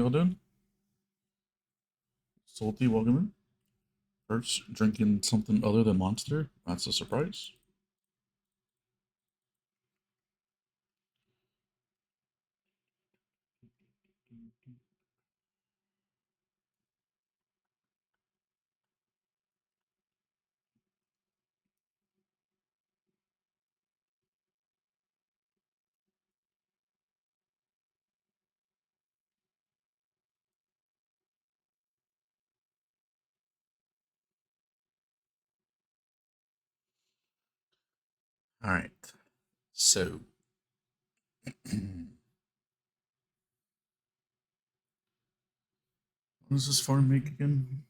y'all doing? Salty, welcome in. First, drinking something other than Monster. That's a surprise. All right. So, what does this farm make again?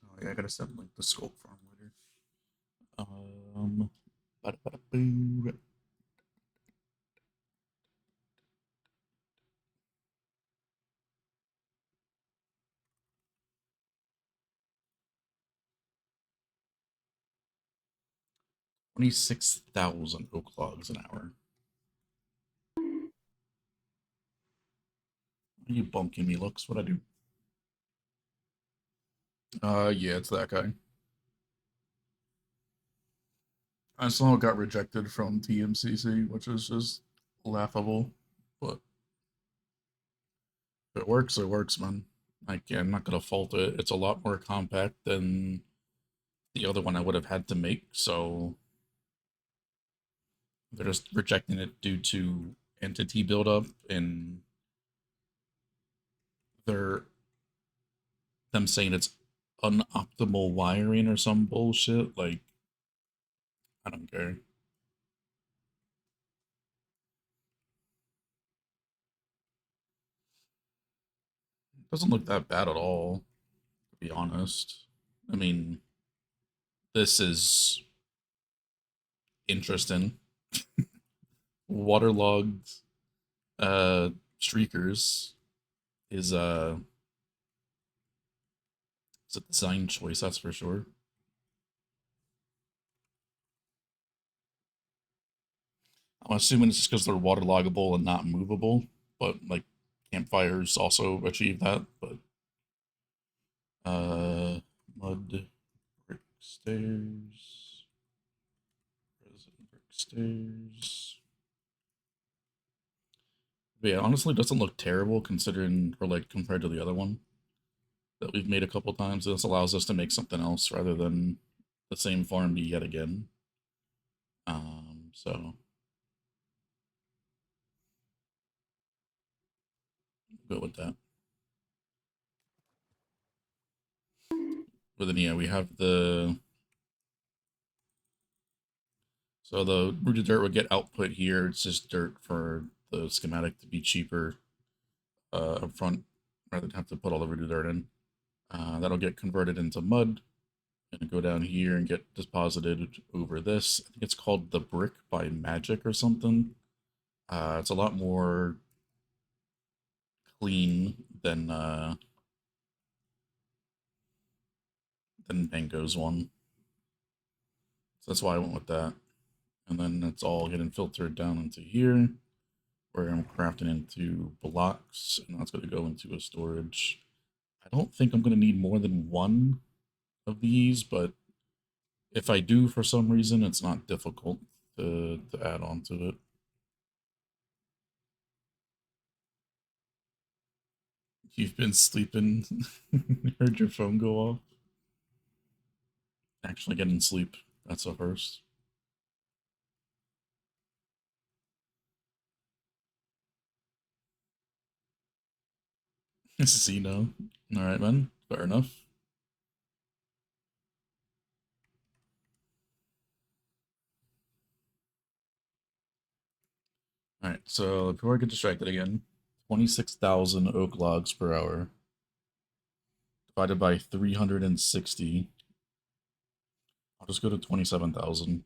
Oh yeah, I gotta set like the scope farm later. Bada-bada-boo. 26,000 oak logs an hour. Are you bunking me looks? What I do? Yeah, it's that guy. I saw it got rejected from TMCC, which is just laughable. But if it works, man. Like, yeah, I'm not gonna fault it. It's a lot more compact than the other one I would have had to make, so they're just rejecting it due to entity buildup and they're them saying it's unoptimal wiring or some bullshit. Like, I don't care. It doesn't look that bad at all, to be honest. I mean, this is interesting. Waterlogged streakers is it's a design choice, that's for sure. I'm assuming it's just because they're waterloggable and not movable, but like campfires also achieve that. But mud brick stairs, resin brick stairs. But yeah, honestly, it doesn't look terrible considering, or like compared to the other one that we've made a couple times. This allows us to make something else rather than the same farm yet again. So go with that. But then yeah, we have the so the rooted dirt would get output here. It's just dirt for the schematic to be cheaper up front rather than have to put all the rooted dirt in. That'll get converted into mud and go down here and get deposited over this. I think it's called the brick by magic or something. It's a lot more clean than Bango's one. So that's why I went with that. And then it's all getting filtered down into here where I'm crafting into blocks, and that's going to go into a storage. I don't think I'm going to need more than one of these, but if I do for some reason, it's not difficult to add on to it. You've been sleeping. Heard your phone go off. Actually getting sleep. That's a first. See, no. Alright, man. Fair enough. Alright, so before I get distracted again, 26,000 oak logs per hour divided by 360. I'll just go to 27,000.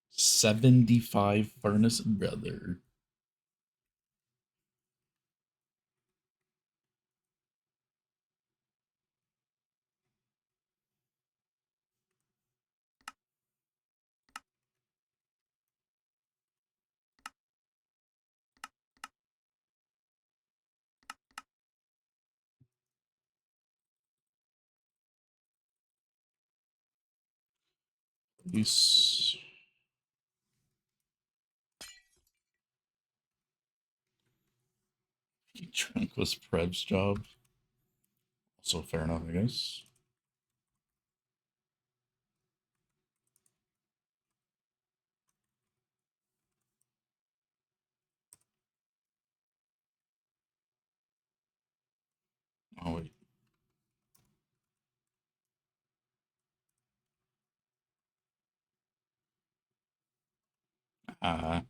75 furnace brother. Police. Tranquilus Prev's job. Also fair enough, I guess. Oh, wait. Uh,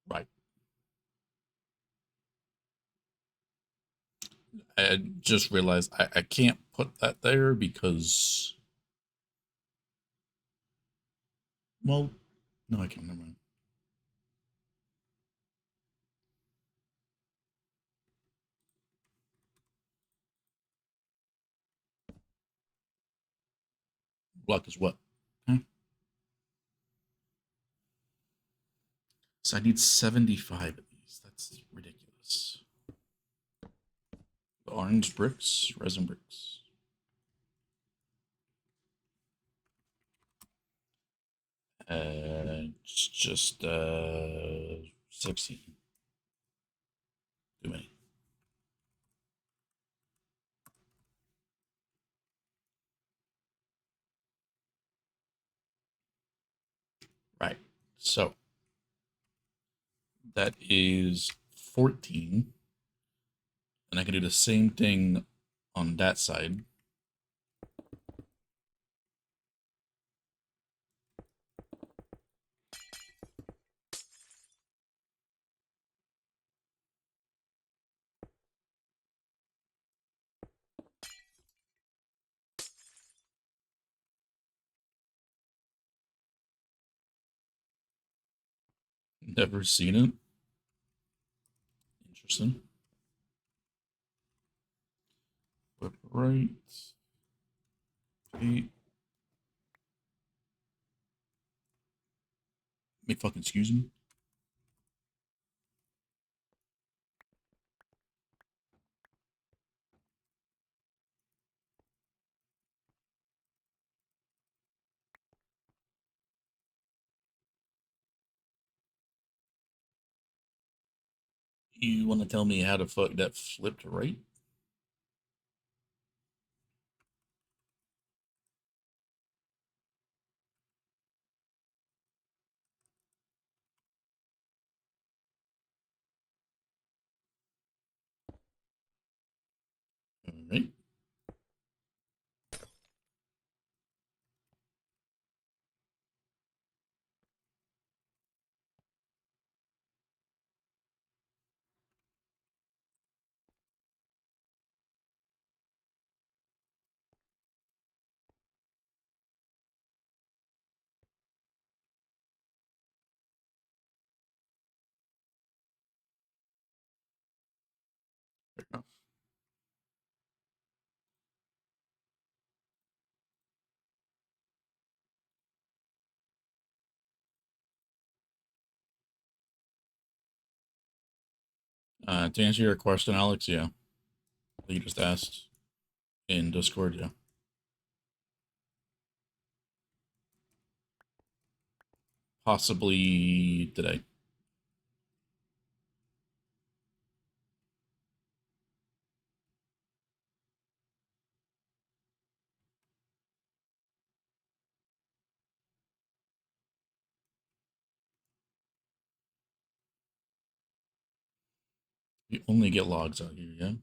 right. I just realized I can't put that there because, well, no, I can't. Never mind. Block is what? Huh? So I need 75 of these. That's ridiculous. The orange bricks, resin bricks. It's just 16. Too many. Right. So that is 14. And I can do the same thing on that side. Never seen it. Interesting. Flip right. 8. May fucking excuse me. You want to tell me how to fuck that flipped right? All right. Fair enough. To answer your question, Alex, yeah. You just asked in Discord, yeah. Possibly today. You only get logs out here, yeah?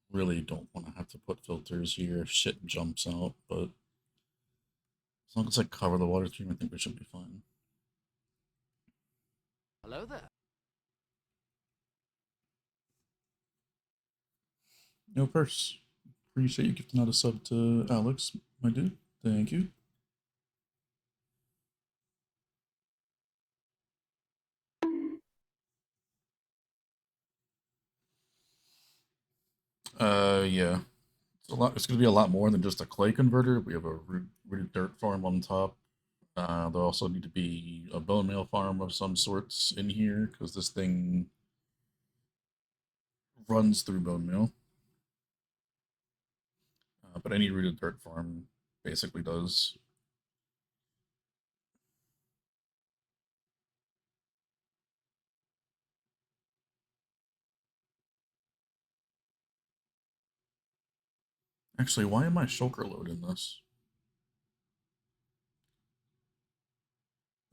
Really don't want to have to put filters here if shit jumps out, but as long as I cover the water stream, I think we should be fine. Hello there. No purse. Appreciate you gifting out a sub to Alex, my dude. Thank you. Yeah. It's going to be a lot more than just a clay converter. We have a rooted dirt farm on top. There'll also need to be a bone meal farm of some sorts in here because this thing runs through bone meal. But any rooted dirt farm basically does. Actually, why am I shulker loading this?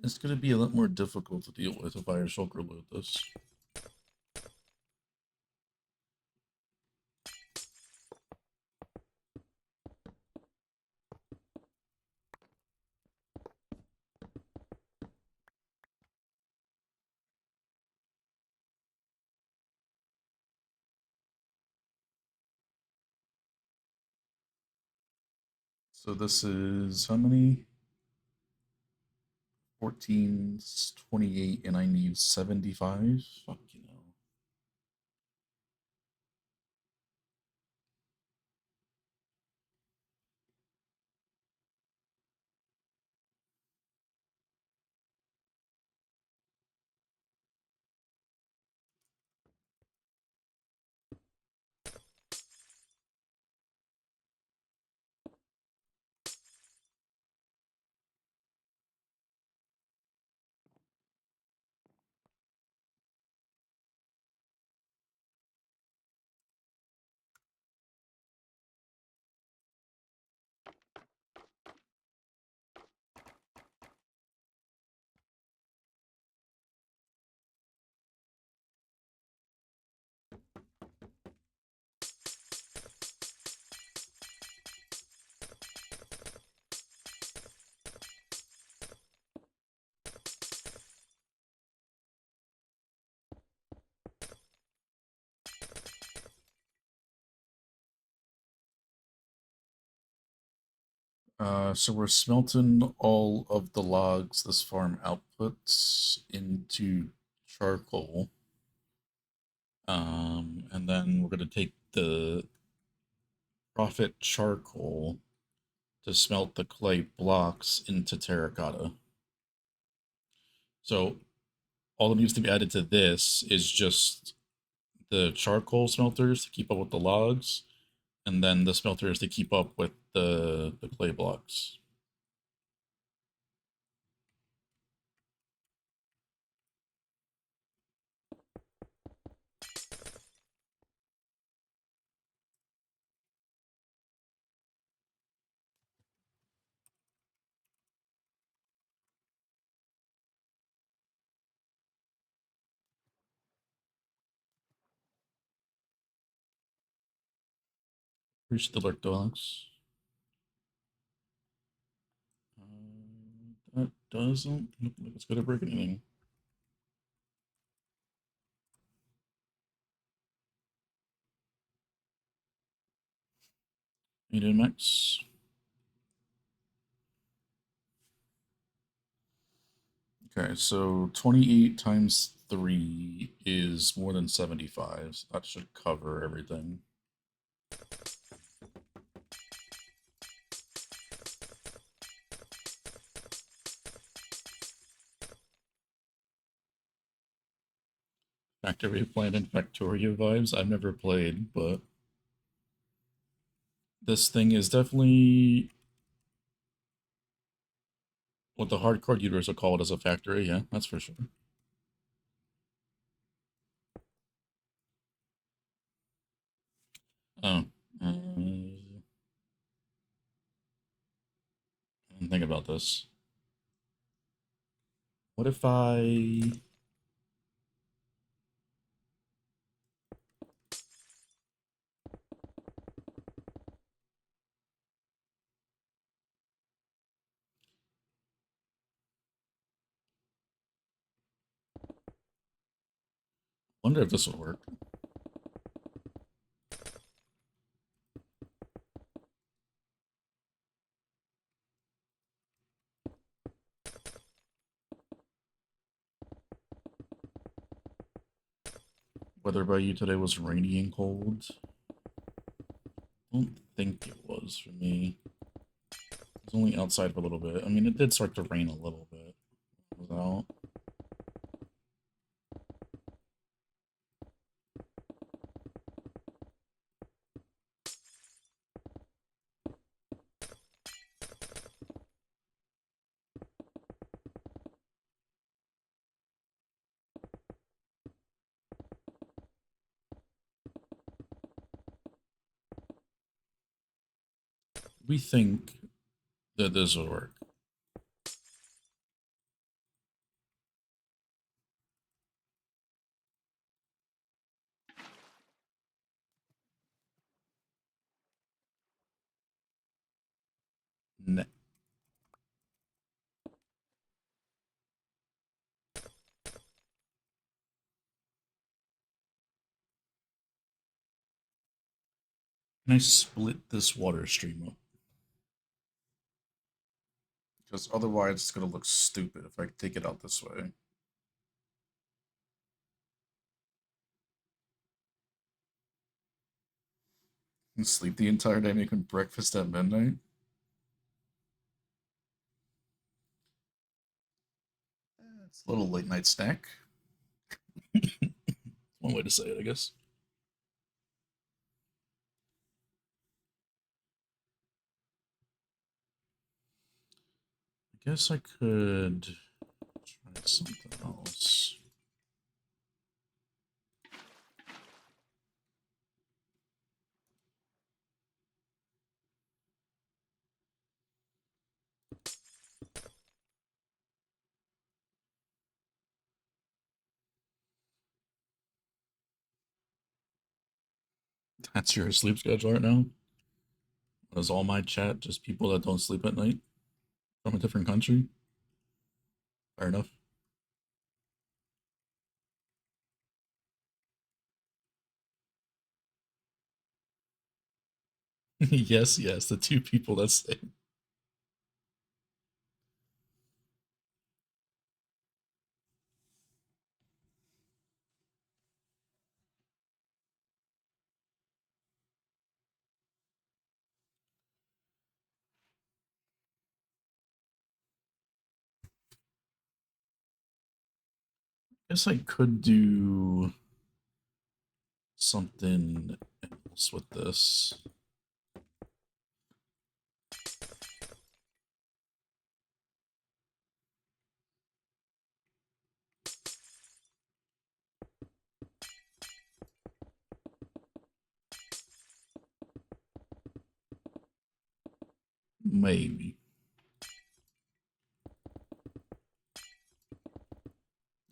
It's going to be a lot more difficult to deal with if I shulker load this. So this is how many? 14, 28, and I need 75? Fuck you know. So we're smelting all of the logs this farm outputs into charcoal. And then we're going to take the profit charcoal to smelt the clay blocks into terracotta. So all that needs to be added to this is just the charcoal smelters to keep up with the logs, and then the smelters to keep up with the clay blocks. Reach the lurk dogs. That doesn't look like it's going to break anything. Medium max. Okay, so 28 times 3 is more than 75. So that should cover everything. Factory Planet and Factorio vibes. I've never played, but this thing is definitely what the hardcore users will call it as a factory. Yeah, that's for sure. Oh, I didn't think about this. What if I... wonder if this would work. Weather by you today was rainy and cold. Don't think it was for me. It was only outside for a little bit. I mean, it did start to rain a little bit. It was out. We think that this will work. Ne Can I split this water stream up? Because otherwise it's going to look stupid if I take it out this way. And sleep the entire day making breakfast at midnight? It's a little late night snack. One way to say it, I guess. I guess I could try something else. That's your sleep schedule right now? Is all my chat just people that don't sleep at night from a different country? Fair enough. Yes, yes, the two people that say. Guess I could do something else with this. Maybe.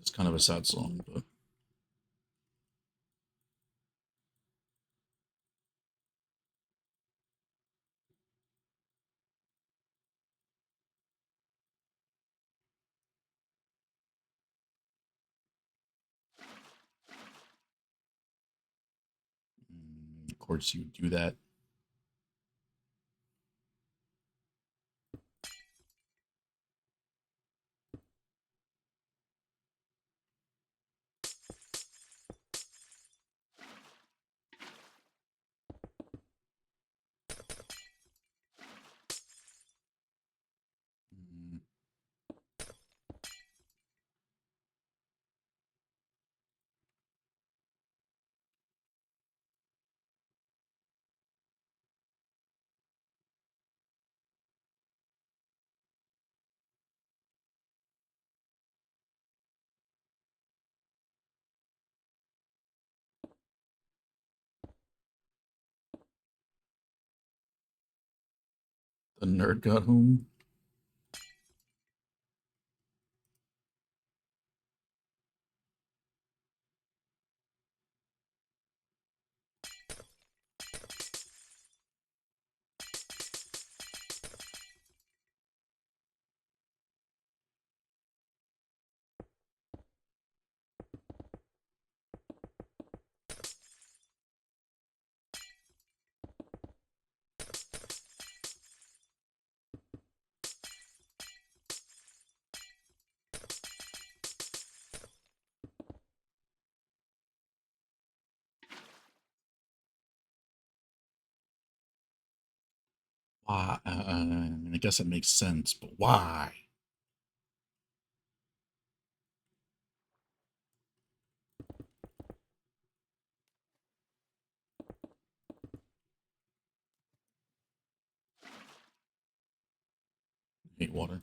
It's kind of a sad song, but of course you do that. Mm, The nerd got home. Why? I mean, I guess it makes sense, but why? Hate water.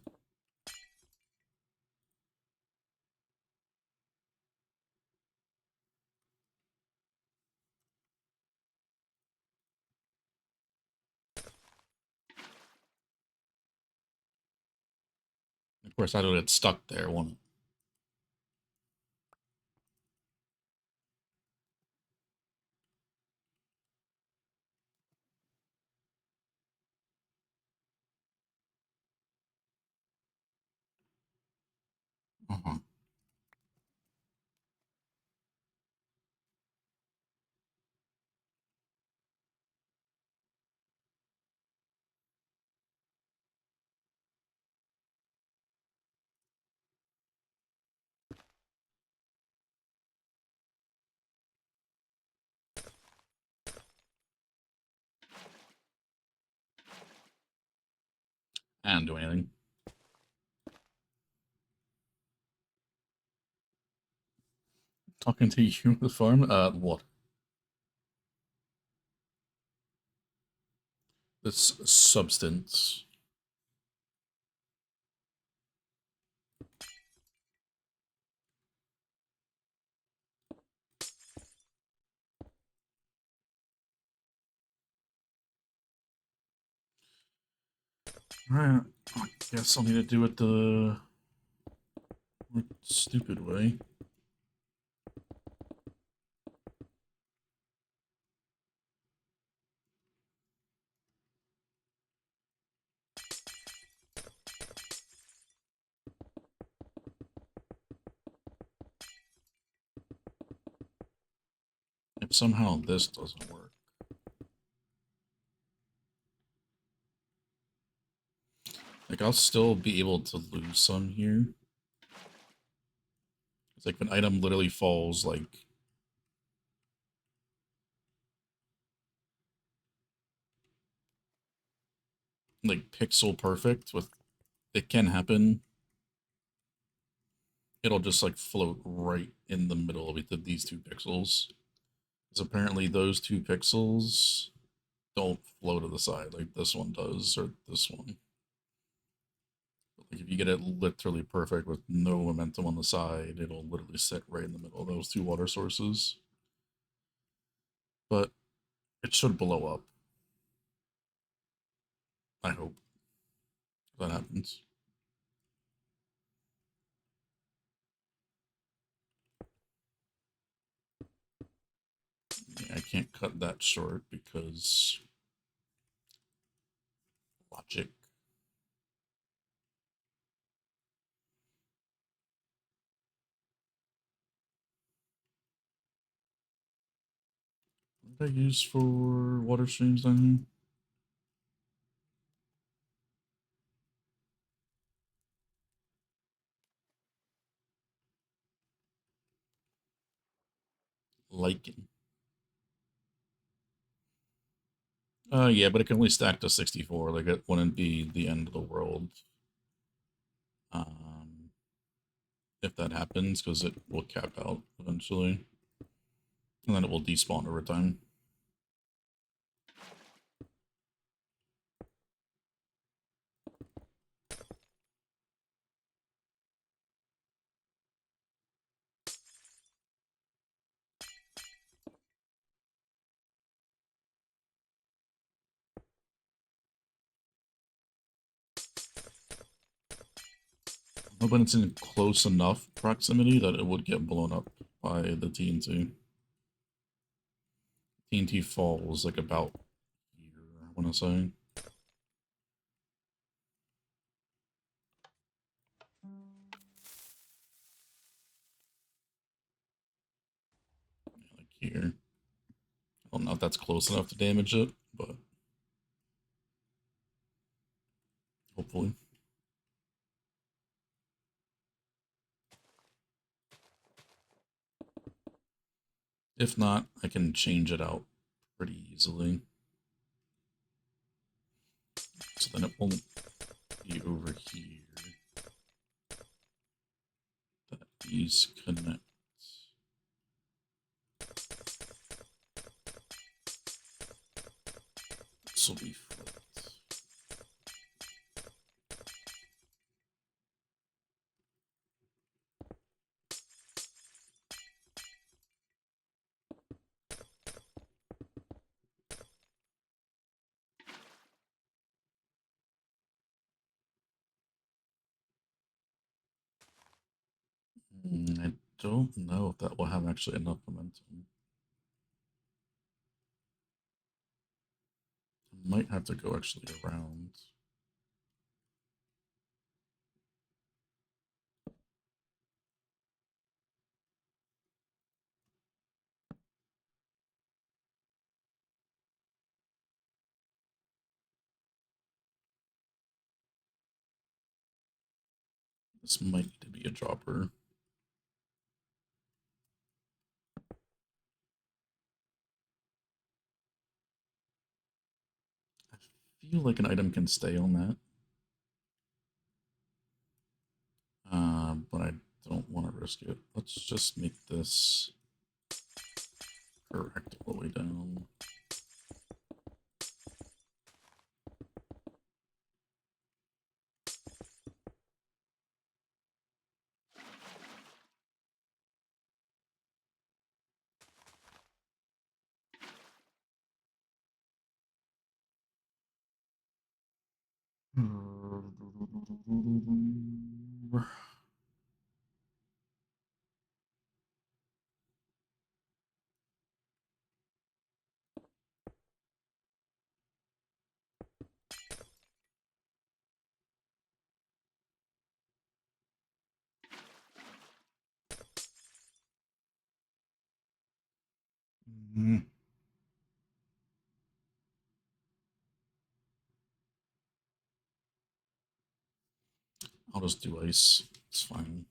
Of course, I don't get stuck there, won't it? Uh-huh. I don't do anything. Talking to you, the farm? What? This substance. Alright, I guess I'll need to do it the stupid way. If somehow this doesn't work. Like, I'll still be able to lose some here. It's like if an item literally falls, like pixel perfect with, it can happen. It'll just like float right in the middle of these 2 pixels. Because apparently those 2 pixels don't flow to the side like this one does, or this one. Like if you get it literally perfect with no momentum on the side, it'll literally sit right in the middle of those 2 water sources. But it should blow up. I hope that happens. Yeah, I can't cut that short because logic. What did I use for water streams down here? Lichen. Yeah, but it can only stack to 64. Like, it wouldn't be the end of the world. If that happens, because it will cap out eventually. And then it will despawn over time. But it's in close enough proximity that it would get blown up by the TNT. TNT falls like about here, I want to say. Like here. I don't know if that's close enough to damage it, but hopefully. If not, I can change it out pretty easily. So then it won't be over here that these connect. This will be flipped. I don't know if that will have actually enough momentum. I might have to go actually around. This might need to be a dropper. I feel like an item can stay on that. But I don't want to risk it. Let's just make this correct all the way down. I'll just do ice. It's fine.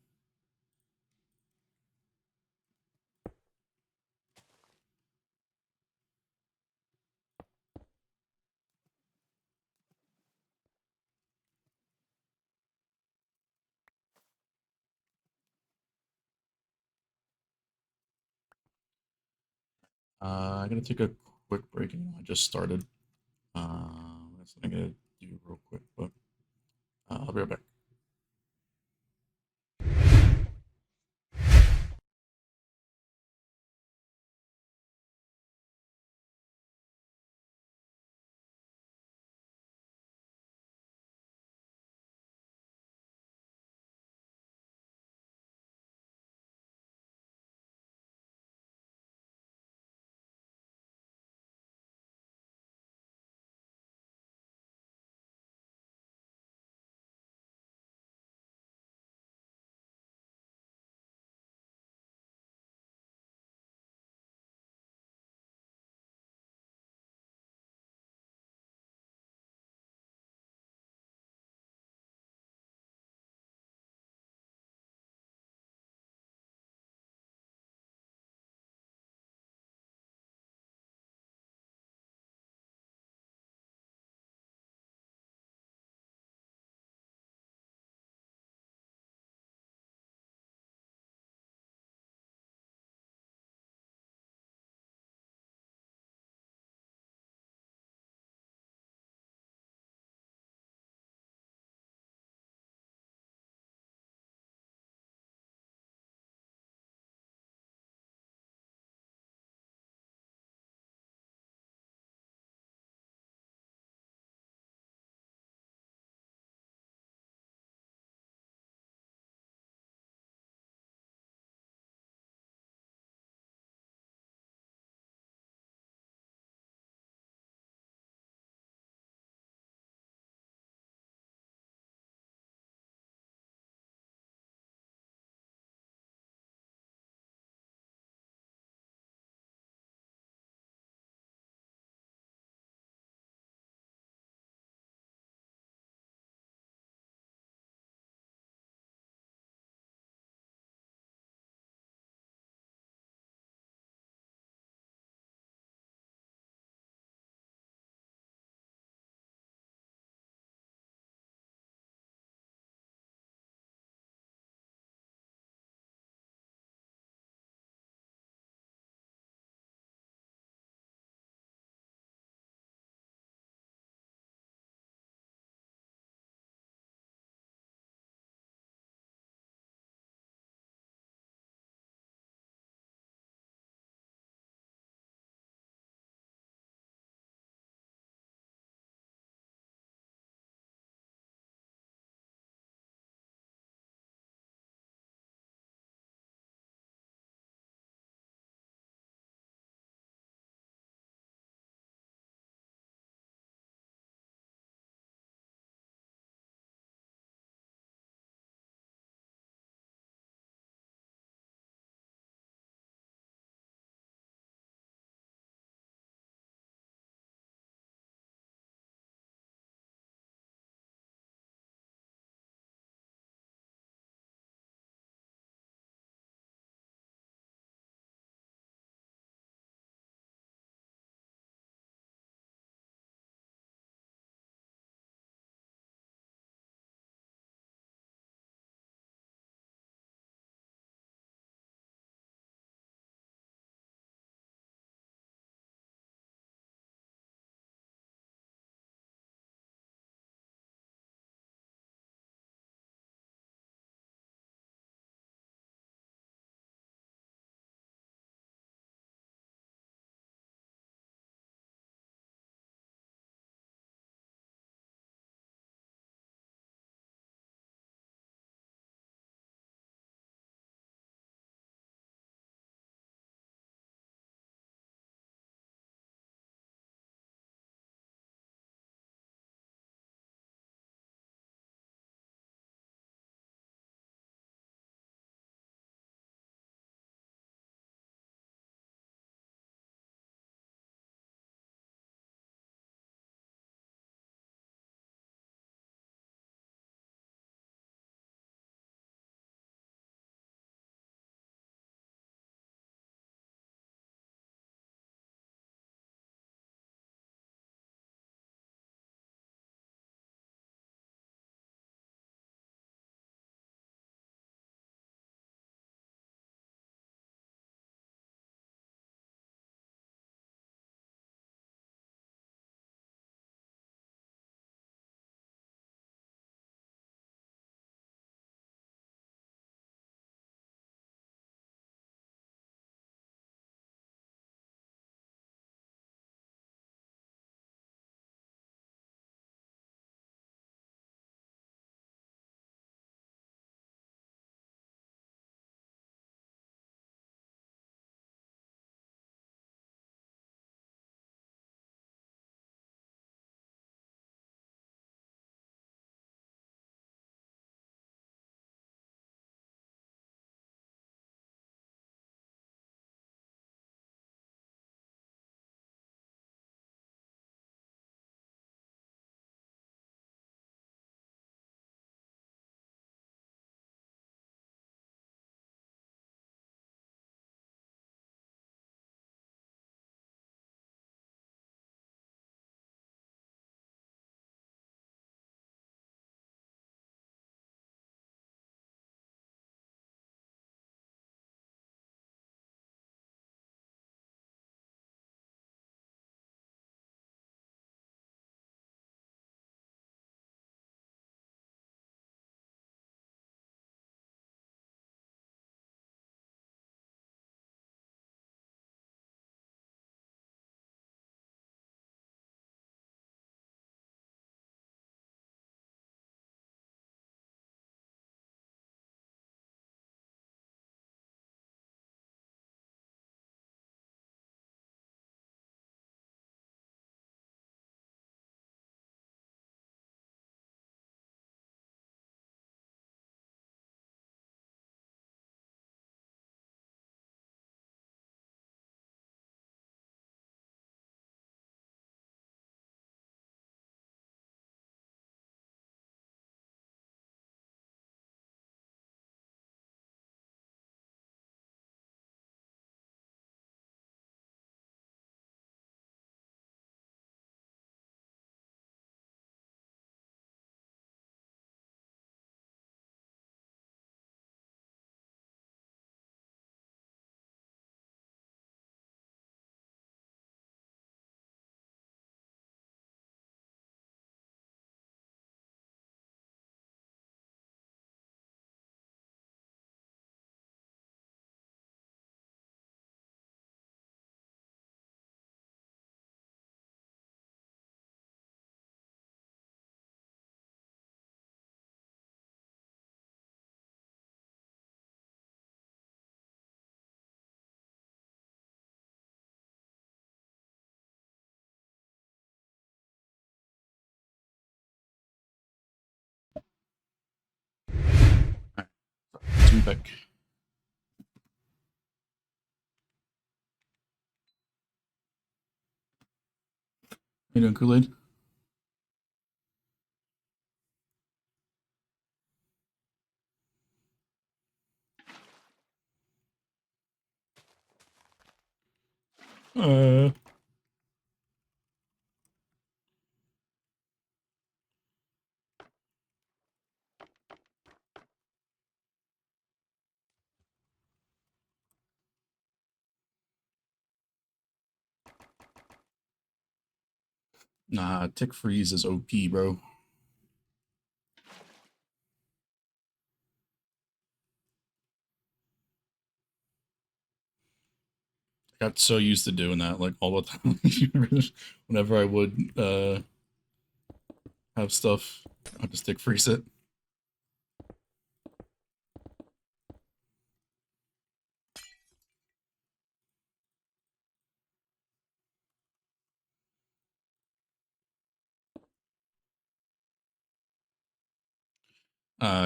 I'm gonna take a quick break. I just started. That's what I'm gonna do real quick, but I'll be right back. to be back. You doing, Kool-Aid? Nah, Tick Freeze is OP, bro. I got so used to doing that, like, all the time. Whenever I would have stuff, I'd just Tick Freeze it.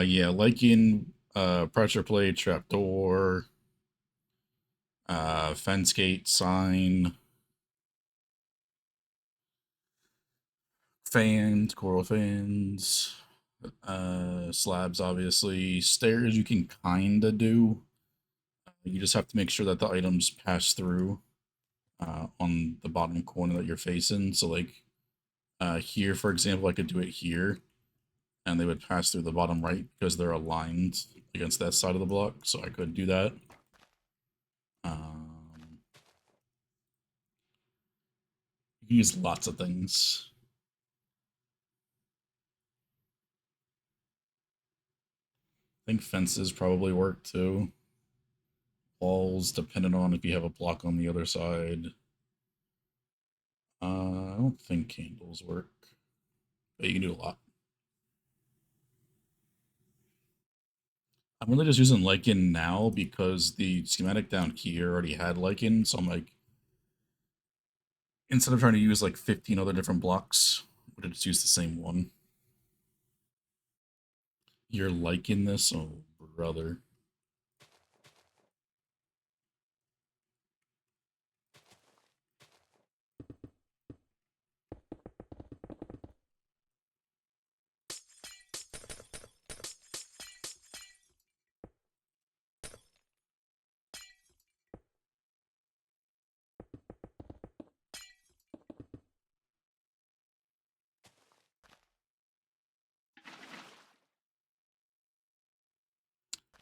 Yeah, Lycan, Pressure Plate, Trapdoor, Fence Gate, Sign, Fans, Coral Fans, Slabs, obviously. Stairs you can kinda do. You just have to make sure that the items pass through on the bottom corner that you're facing. So, like, here, for example, I could do it here, and they would pass through the bottom right because they're aligned against that side of the block. So I could do that. You can use lots of things. I think fences probably work too. Walls, depending on if you have a block on the other side. I don't think candles work, but you can do a lot. I'm really just using Lycan now because the schematic down here already had Lycan, so I'm like, instead of trying to use like 15 other different blocks, would just use the same one. You're liking this? Oh, brother.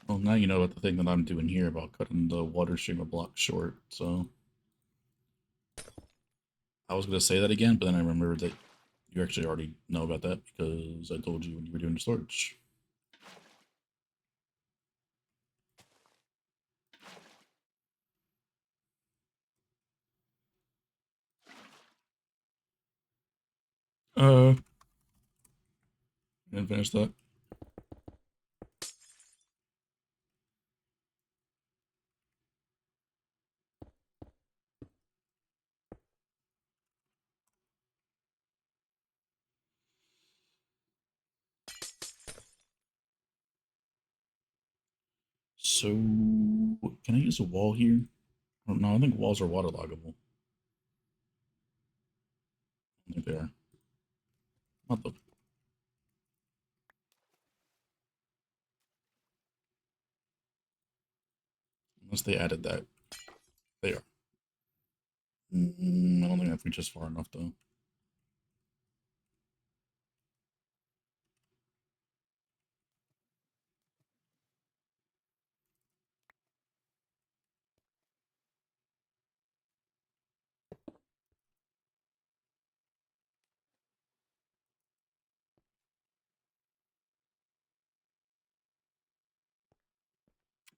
Well, now you know about the thing that I'm doing here about cutting the water streamer block short, so... I was going to say that again, but then I remembered that you actually already know about that because I told you when you were doing the storage. Didn't finish that. So, can I use a wall here? I don't know. I think walls are waterloggable. I think they are. Not the... Unless they added that. They are. I don't think that reaches far enough, though.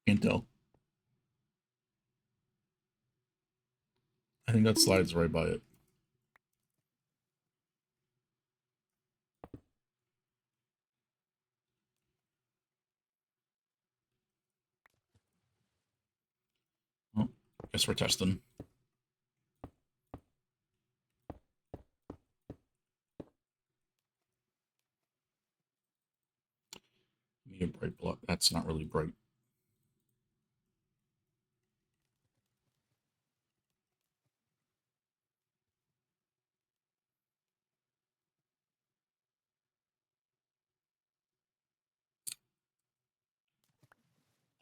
Can't tell. I think that slides right by it. Oh, guess we're testing. Give me a bright block. That's not really bright.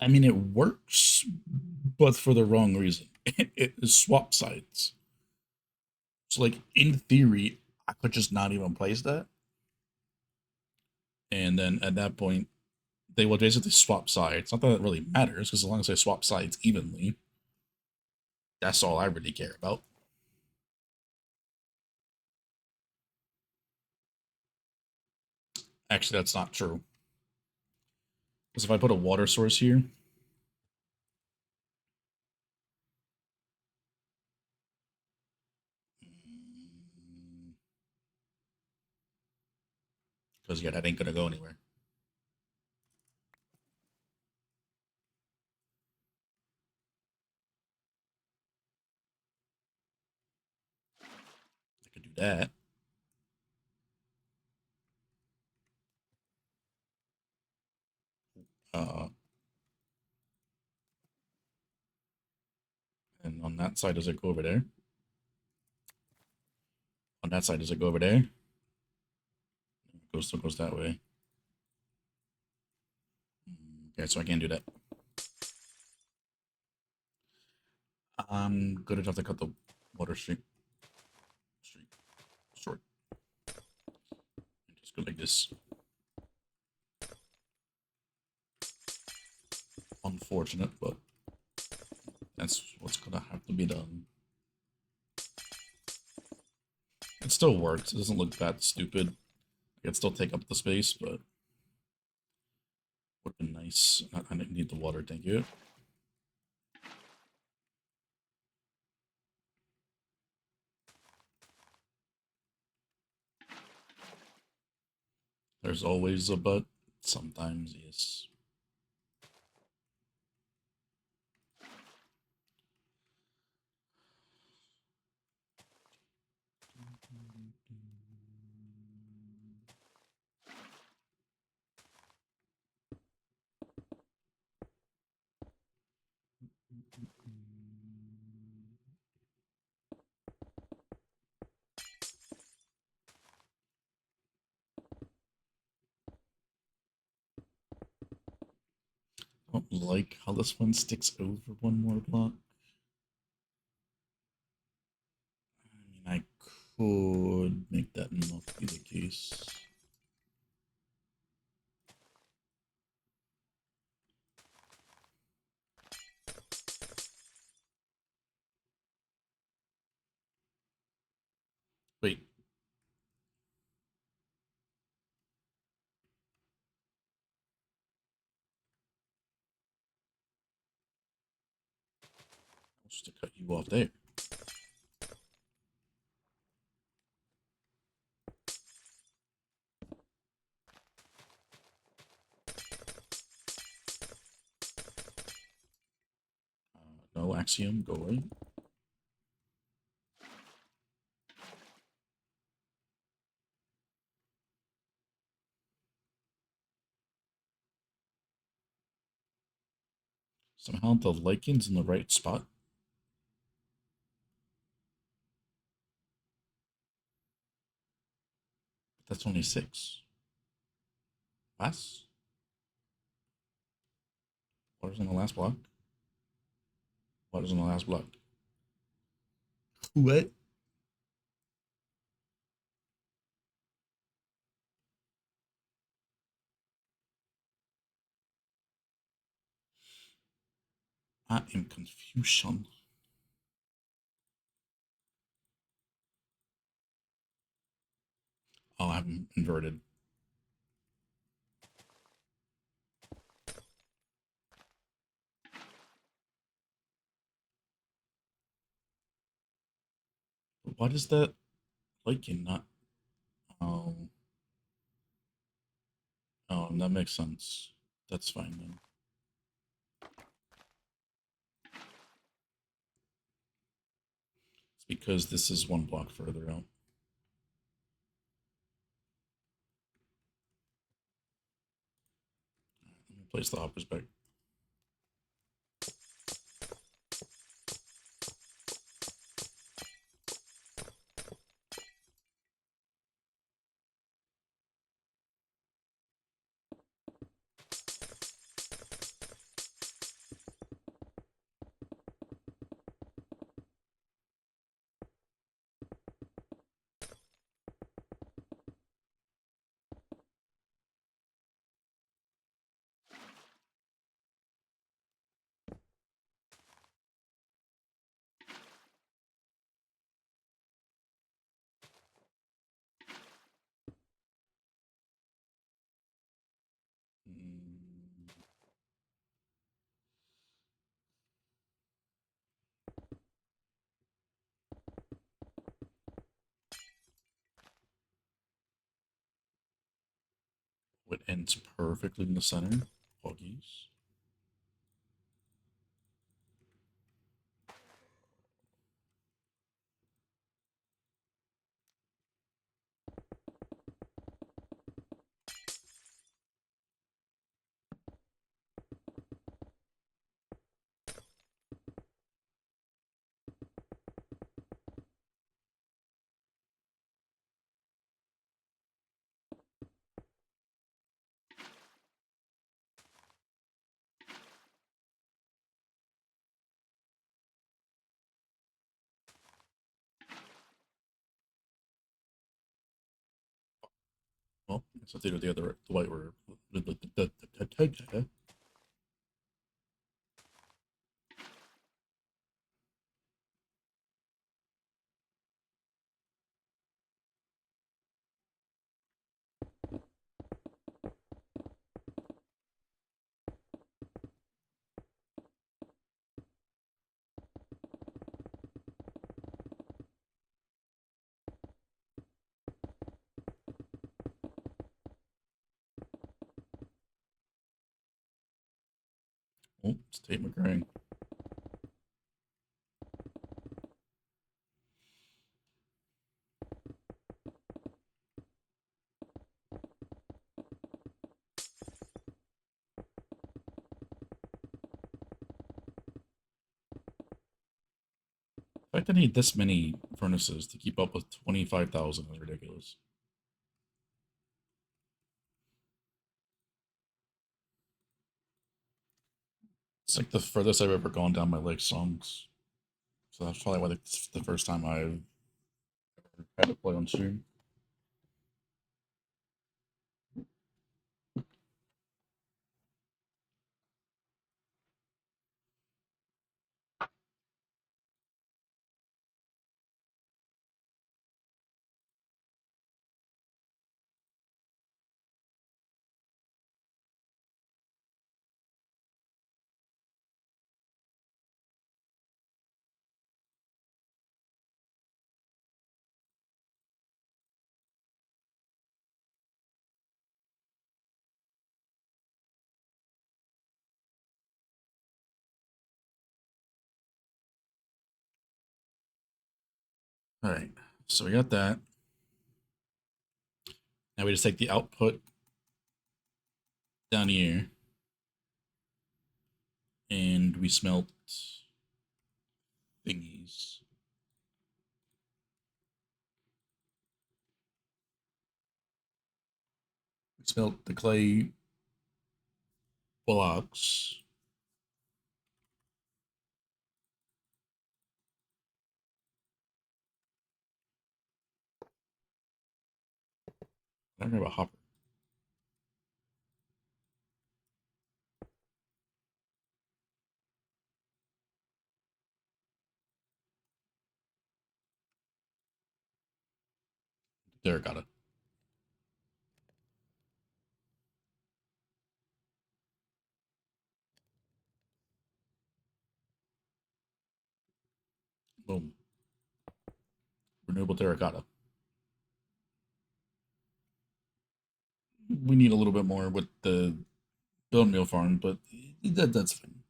I mean, it works, but for the wrong reason. It swap sides. So, like, in theory, I could just not even place that. And then at that point, they will basically swap sides. Not that it really matters, because as long as they swap sides evenly, that's all I really care about. Actually, that's not true. Because if I put a water source here, because yeah, that ain't gonna go anywhere. I could do that. Uh, and on that side, does it go over there? On that side, does it go over there? It still goes that way. Okay, so I can't do that. I'm good enough to cut the water stream short. And just go like this. Unfortunate, but that's what's gonna have to be done. It still works. It doesn't look that stupid. It'd still take up the space, but would have been nice. I need the water, thank you. There's always a but. Sometimes, yes. I don't like how this one sticks over one more block. I mean, I could make that not be the case. Wait. I was to cut you off there. No axiom, go away. Somehow the lichen's in the right spot. But that's only 6. Last? Water's on the last block? Water's on the last block. What? I am confusion. Oh, I'm inverted. Why does that lichen not? Oh, oh, that makes sense. That's fine then. It's because this is one block further out. Let me place the hoppers back. It ends perfectly in the center. Puggies. Well, so they do the white word. Oh, it's Tate McGrane. The fact that I need this many furnaces to keep up with 25,000 is ridiculous. It's like the furthest I've ever gone down my lake songs. So that's probably why it's the first time I've ever had to play on stream. All right, so we got that. Now we just take the output down here and we smelt thingies. We smelt the clay blocks. I don't know about hopper. Terracotta. Boom. Renewable terracotta. We need a little bit more with the bone meal farm, but that's fine.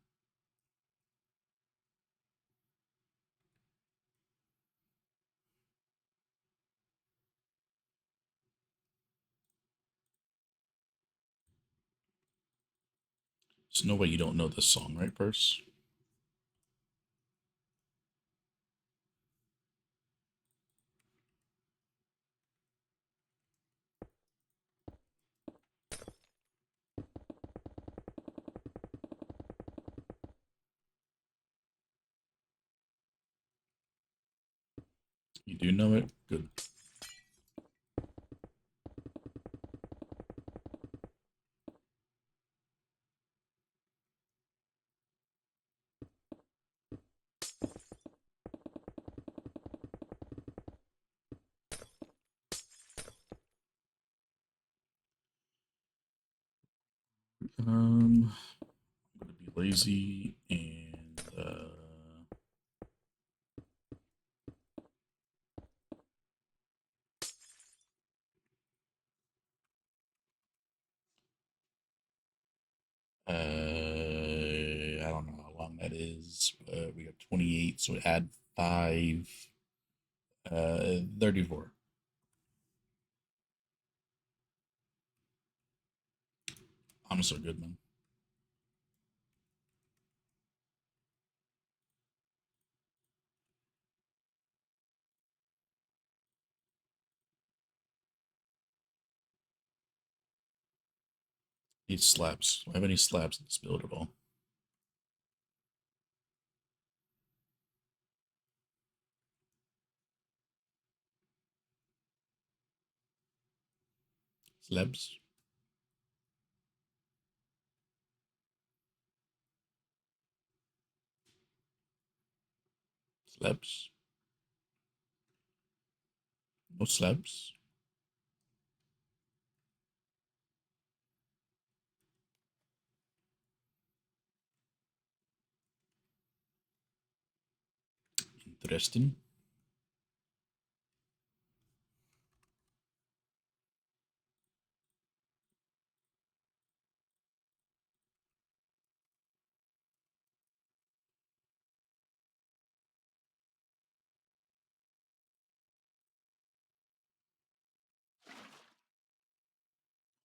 There's no way you don't know this song, right, Purse? You do know it? Good. I'm gonna be lazy and That is, we got 28, so add 5, 34. I'm so good, man. Need slabs. Do I have any slabs in this build at all? Slabs? Slabs? No slabs? Interesting.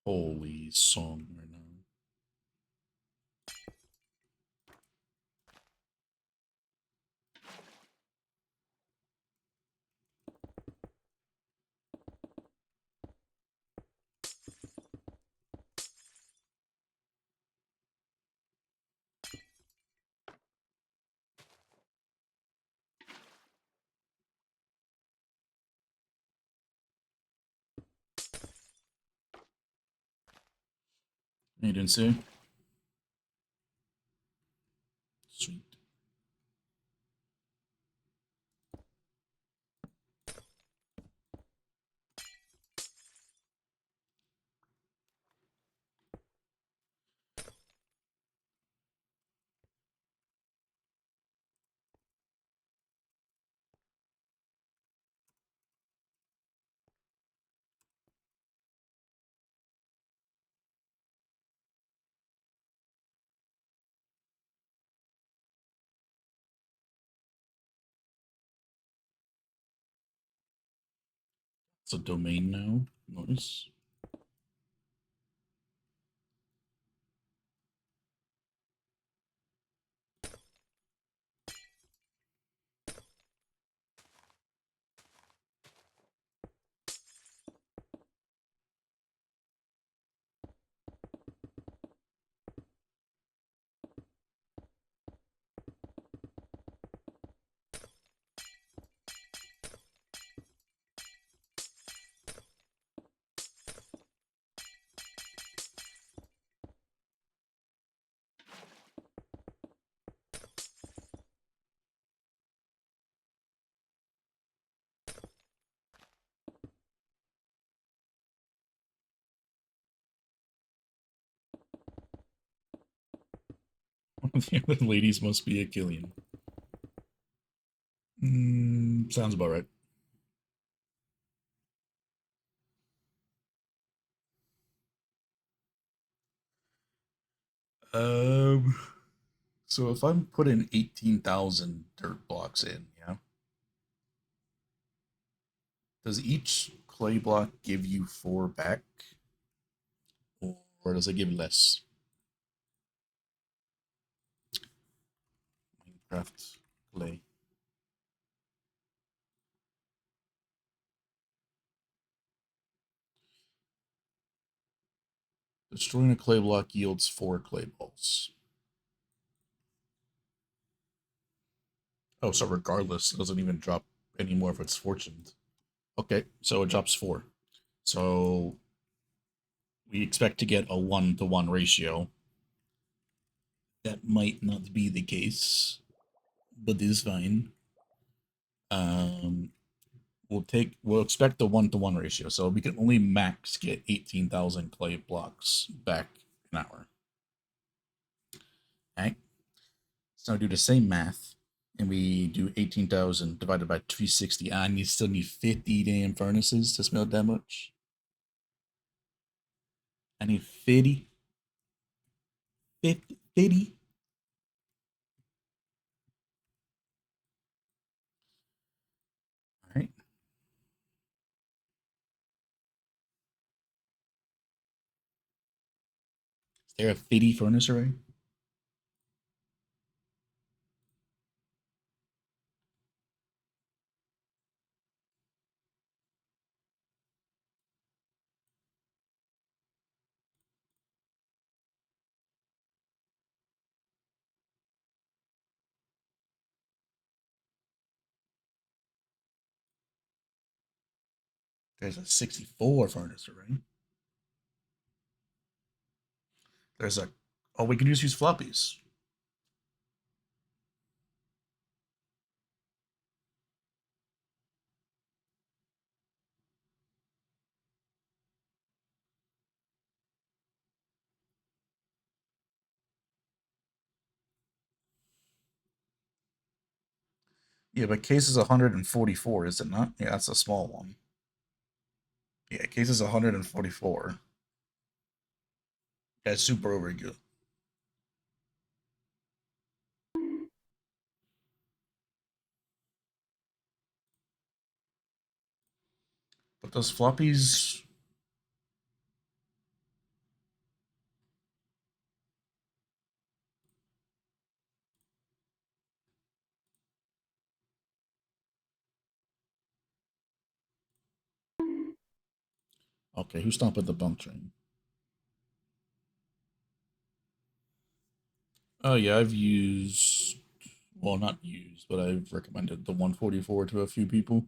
Holy song right now. You didn't see? Sweet. It's a domain now. Nice. The ladies must be a Killian. Sounds about right. Um, so if I'm putting 18,000 dirt blocks in, yeah, does each clay block give you 4 back, or does it give less? Minecraft clay. Destroying a clay block yields 4 clay balls. Oh, so regardless, it doesn't even drop anymore if it's fortuned. Okay, so it drops 4. So we expect to get a 1-to-1 ratio. That might not be the case, but is fine. We'll expect the 1-to-1 ratio, so we can only max get 18,000 clay blocks back an hour. Okay, so do the same math, and we do 18,000 divided by 360. I still need 50 damn furnaces to smelt that much. I need 50. 50. there a fitty furnace array? There's a 64 furnace array. There's a... Oh, we can just use floppies. Yeah, but case is 144, is it not? Yeah, that's a small one. Yeah, case is 144. That's super over good. But those floppies... Okay, who's stopping the bunk train? Oh yeah, I've used... Well, not used, but I've recommended the 144 to a few people.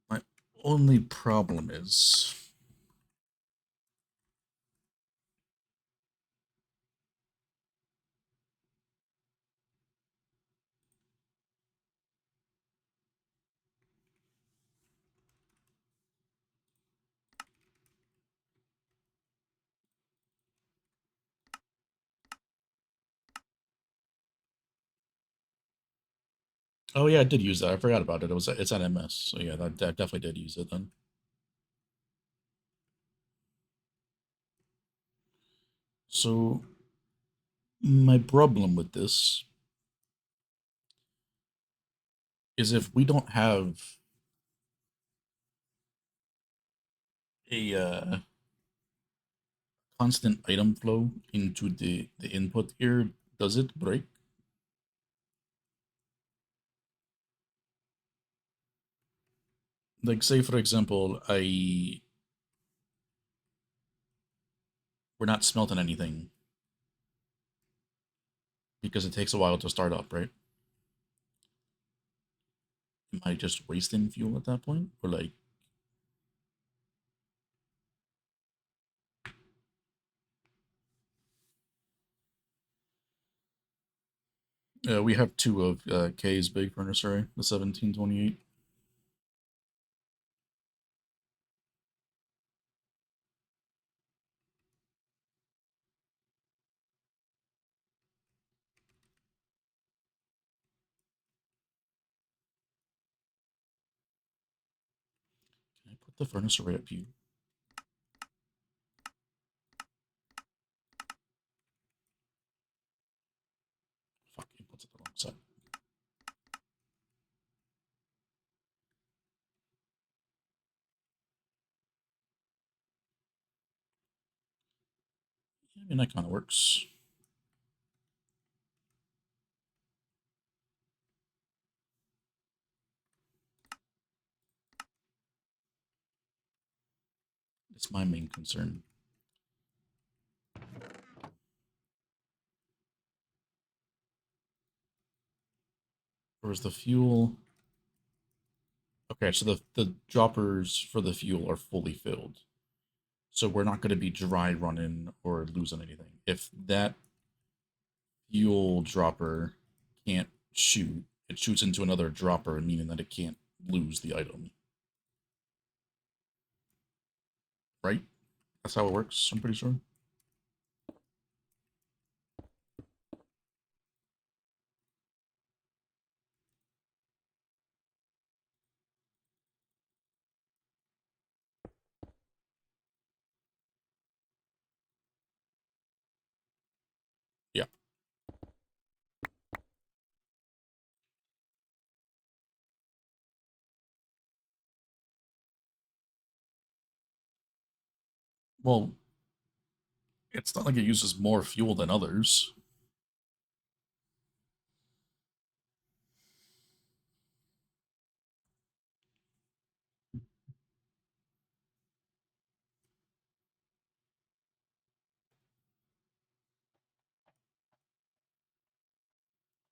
My only problem is... Oh yeah, I did use that. I forgot about it. It's at MS. So yeah, that definitely did use it then. So my problem with this is if we don't have a constant item flow into the input here, does it break? Like say for example, we're not smelting anything because it takes a while to start up, right? Am I just wasting fuel at that point? Or like we have two of K's big furnace array, the 1728. Can I put the furnace array up here? Fuck, it puts it the wrong side. I mean, that kind of works. It's my main concern. Where's the fuel? Okay, so the droppers for the fuel are fully filled. So we're not going to be dry running or losing anything. If that fuel dropper can't shoot, it shoots into another dropper, meaning that it can't lose the item. Right? That's how it works, I'm pretty sure. Yeah. Well, it's not like it uses more fuel than others.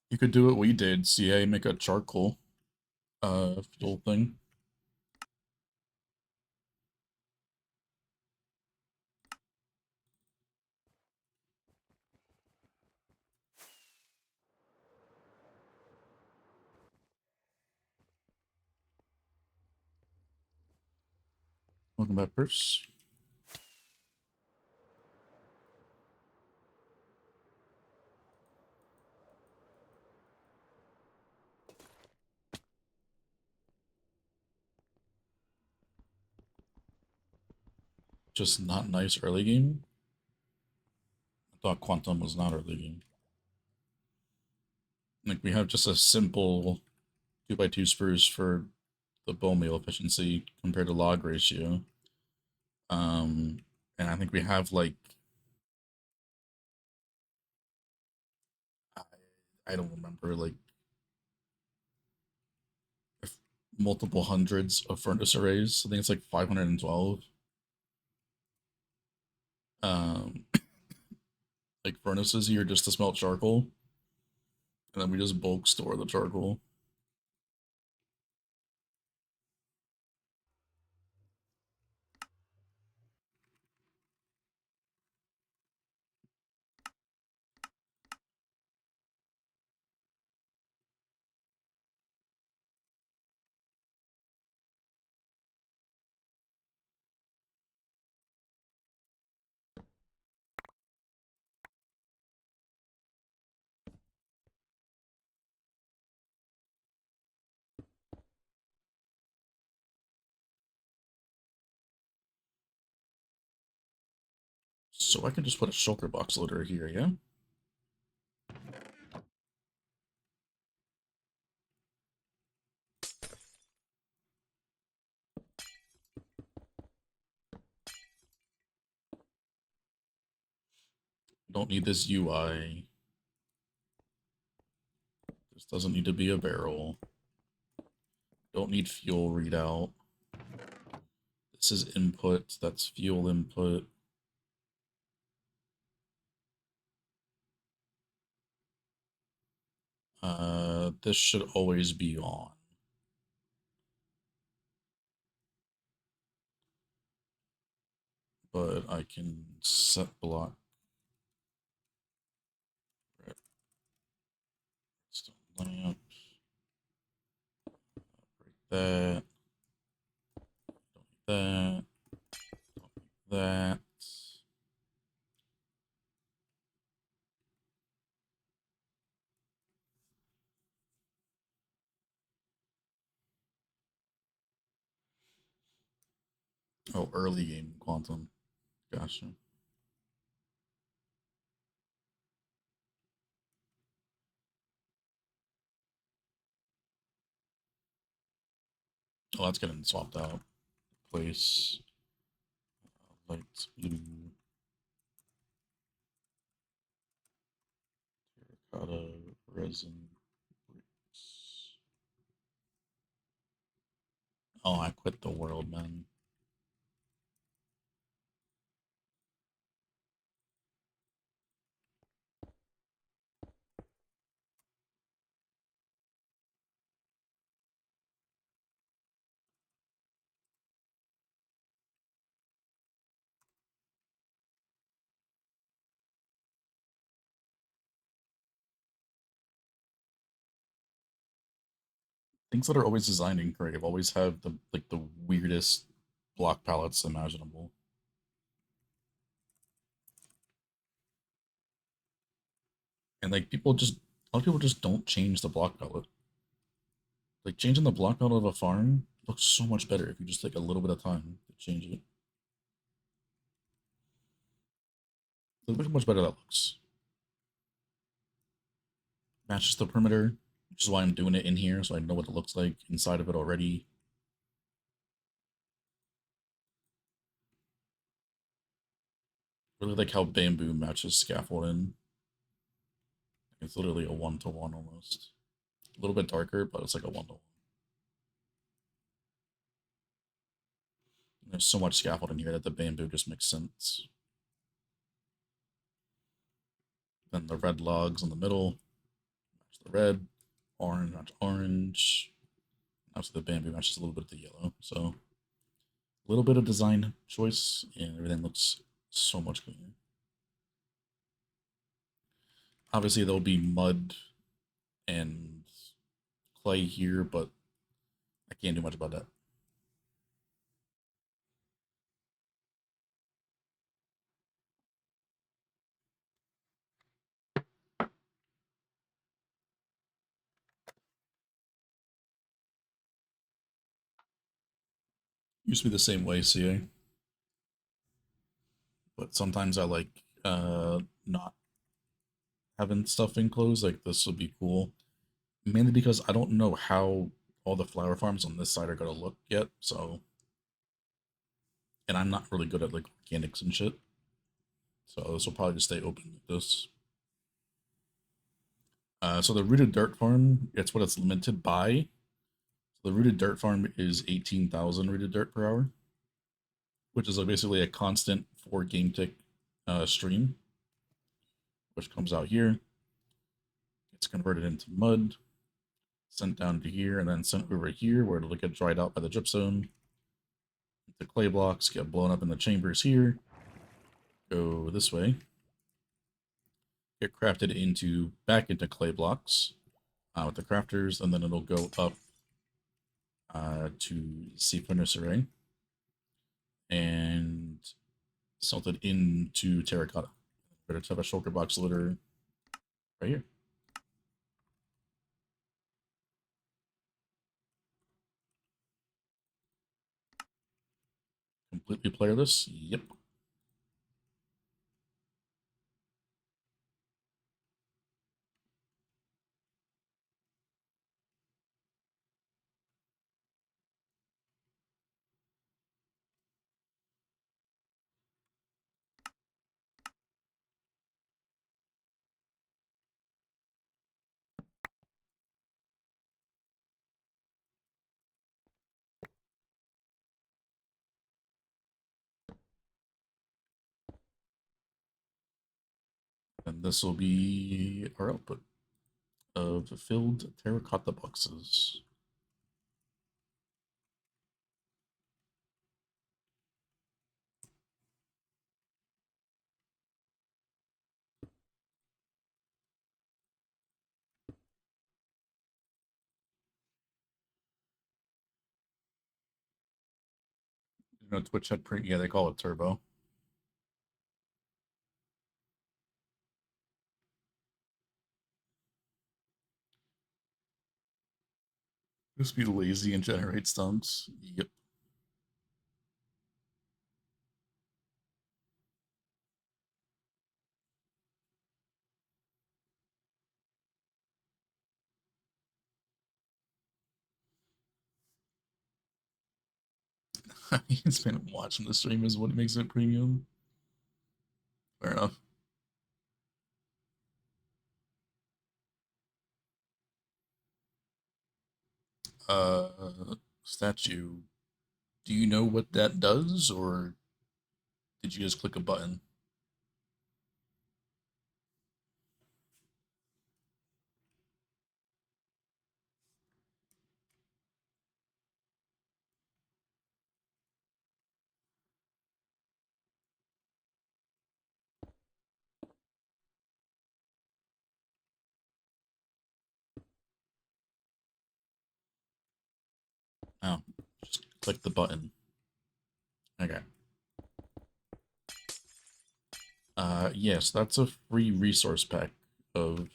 You could do what we did, CA, make a charcoal fuel thing. Welcome back, Purse. Just not nice early game. I thought Quantum was not early game. Like, we have just a simple 2x2 spruce for the bone meal efficiency compared to log ratio. And I think we have like I, I don't remember, like if multiple hundreds of furnace arrays. I think it's like 512. Um, like furnaces here just to smelt charcoal, and then we just bulk store the charcoal. So I can just put a shulker box loader here, yeah? Don't need this UI. This doesn't need to be a barrel. Don't need fuel readout. This is input, that's fuel input. This should always be on. But I can set block. Redstone lamp. Break that. Don't need that. Don't need that. Oh, early game quantum. Gotcha. Oh, that's getting swapped out. Place light blue terracotta resin bricks. Oh, I quit the world, man. Things that are always designed in Crave always have the weirdest block palettes imaginable. And like a lot of people just don't change the block palette. Like changing the block palette of a farm looks so much better if you just take a little bit of time to change it. Look how much better that looks. Matches the perimeter, which is why I'm doing it in here, so I know what it looks like inside of it already. Really like how bamboo matches scaffolding. It's literally a 1-to-1 almost. A little bit darker, but it's like a 1-to-1. There's so much scaffolding here that the bamboo just makes sense. Then the red logs in the middle match the red, orange match orange. Obviously, the bamboo matches a little bit of the yellow. So, a little bit of design choice, and everything looks so much cleaner. Obviously, there'll be mud and clay here, but I can't do much about that. Used to be the same way, CA, but sometimes I like not having stuff enclosed. Like this would be cool, mainly because I don't know how all the flower farms on this side are gonna look yet. So, and I'm not really good at like organics and shit. So this will probably just stay open like this. So the rooted dirt farm, it's what it's limited by. So the rooted dirt farm is 18,000 rooted dirt per hour, which is basically a constant 4 game tick stream, which comes out here. It's converted into mud, sent down to here, and then sent over here where it'll get dried out by the gypsum. The clay blocks get blown up in the chambers here. Go this way. Get crafted into back into clay blocks with the crafters, and then it'll go up to sea furnace array and salted into terracotta. Better to have a shulker box litter right here. Completely playerless. Yep. And this will be our output of filled terracotta boxes. You know, Twitch had print. Yeah, they call it turbo. Just be lazy and generate stumps. Yep. He's been watching the stream is what makes it premium. Fair enough. Statue. Do you know what that does, or did you just click a button? No, just click the button. Okay. Yes, that's a free resource pack of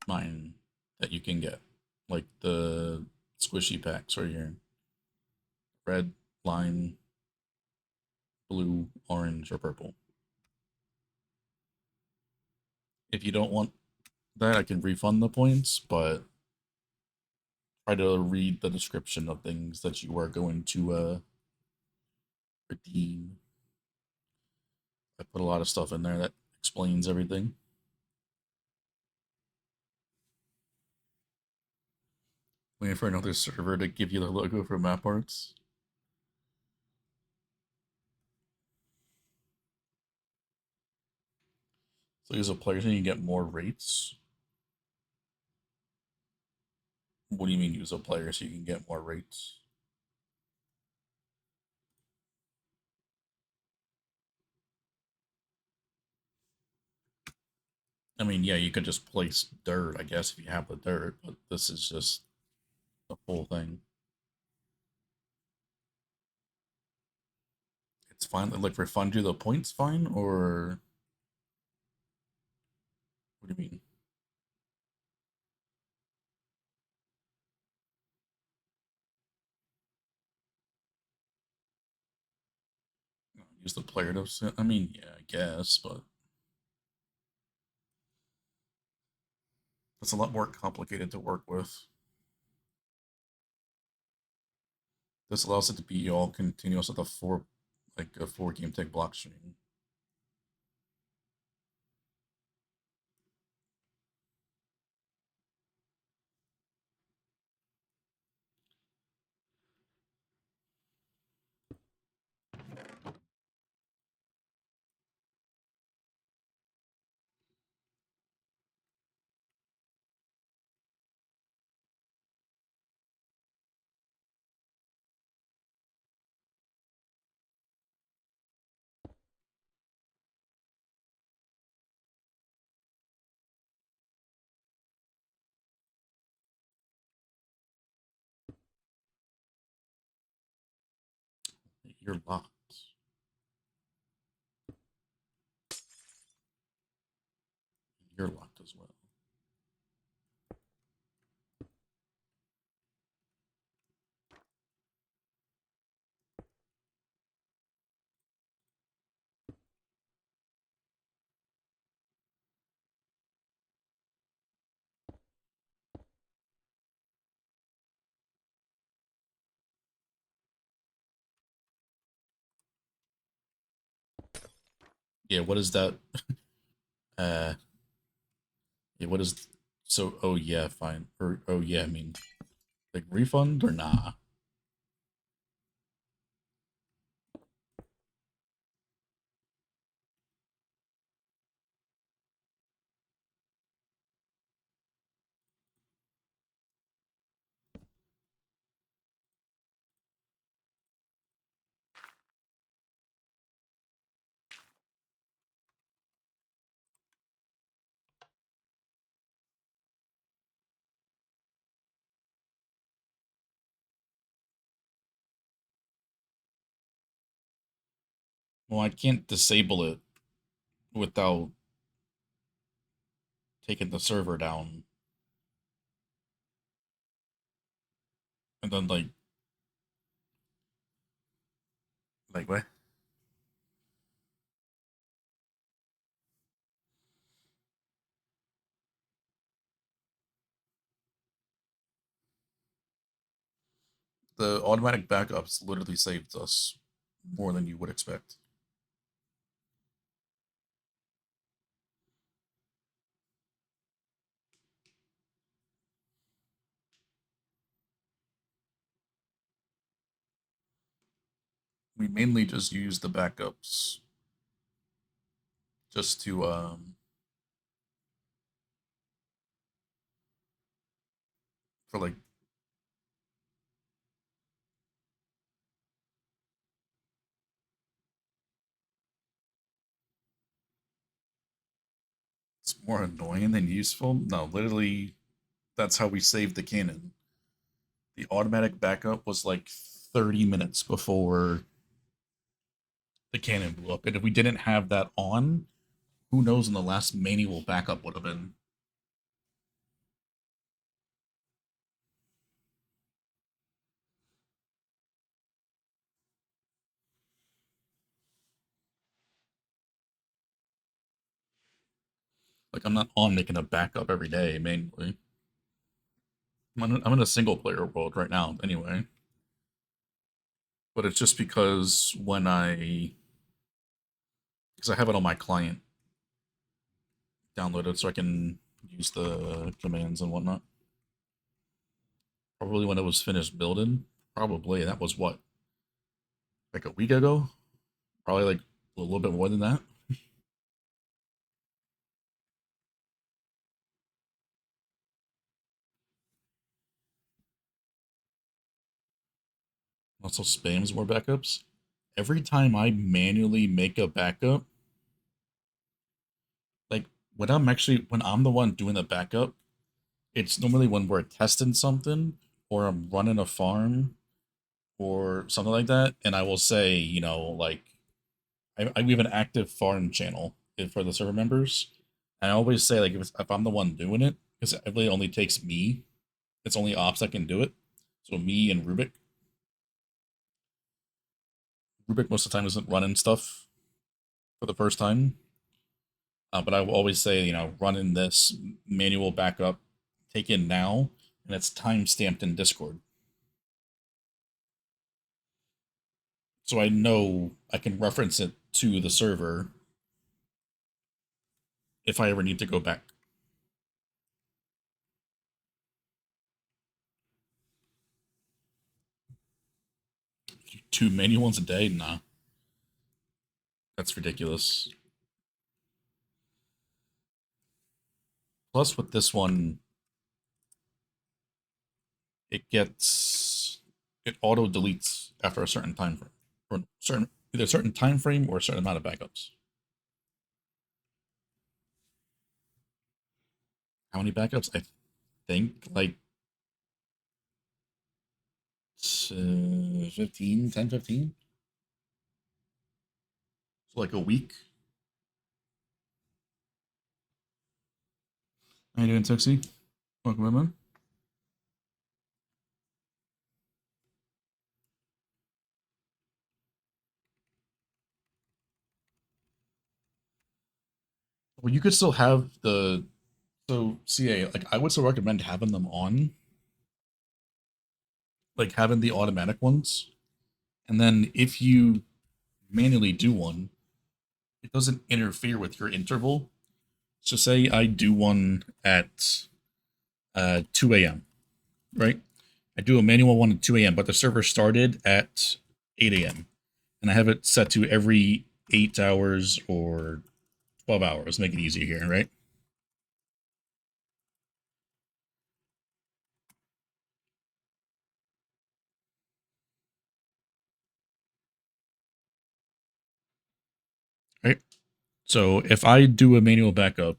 mine that you can get. Like the squishy packs right here. Red, lime, blue, orange, or purple. If you don't want that, I can refund the points, but try to read the description of things that you are going to redeem. I put a lot of stuff in there that explains everything. Waiting for another server to give you the logo for map arts. So as a player, you can get more rates. What do you mean use a player so you can get more rates? I mean, yeah, you could just place dirt, I guess, if you have the dirt, but this is just the full thing. It's fine. Like, refund you the points fine, or what do you mean? Use the player to. I mean, yeah, I guess, but it's a lot more complicated to work with. This allows it to be all continuous with a 4 game tick block stream. You're locked. You're locked as well. Yeah, what is that? Uh, yeah, what is so? Oh yeah, fine. Or oh yeah, I mean, like refund or nah? Well, I can't disable it without taking the server down, and then like what? The automatic backups literally saved us more than you would expect. We mainly just use the backups just to for like it's more annoying than useful. No, literally that's how we saved the cannon. The automatic backup was like 30 minutes before the cannon blew up. And if we didn't have that on, who knows when the last manual backup would have been. Like, I'm not on making a backup every day manually. I'm in a single player world right now anyway. But it's just because when I because I have it on my client downloaded so I can use the commands and whatnot. Probably when it was finished building. Probably. That was what? Like a week ago? Probably like a little bit more than that. Also spams more backups. Every time I manually make a backup, like when I'm the one doing the backup, it's normally when we're testing something or I'm running a farm or something like that, and I will say, like we have an active farm channel for the server members. And I always say like if I'm the one doing it, because it really only takes me, it's only ops that can do it. So me and Rubik. Rubik most of the time isn't running stuff for the first time. But I will always say, running this manual backup, take in now, and it's time stamped in Discord. So I know I can reference it to the server if I ever need to go back. 2 manual ones a day? Nah. That's ridiculous. Plus, with this one, it auto deletes after a certain time frame, or either a certain time frame or a certain amount of backups. How many backups? I think like 15, 10, 15. So like a week. How you doing, Tuxie? Welcome in, man. Well, you could still have CA. Like I would still recommend having them on, like having the automatic ones, and then if you manually do one, it doesn't interfere with your interval. So say I do one at 2 a.m., right? I do a manual one at 2 a.m., but the server started at 8 a.m. and I have it set to every 8 hours or 12 hours. Make it easy here, right? Right. So if I do a manual backup,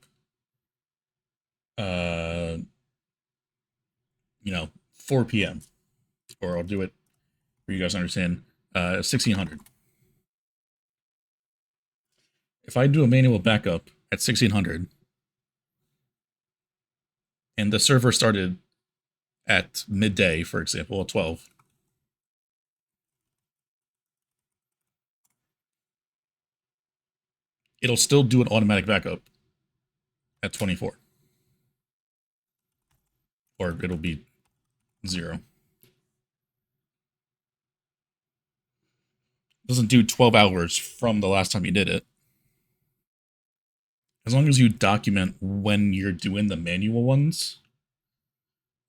uh, 4 p.m., or I'll do it for you guys to understand, 1600. If I do a manual backup at 1600 and the server started at midday, for example, at 12, it'll still do an automatic backup at 24, or it'll be 0. It doesn't do 12 hours from the last time you did it. As long as you document when you're doing the manual ones,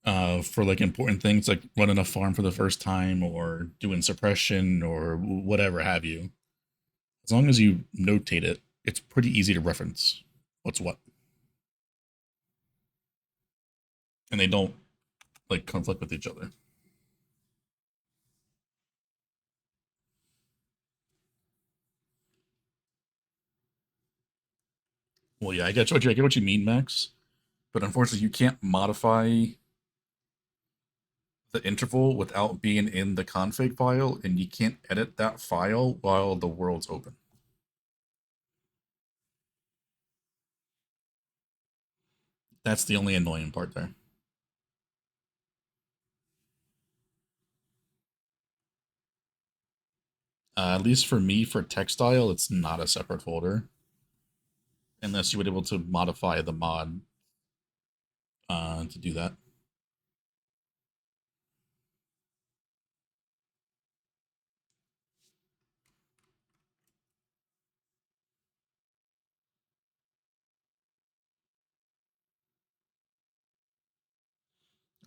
for like important things like running a farm for the first time or doing suppression or whatever have you, as long as you notate it, it's pretty easy to reference what's what. And they don't like conflict with each other. Well, yeah, I get what you mean, Max. But unfortunately, you can't modify the interval without being in the config file, and you can't edit that file while the world's open. That's the only annoying part there. At least for me, for textile, it's not a separate folder unless you would be able to modify the mod to do that.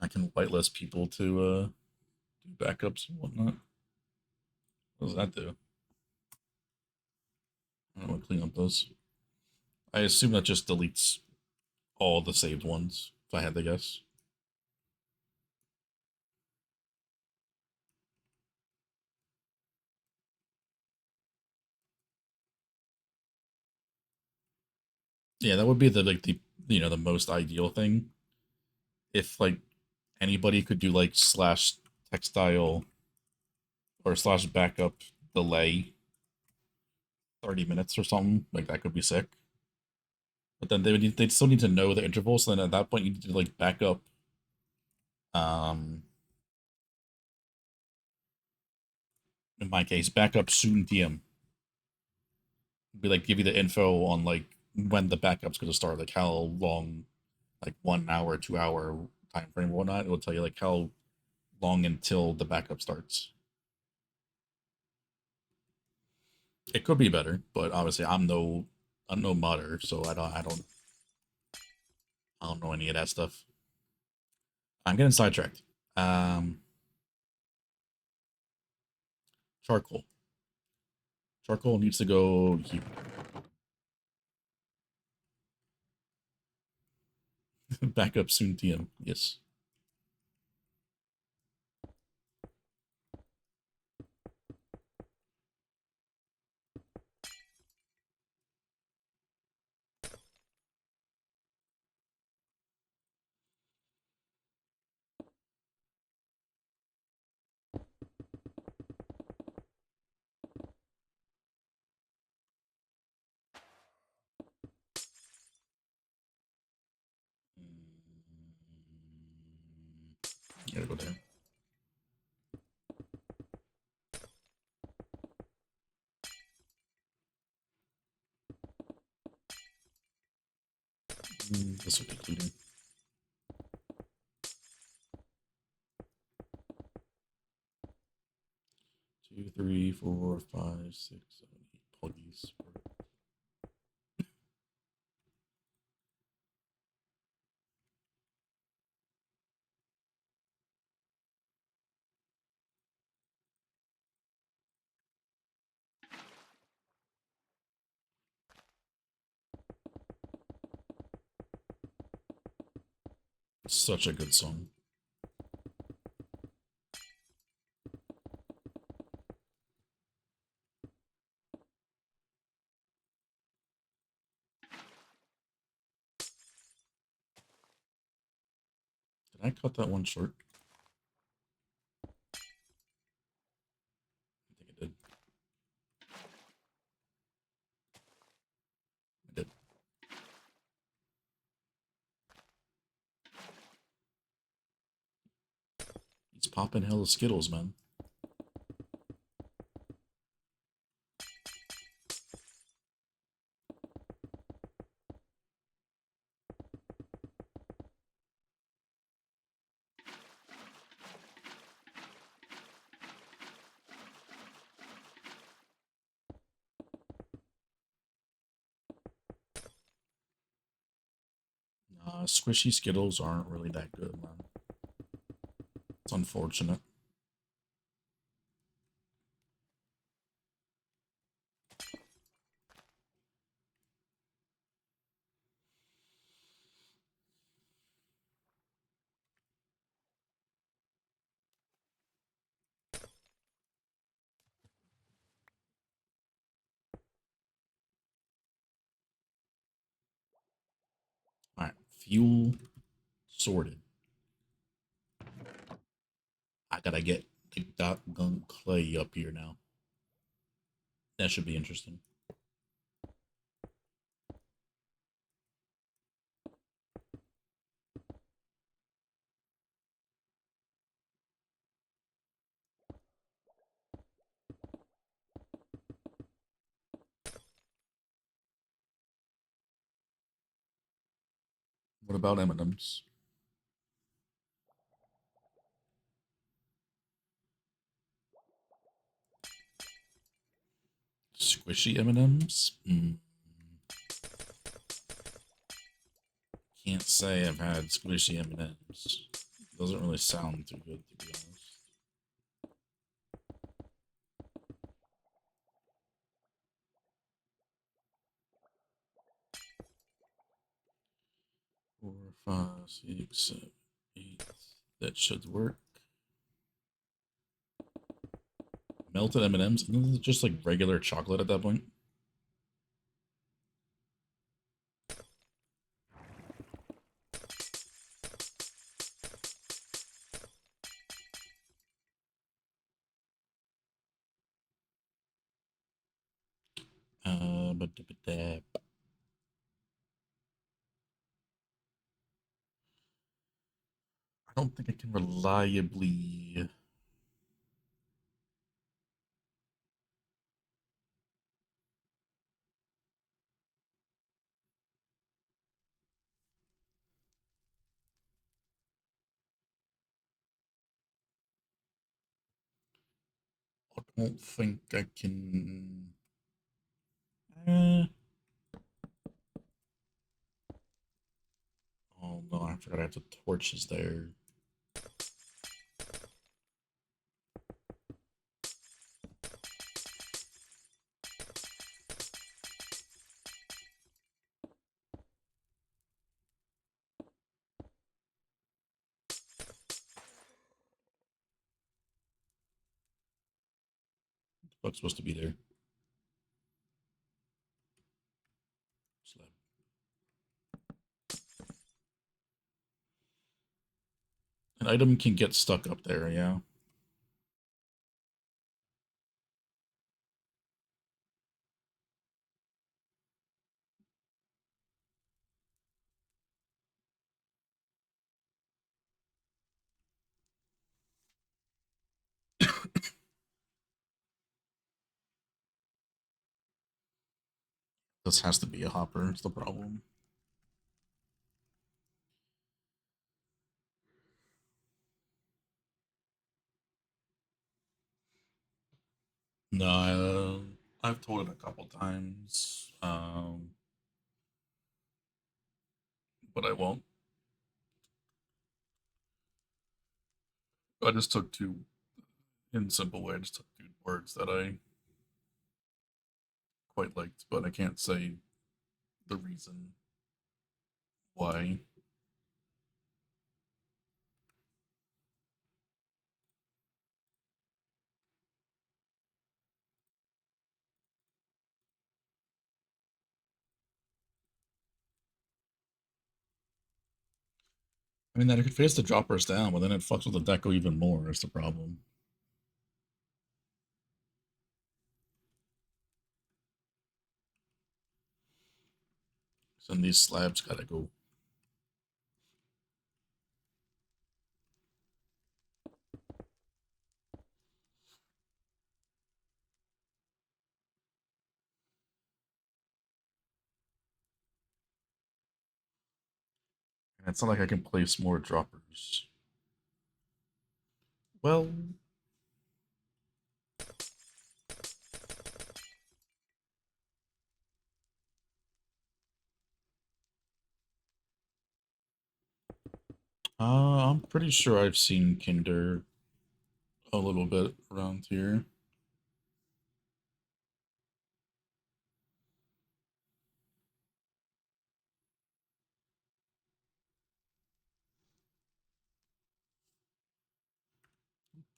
I can whitelist people to do backups and whatnot. What does that do? I don't know what cleanup does. I assume that just deletes all the saved ones, if I had to guess. Yeah, that would be the the most ideal thing. If like anybody could do like slash textile or slash backup delay 30 minutes or something, like that could be sick. But then they'd still need to know the interval, so then at that point you need to like back up in my case, backup soon DM. Be like give you the info on like when the backup's gonna start, like how long, like 1 hour, 2 hour time frame or whatnot. It will tell you like how long until the backup starts. It could be better, but obviously I'm no modder, so I don't know any of that stuff. I'm getting sidetracked. Um, charcoal. Charcoal needs to go here. Backup soon TM. Yes. Gotta go there. This will be cleaner. 2, 3, 4, 5, 6, 7, 8 puggies. Such a good song. Did I cut that one short? I think I did. I did. He's popping hella Skittles, man. Squishy Skittles aren't really that good, man. It's unfortunate. Alright, fuel sorted. I gotta get the Gun Clay up here now. That should be interesting. What about M&M's? Squishy M&M's? Can't say I've had squishy M&M's. Doesn't really sound too good, to be honest. 4, 5, 6, 7, 8. That should work. Melted M&Ms. Isn't it just like regular chocolate at that point? But I don't think I can reliably. I don't think I can. Eh. Oh no, I forgot I have the torches there. What's supposed to be there? Slab. An item can get stuck up there, yeah. This has to be a hopper, it's the problem. No, I've told it a couple times, but I won't. I just took two, in a simple way, I just took two words that I quite liked, but I can't say the reason why. I mean, that it could face the droppers down, but then it fucks with the deco even more, is the problem. So then these slabs gotta go. And it's not like I can place more droppers. Well, I'm pretty sure I've seen Kinder a little bit around here.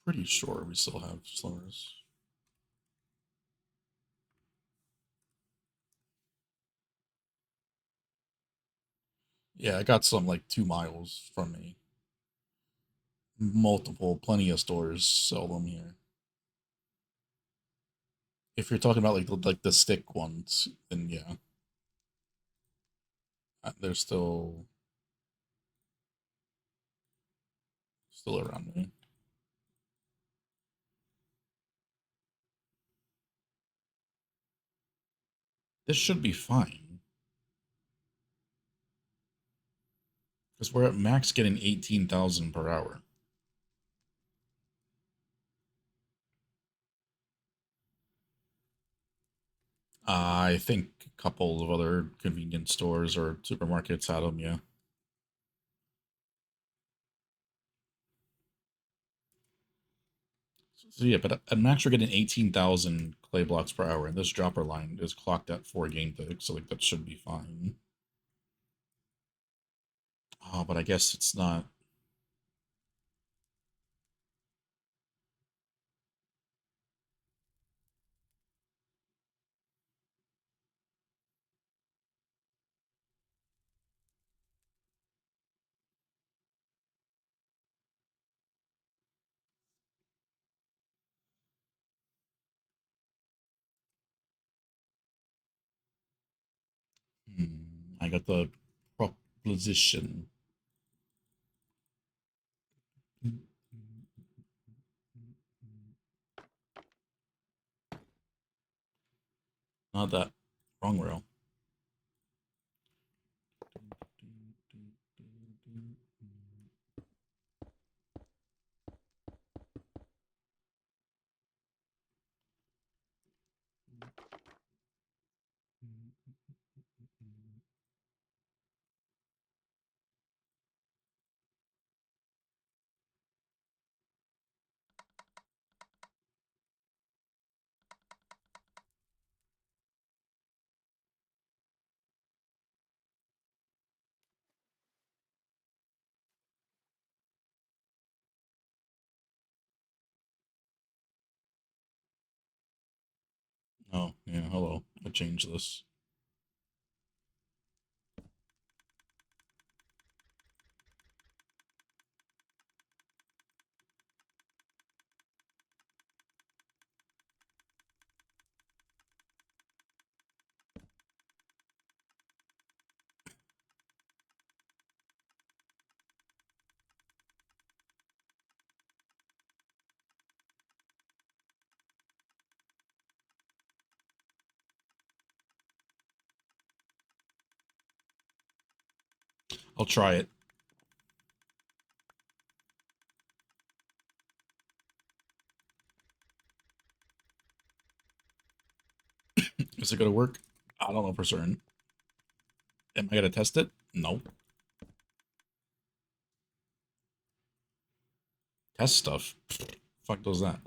Pretty sure we still have slurs. Yeah, I got some like 2 miles from me. Multiple, plenty of stores sell them here. If you're talking about like the stick ones, then yeah, they're still around me. This should be fine because we're at max getting 18,000 per hour. I think a couple of other convenience stores or supermarkets had them. Yeah. So yeah, but at max we're getting 18,000 clay blocks per hour, and this dropper line is clocked at 4 game ticks, so like that should be fine. Oh, but I guess it's not. I got the proposition. Not that. Wrong rail. Oh, yeah, hello. I changed this. I'll try it. Is it gonna work? I don't know for certain. Am I gonna test it? No. Test stuff. Fuck does that?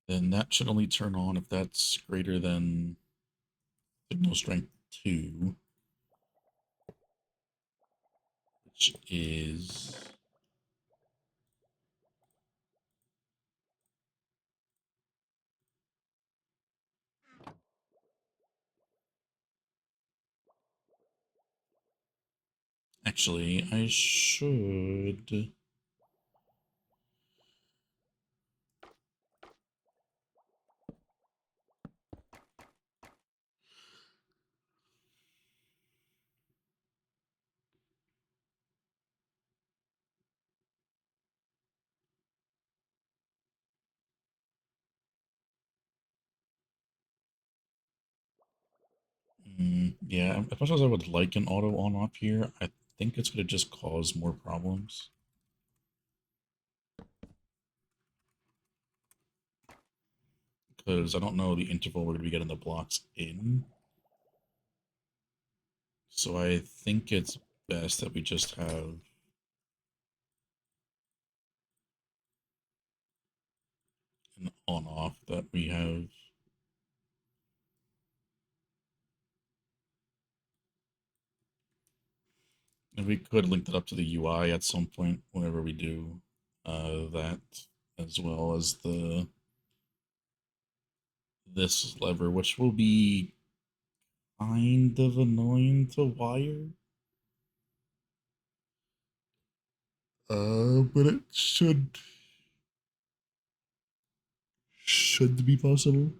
Then that should only turn on if that's greater than signal strength 2. which is actually I should. Yeah, as much as I would like an auto on off here, I think it's going to just cause more problems. Because I don't know the interval we're going to be getting the blocks in. So I think it's best that we just have an on off that we have. And we could link that up to the UI at some point whenever we do that, as well as this lever, which will be kind of annoying to wire. But it should be possible.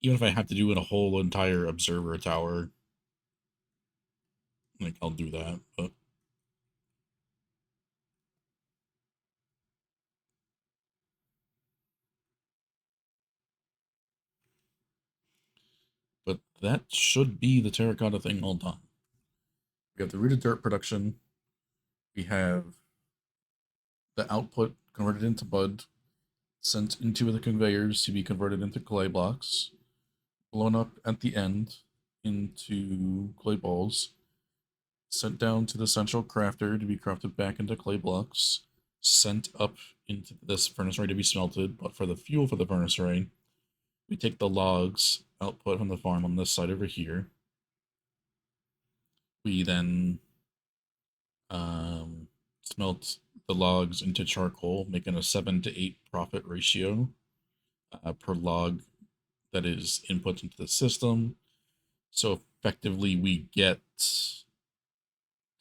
Even if I have to do a whole entire observer tower, like I'll do that. But that should be the terracotta thing all done. We have the rooted dirt production. We have the output converted into bud, sent into the conveyors to be converted into clay blocks, blown up at the end into clay balls, sent down to the central crafter to be crafted back into clay blocks, sent up into this furnace array to be smelted. But for the fuel for the furnace array, we take the logs output from the farm on this side over here. We then smelt the logs into charcoal, making a 7 to 8 profit ratio per log that is input into the system. So effectively, we get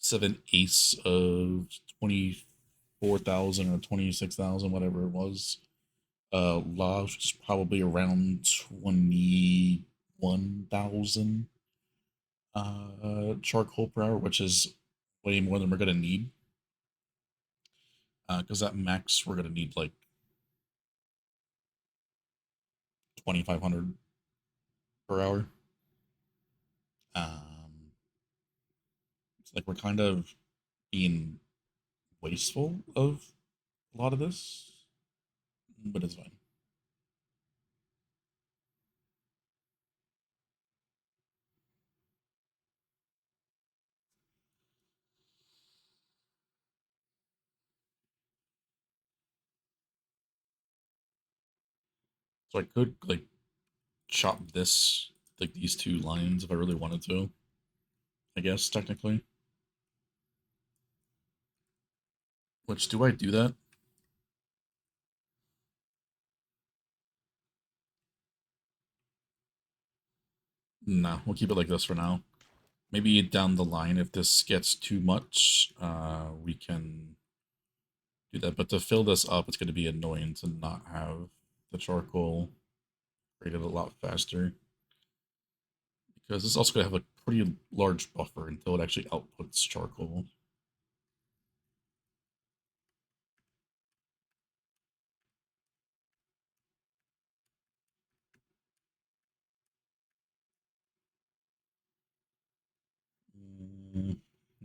7/8 of 24,000 or 26,000, whatever it was. Logs, which is probably around 21,000 charcoal per hour, which is way more than we're gonna need. Because at max we're gonna need like 2,500 per hour. It's like we're kind of being wasteful of a lot of this, but it's fine. So I could like chop this, like these two lines, if I really wanted to. I guess technically. Which, do I do that? No, we'll keep it like this for now. Maybe down the line, if this gets too much, we can do that. But to fill this up, it's going to be annoying to not have the charcoal created a lot faster. Because it's also going to have a pretty large buffer until it actually outputs charcoal.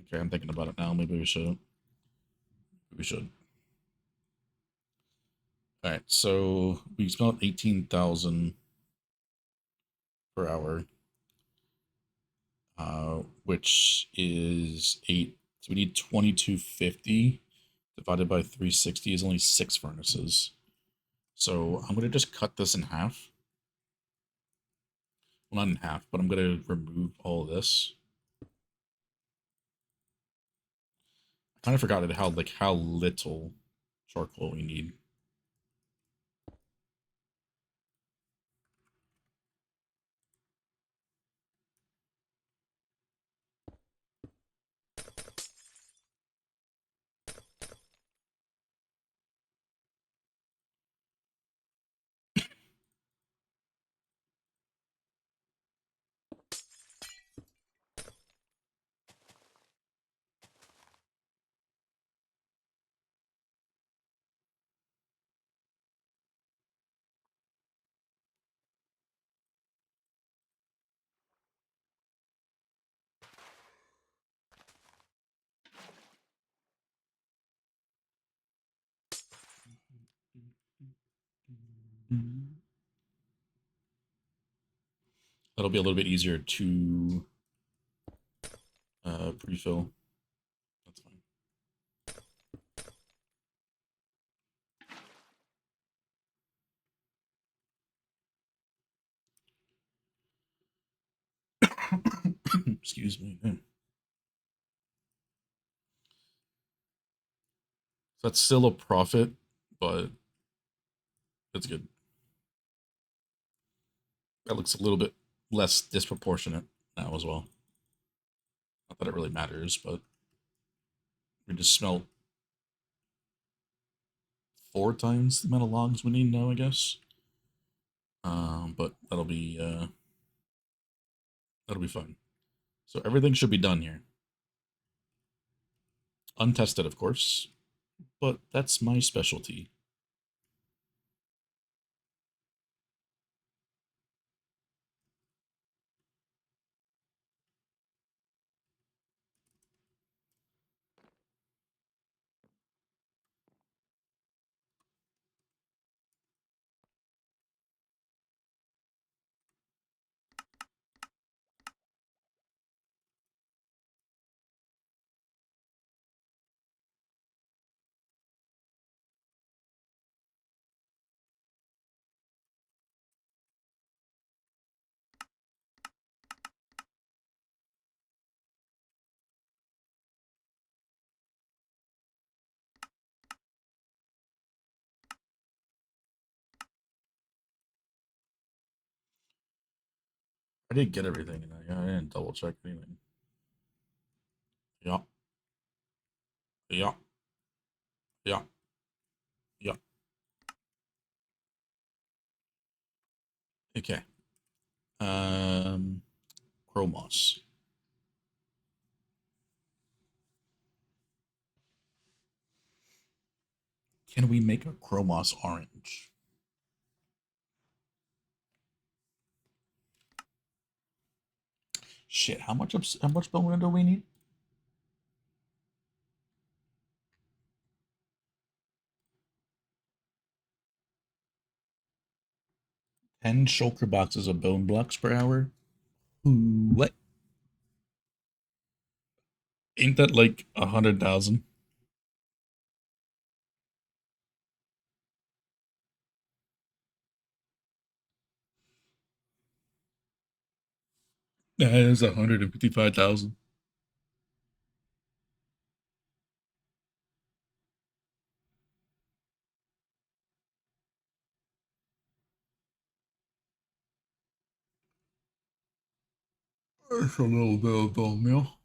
Okay, I'm thinking about it now. Maybe we should. We should. All right, so we spent 18,000 per hour, which is 8. So we need 2,250 divided by 360 is only 6 furnaces. So I'm gonna just cut this in half. Well, not in half, but I'm gonna remove all this. Kind of forgot how little charcoal we need. That'll be a little bit easier to pre-fill. That's fine. Excuse me. So that's still a profit, but it's good. That looks a little bit less disproportionate now as well. Not that it really matters, but we just smelt 4 times the amount of logs we need now, I guess. But that'll be fun. So everything should be done here. Untested, of course, but that's my specialty. I did get everything, and I didn't double check anything. Yeah. Yeah. Yeah. Yeah. Okay. Chromos. Can we make a Chromos orange? Shit, how much bone do we need? 10 shulker boxes of bone blocks per hour? Ooh, what? Ain't that like 100,000? That is 155,000. That's a little bit of bone meal.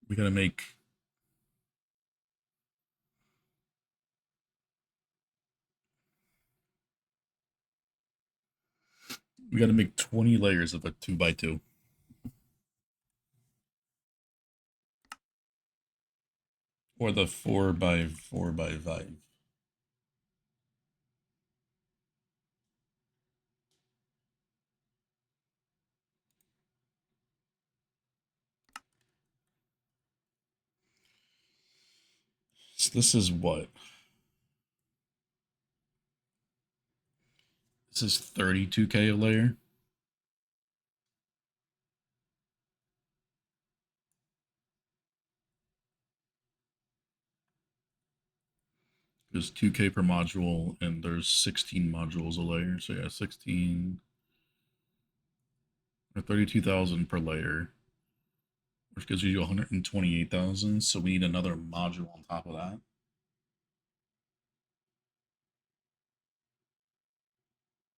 We gotta make. We gotta make 20 layers of a 2x2. Or the 4x4x5. So this is what? This is 32K a layer. is 2K per module, and there's 16 modules a layer. So yeah, 16 or 32,000 per layer, which gives you 128,000. So we need another module on top of that.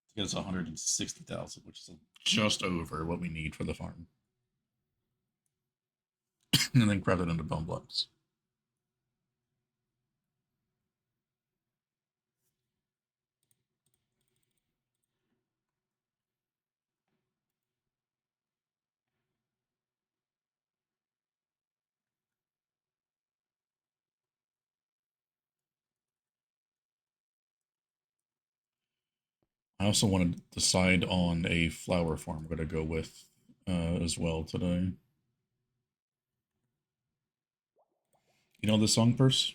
To get us 160,000, which is just over what we need for the farm. And then craft it into bone blocks. I also want to decide on a flower farm I'm going to go with as well today. You know this song, Purse?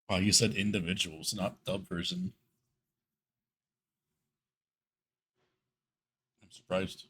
Oh, you said individuals, not dub version. I'm surprised.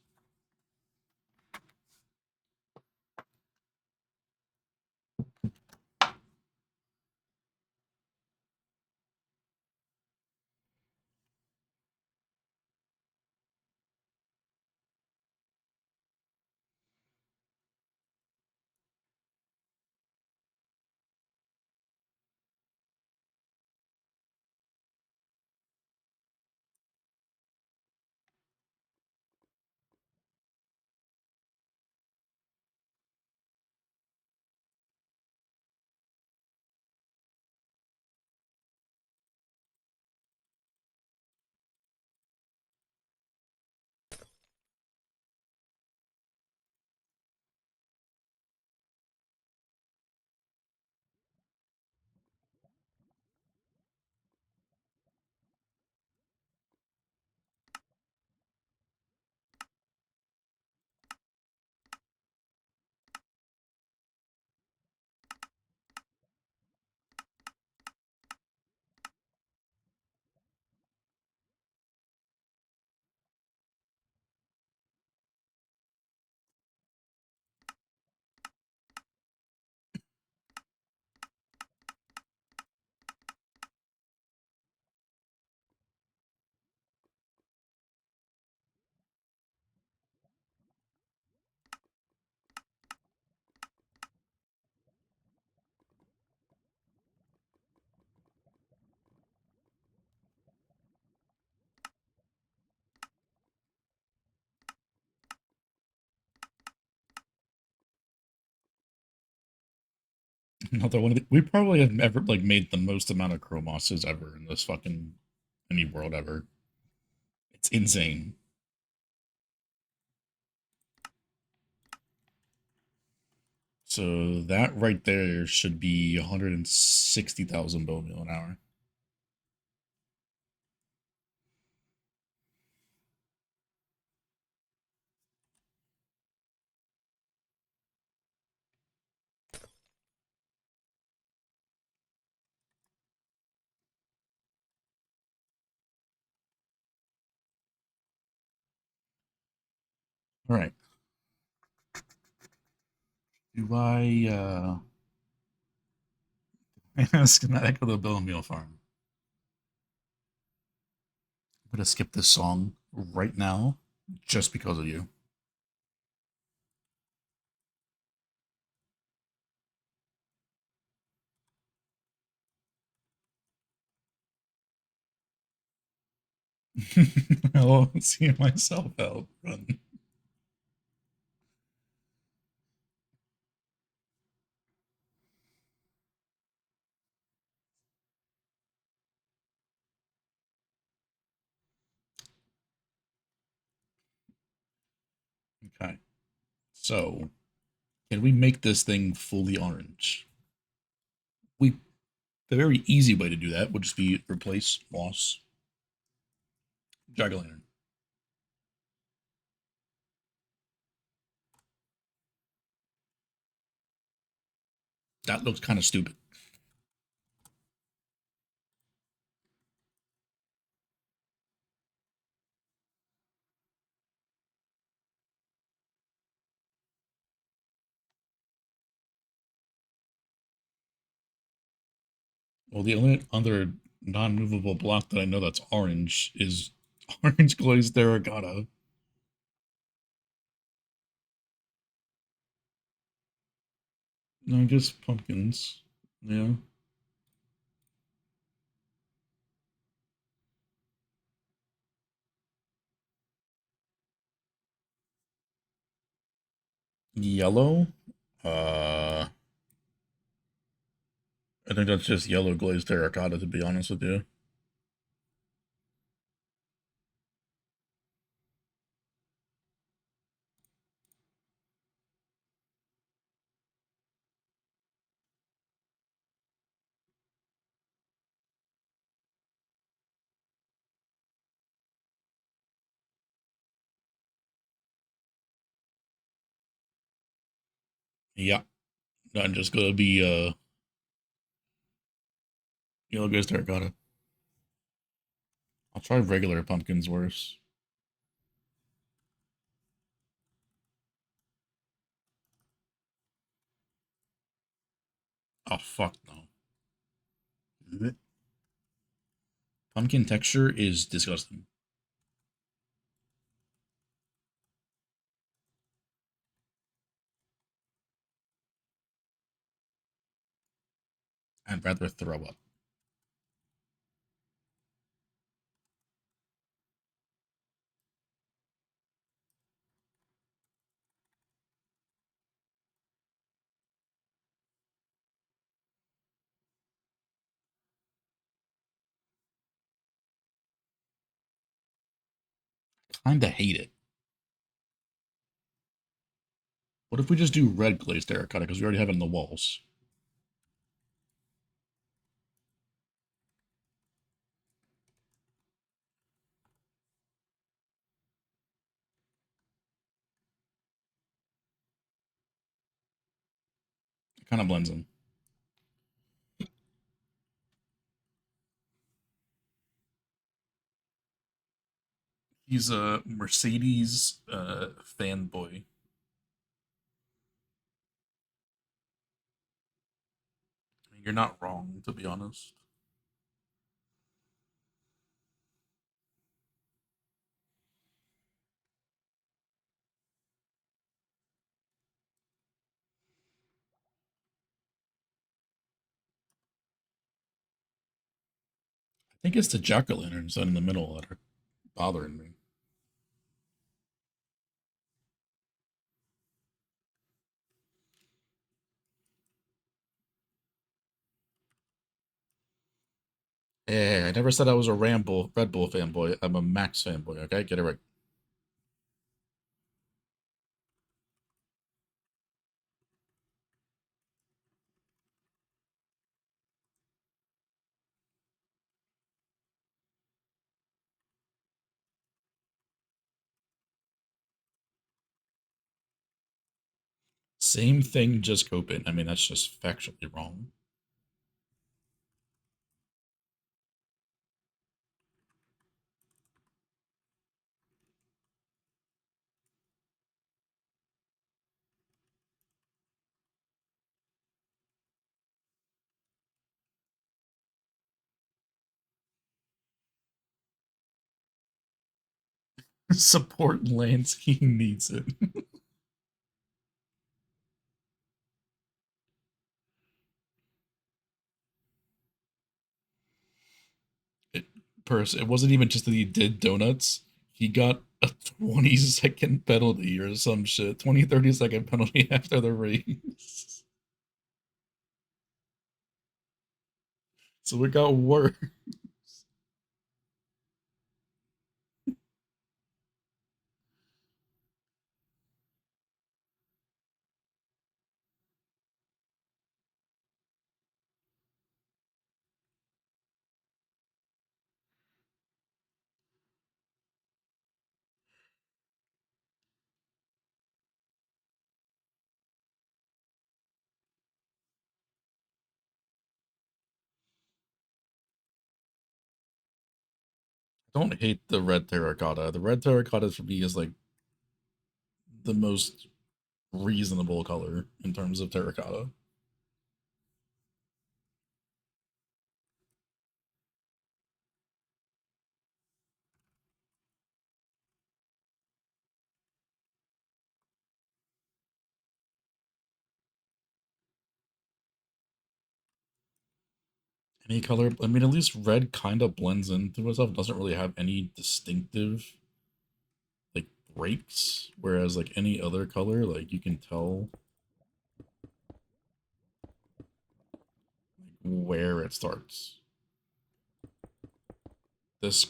Another one of the, we probably have ever like made the most amount of chromosses ever in this fucking any world ever. It's insane. So that right there should be 160,000 bone meal an hour. All right. Do I schematic of the bone meal farm? I'm gonna skip this song right now just because of you. I won't see myself out run. Okay. So Can we make this thing fully orange? The very easy way to do that would just be replace moss jack-o'-lantern. That looks kind of stupid. Well, the only other non-movable block that I know that's orange is orange glazed terracotta. No, I guess pumpkins. Yeah. Yellow? Uh, I think that's just yellow glazed terracotta, to be honest with you. Yeah. I'm just gonna be yellow glazed terracotta. I'll try regular pumpkins worse. Oh fuck no. Pumpkin texture is disgusting. I'd rather throw up. Kinda hate it. What if we just do red glazed terracotta because we already have it in the walls? It kind of blends in. He's a Mercedes fanboy. I mean, you're not wrong, to be honest. I think it's the jack-o'-lanterns in the middle that are bothering me. Hey, I never said I was a Red Bull fanboy. I'm a Max fanboy, okay? Get it right. Same thing, just coping. I mean, that's just factually wrong. Support Lance, he needs it. it it wasn't even just that he did donuts. He got a 20-second penalty or some shit. 20-30 second penalty after the race. So it got worse. don't hate the red terracotta. The red terracotta for me is like the most reasonable color in terms of terracotta. Any color, I mean, at least red kind of blends into itself. It doesn't really have any distinctive like breaks, whereas like any other color, like you can tell where it starts. This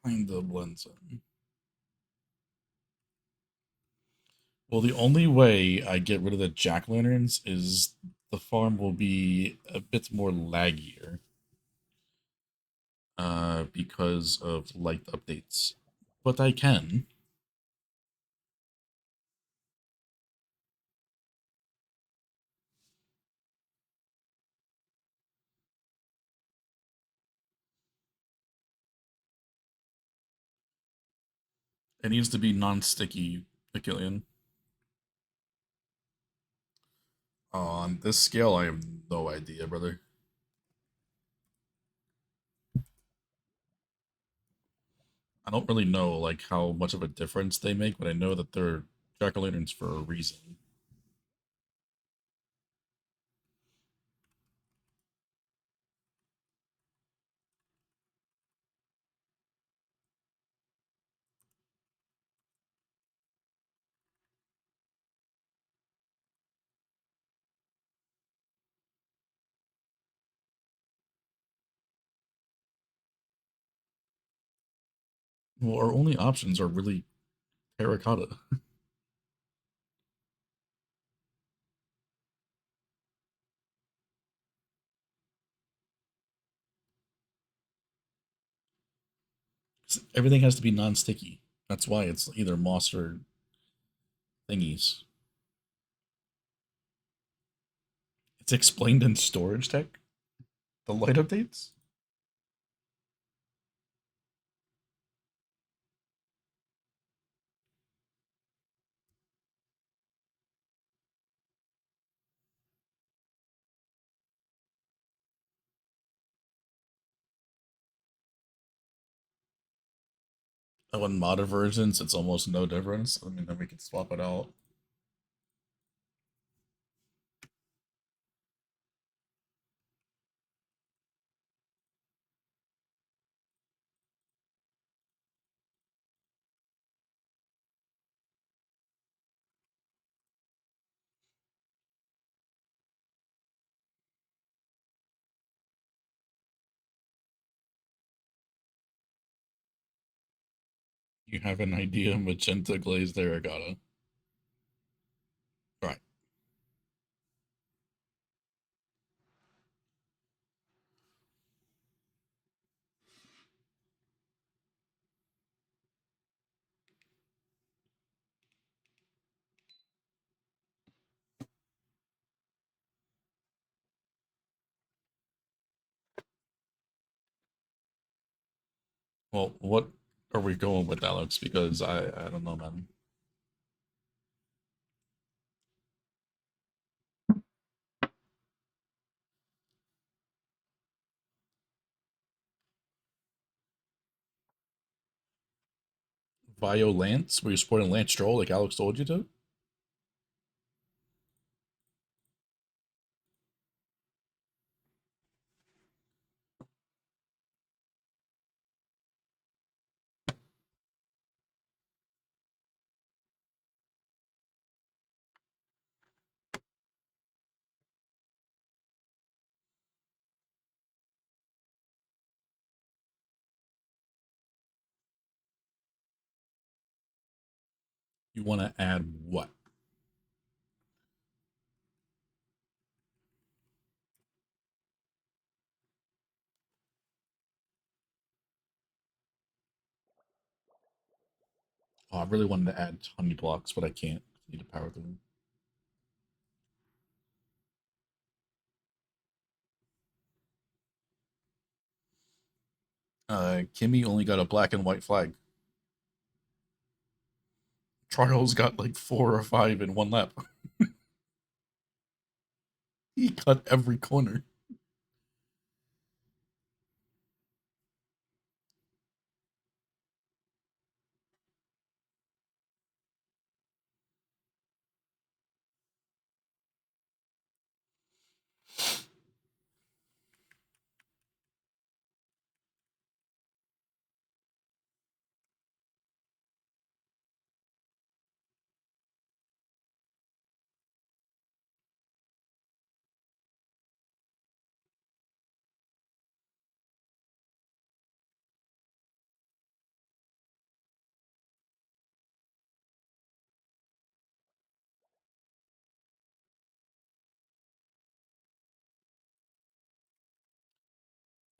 kind of blends in. Well, the only way I get rid of the jack-o'-lanterns is the farm will be a bit more laggier because of light updates. But I can. It needs to be non-sticky, Achillean. On this scale, I have no idea, brother. I don't really know like how much of a difference they make, but I know that they're jack-o'-lanterns for a reason. Well, our only options are really terracotta. Everything has to be non-sticky. That's why it's either moss or thingies. It's explained in storage tech. The light updates. Oh, in modded versions, it's almost no difference. I mean, then we can swap it out. You have an idea, magenta glazed terracotta. Right. Well, what are we going with, Alex? Because I don't know, man. Violence? Were you supporting Lance Stroll like Alex told you to? You want to add what? Oh, I really wanted to add honey blocks, but I can't. I need to power through. Kimmy only got a black and white flag. Charles got like 4 or 5 in one lap. He cut every corner.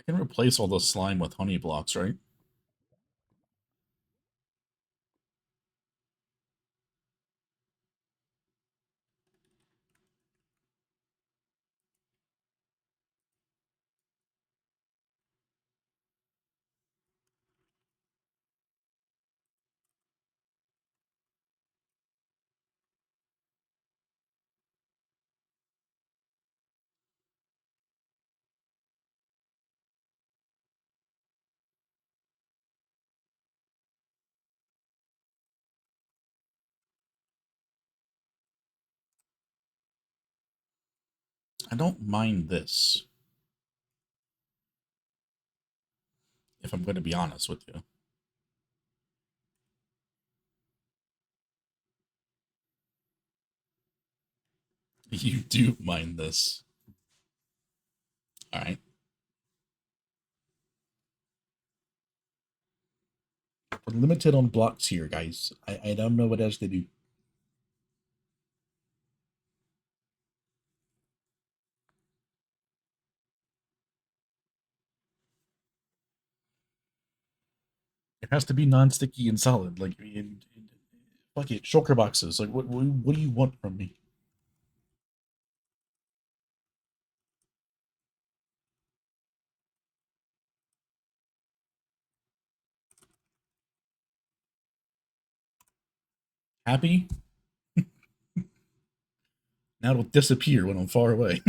I can replace all the slime with honey blocks, right? I don't mind this, if I'm going to be honest with you. You do mind this. All right. We're limited on blocks here, guys. I don't know what else to do. It has to be non-sticky and solid. Like, fuck it, shulker boxes. Like, what do you want from me? Happy? Now it'll disappear when I'm far away.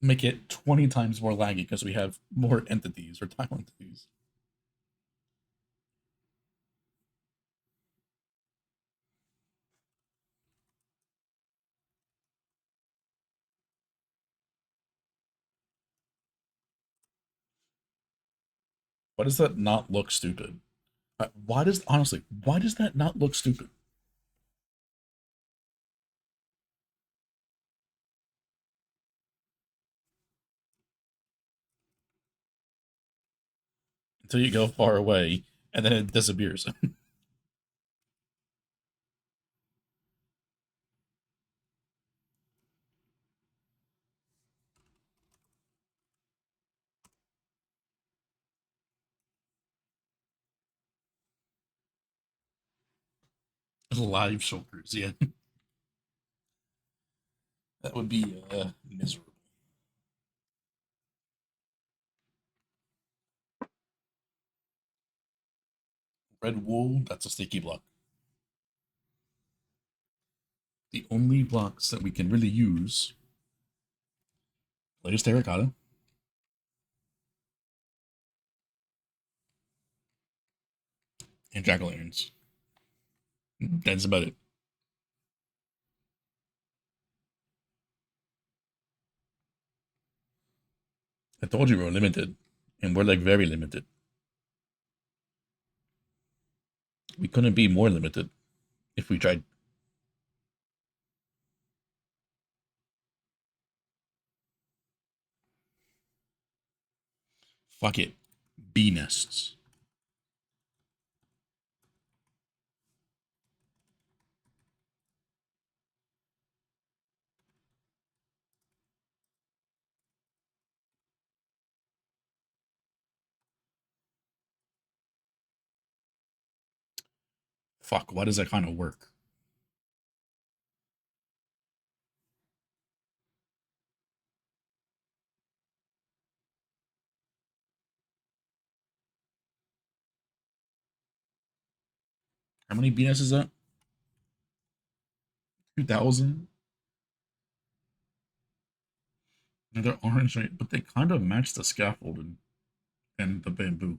Make it 20 times more laggy because we have more entities or tile entities. Why does that not look stupid? Why does, honestly, why does that not look stupid? Until you go far away and then it disappears. Live shoulders, yeah. That would be miserable. Red wool, that's a sticky block. The only blocks that we can really use, latest terracotta, and jack-o'-lanterns. That's about it. I told you we were limited, and we're like very limited. We couldn't be more limited if we tried. Fuck it. Bee nests. Fuck, why does that kind of work? How many BNS is that? 2,000? And they're orange, right? But they kind of match the scaffolding and the bamboo.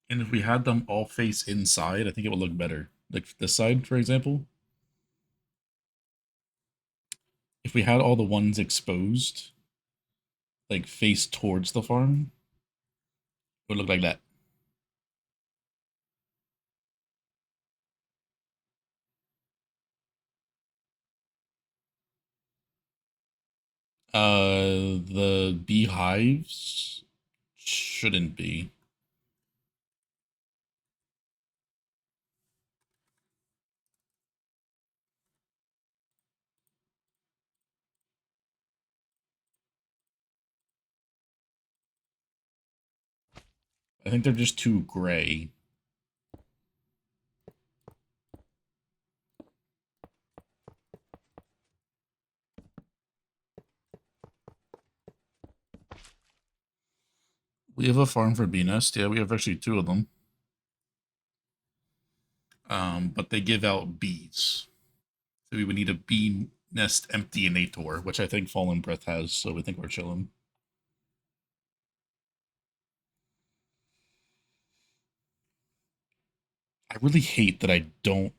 And if we had them all face inside, I think it would look better. Like this side, for example. If we had all the ones exposed, like face towards the farm, it would look like that. The beehives shouldn't be. I think they're just too gray. We have a farm for bee nest. Yeah, we have actually two of them. But they give out bees. So we would need a bee nest emptyinator, which I think Fallen Breath has, so we think we're chilling. I really hate that I don't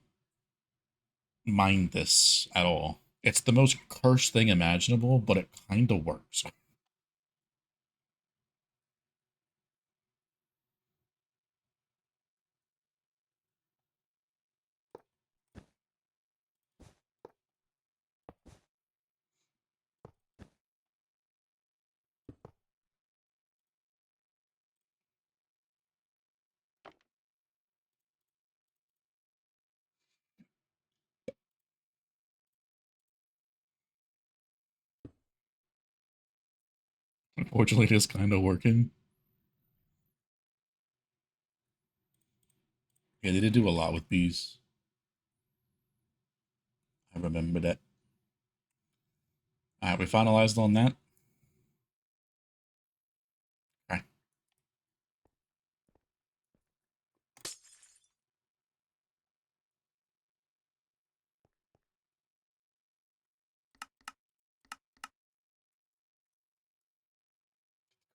mind this at all. It's the most cursed thing imaginable, but it kind of works. Unfortunately, it is kind of working. Yeah, they did do a lot with bees. I remember that. All right, we finalized on that. All right,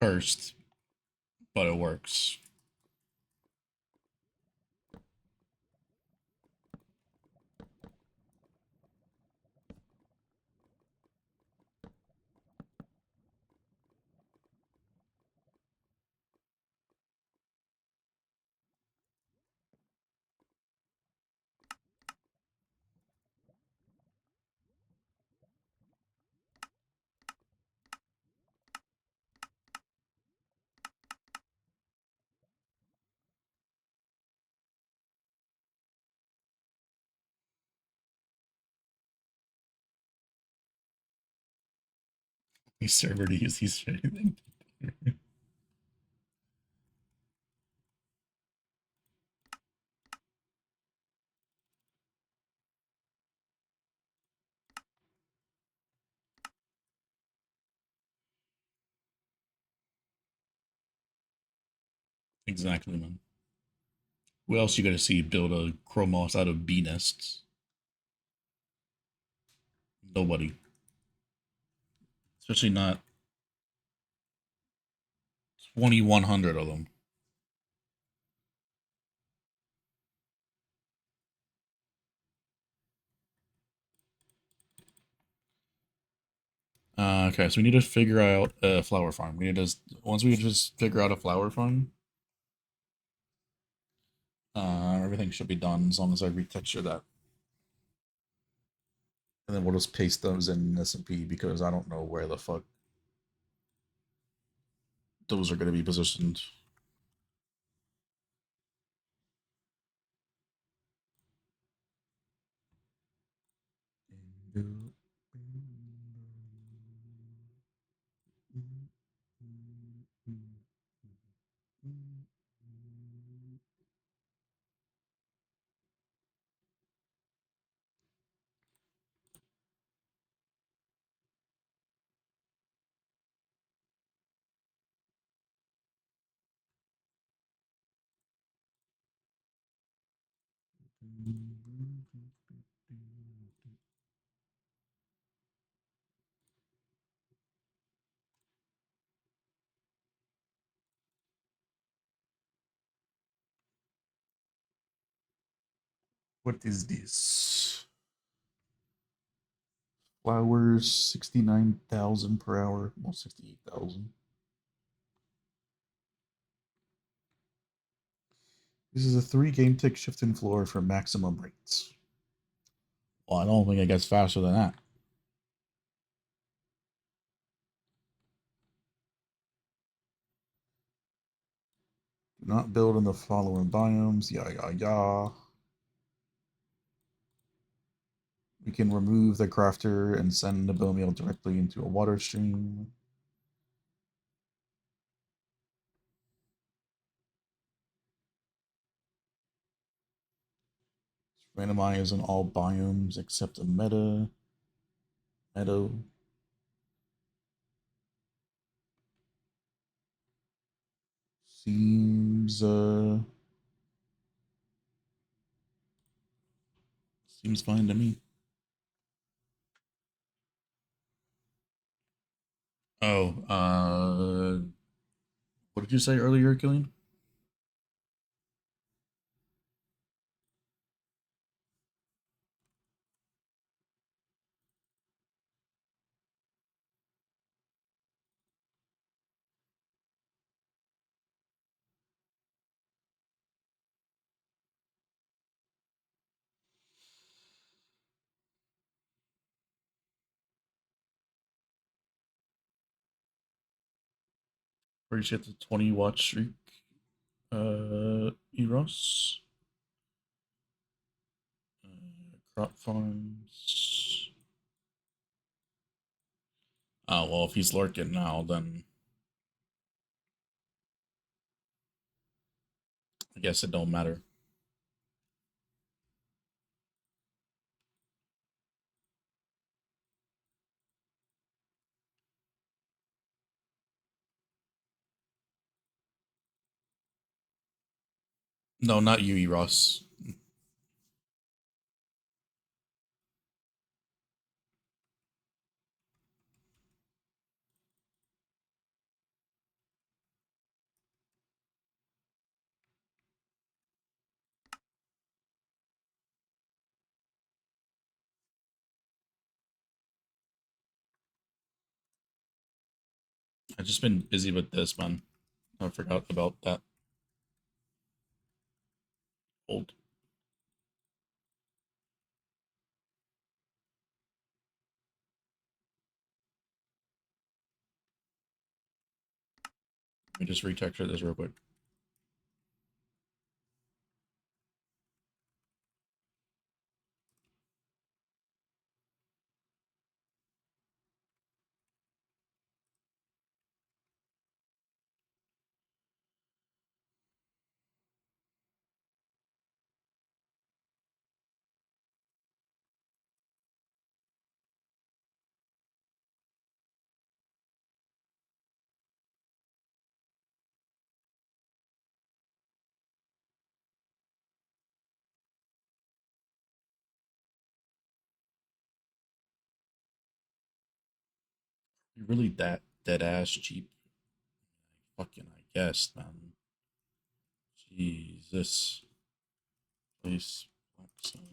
cursed, but it works. These server to use these for anything. Exactly, man. What else you gotta see build a Chromos out of bee nests? Nobody. Especially not 2,100 of them. Okay, so we need to figure out a flower farm. We need to once we just figure out a flower farm, everything should be done as long as I retexture that, and then we'll just paste those in SMP because I don't know where the fuck those are going to be positioned. What is this? Flowers, 69,000 per hour. Well, 68,000. This is a 3-game tick shift in floor for maximum rates. Well, I don't think it gets faster than that. Do not build in the following biomes. Yeah. We can remove the crafter and send the bone meal directly into a water stream. Randomize in all biomes except a meadow. Seems seems fine to me. Oh, what did you say earlier, Killian? Appreciate the 20-watch streak, Eros. Crop farms. Oh, well, if he's lurking now, then I guess it don't matter. No, not you, Eros. I've just been busy with this, man. I forgot about that. Old. Let me just retexture this real quick. You really that dead ass cheap? Fucking, I guess, man. Jesus. Place flexing.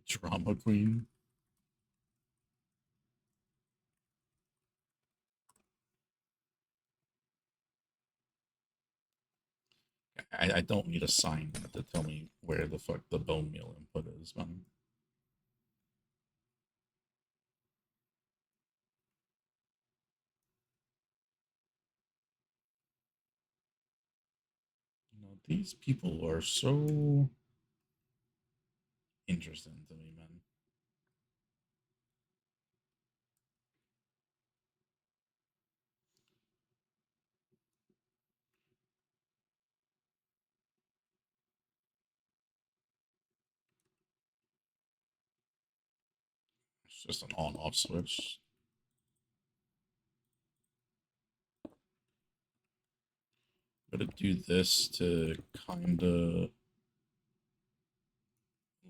Drama queen. I don't need a sign to tell me where the fuck the bone meal input is, man. You know, these people are so interesting to me, man. It's just an on-off switch. Gotta do this to kind of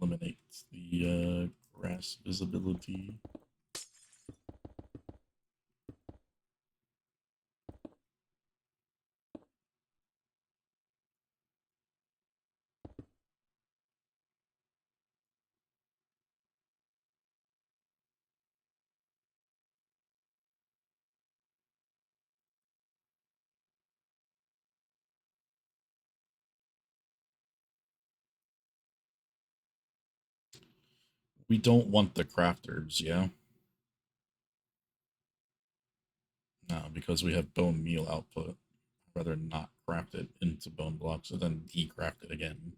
eliminate the grass visibility. We don't want the crafters, yeah? No, because we have bone meal output. I'd rather not craft it into bone blocks and then decraft it again.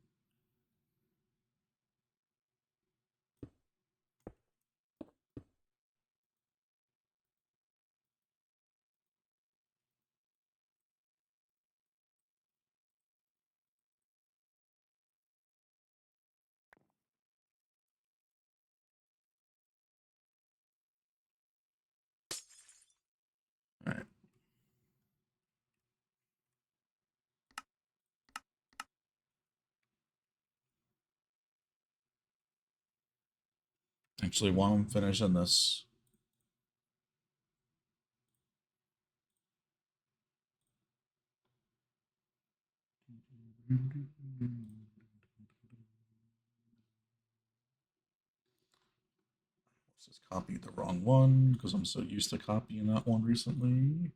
All right. Actually, while I'm finishing this, just copied the wrong one because I'm so used to copying that one recently.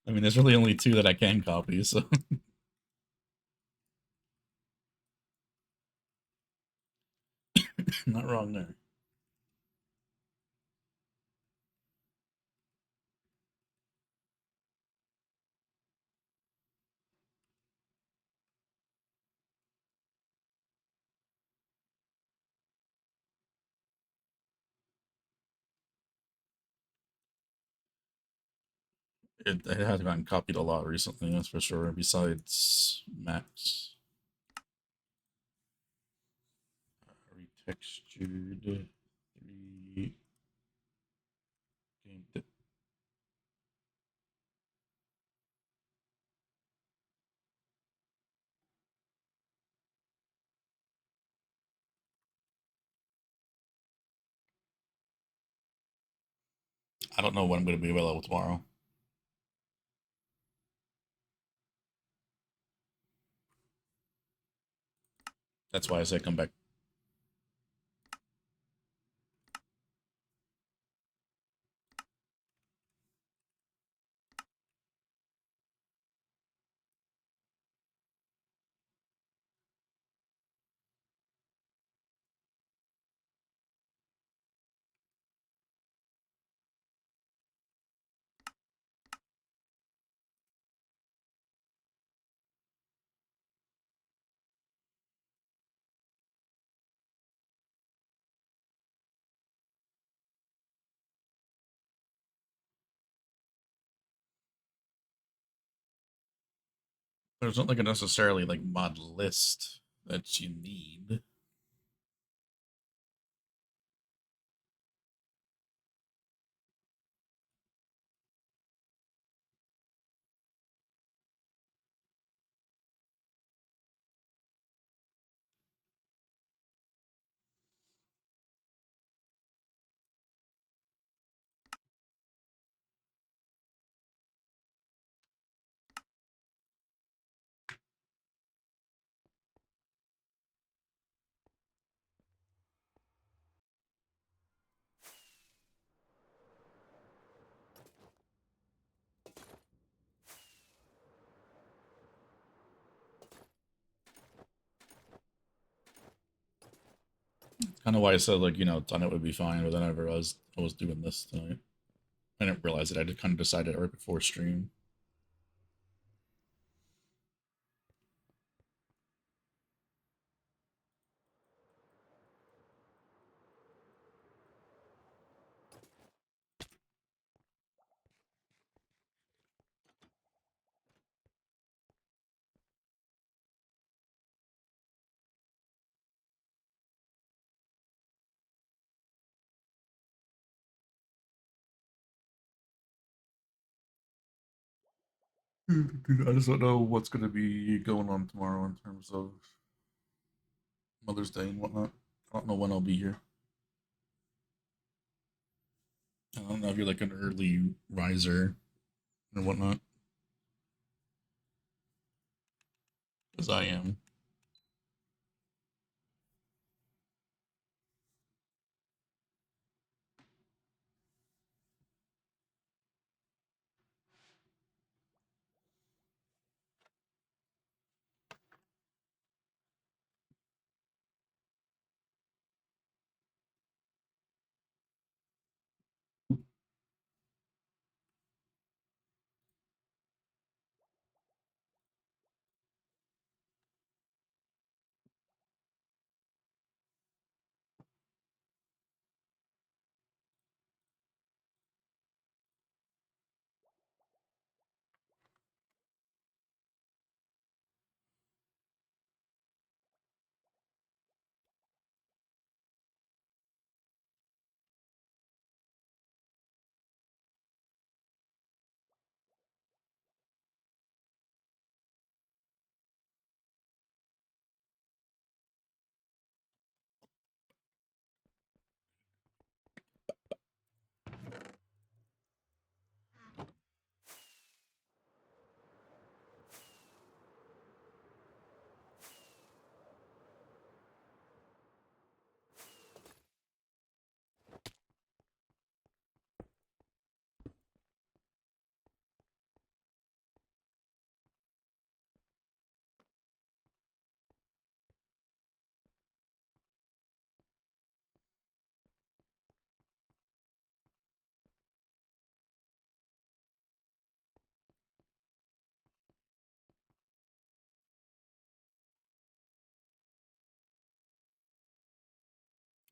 I mean, there's really only two that I can copy, so not wrong there. It has gotten copied a lot recently, that's for sure, besides Max. Retextured 3 game. I don't know when I'm going to be available tomorrow. That's why I said come back. There's not like a necessarily like mod list that you need. Kind of why I said, like, tonight would be fine, but then I realized I was doing this tonight. I didn't realize it. I just kind of decided right before stream. I just don't know what's going to be going on tomorrow in terms of Mother's Day and whatnot. I don't know when I'll be here. I don't know if you're like an early riser or whatnot, as I am.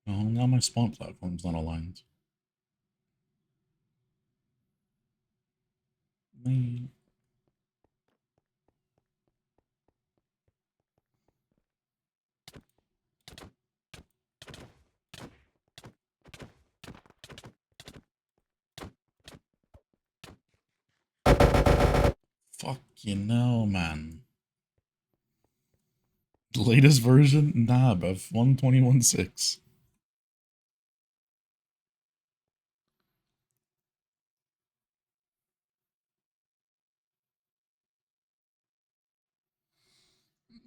Oh, now my spawn platform's not aligned. Me. Fuck man. The latest version? Nah, bruv. 121.6.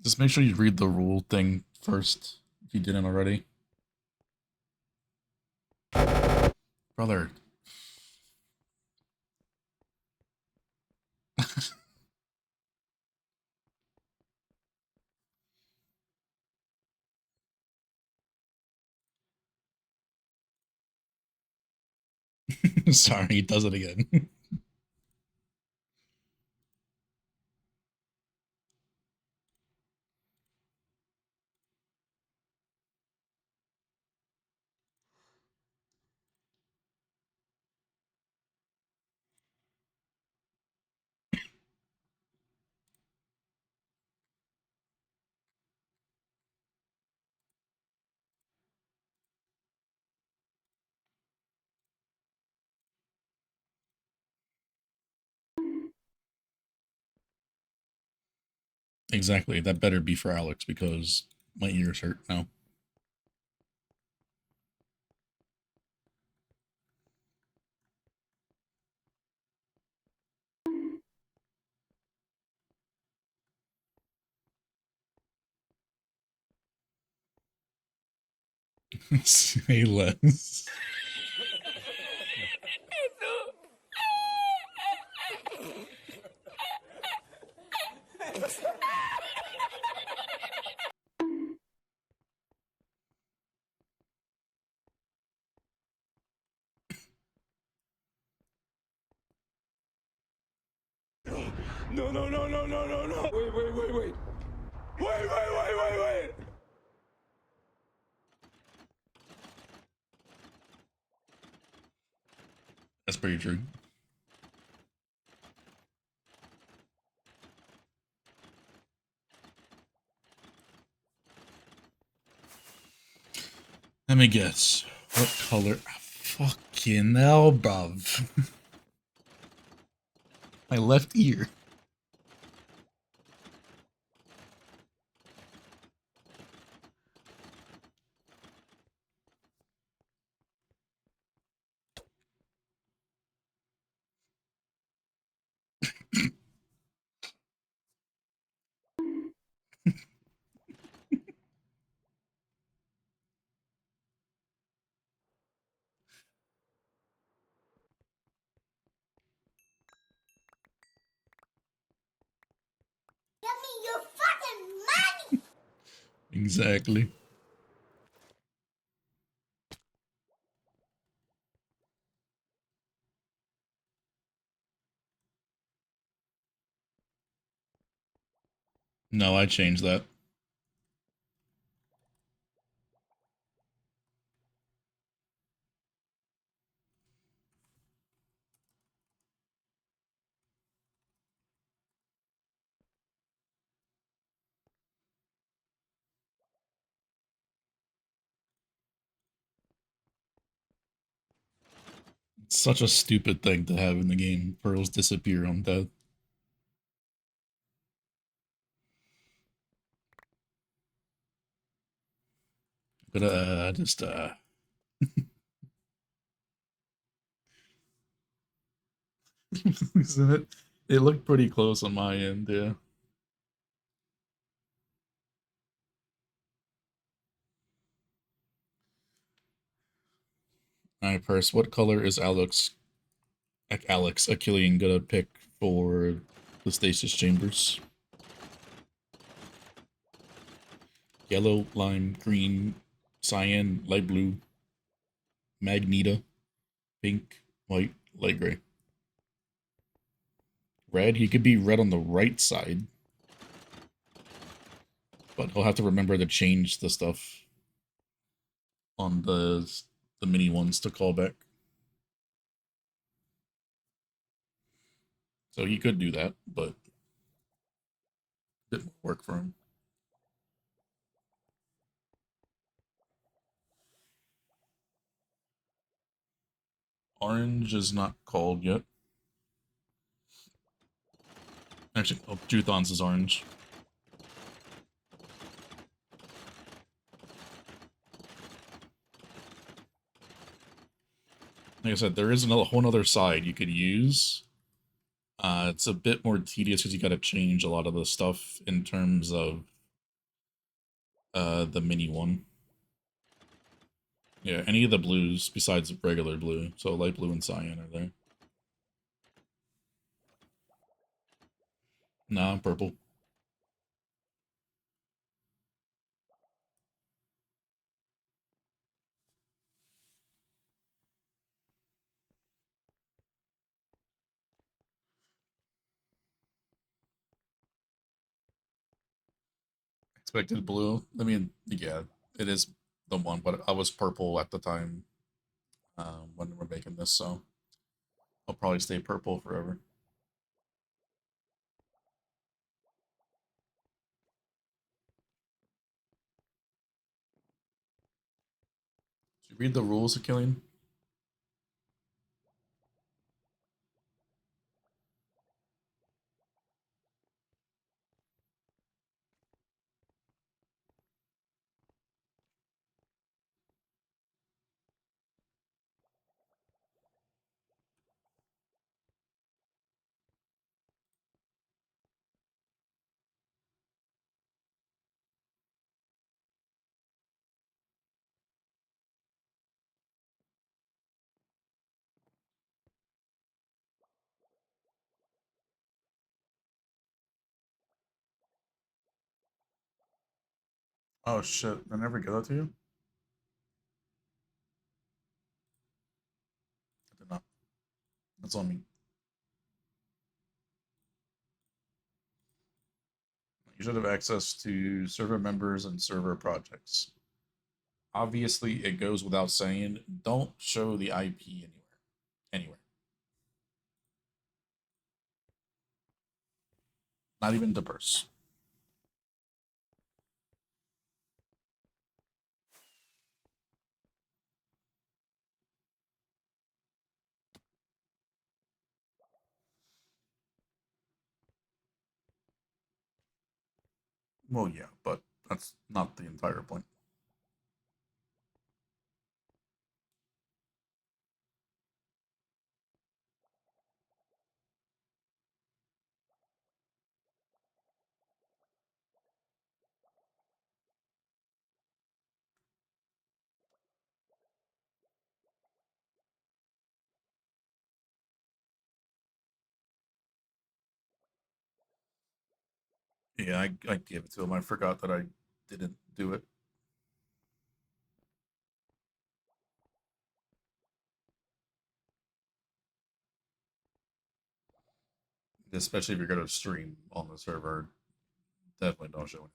Just make sure you read the rule thing first, if you didn't already. Brother. Sorry, he does it again. Exactly. That better be for Alex because my ears hurt now. Say less. No, no, no, no, no, no, no. Wait, wait, wait, wait. Wait, wait, wait, wait, wait. That's pretty true. Let me guess. What color? Fucking hell, bruv. My left ear. Give me your fucking money! Exactly. No, I changed that. It's such a stupid thing to have in the game. Pearls disappear on death. But just isn't it? It looked pretty close on my end, yeah. Alright, Purse, what color is Alex Achillean gonna pick for the stasis chambers? Yellow, lime, green, cyan, light blue, magenta, pink, white, light gray. Red, he could be red on the right side, but he'll have to remember to change the stuff on the mini ones to call back. So he could do that, but it didn't work for him. Orange is not called yet. Actually, oh, Juthon's is orange. Like I said, there is another whole other side you could use. It's a bit more tedious because you got to change a lot of the stuff in terms of the mini one. Yeah, any of the blues besides regular blue. So light blue and cyan are there. Nah, purple. Expected blue. I mean, yeah, it is the one, but I was purple at the time when we're making this, so I'll probably stay purple forever. Did you read the rules of killing? Oh shit, I never get that to you? I did not. That's on me. You should have access to server members and server projects. Obviously, it goes without saying, don't show the IP anywhere. Anywhere. Not even to burst. Well, yeah, but that's not the entire point. Yeah, I gave it to him. I forgot that I didn't do it. Especially if you're going to stream on the server, definitely don't show it.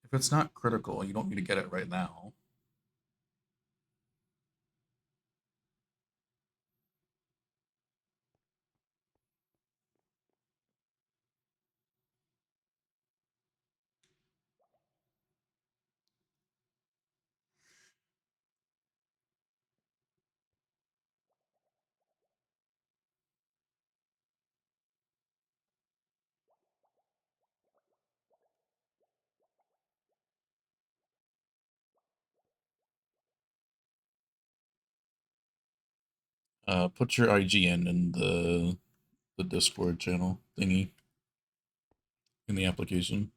If it's not critical, you don't need to get it right now. Put your IGN in the Discord channel thingy in the application.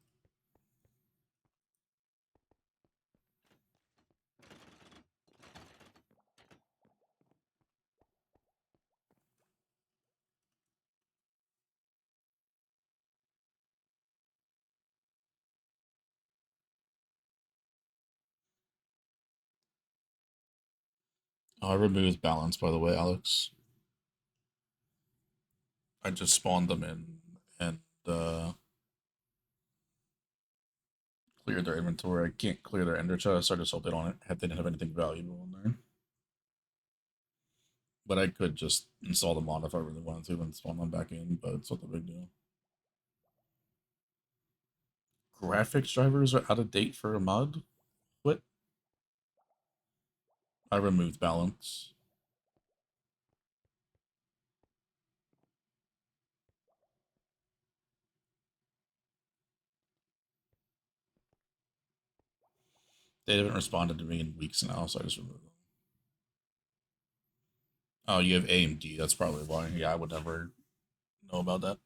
I removed balance, by the way, Alex. I just spawned them in and cleared their inventory. I can't clear their ender chest. I just hope they didn't have anything valuable in there. But I could just install the mod if I really wanted to and spawn them back in, but it's not the big deal. Graphics drivers are out of date for a mod? What? I removed balance. They haven't responded to me in weeks now, so I just removed them. Oh, you have AMD. That's probably why. Yeah, I would never know about that.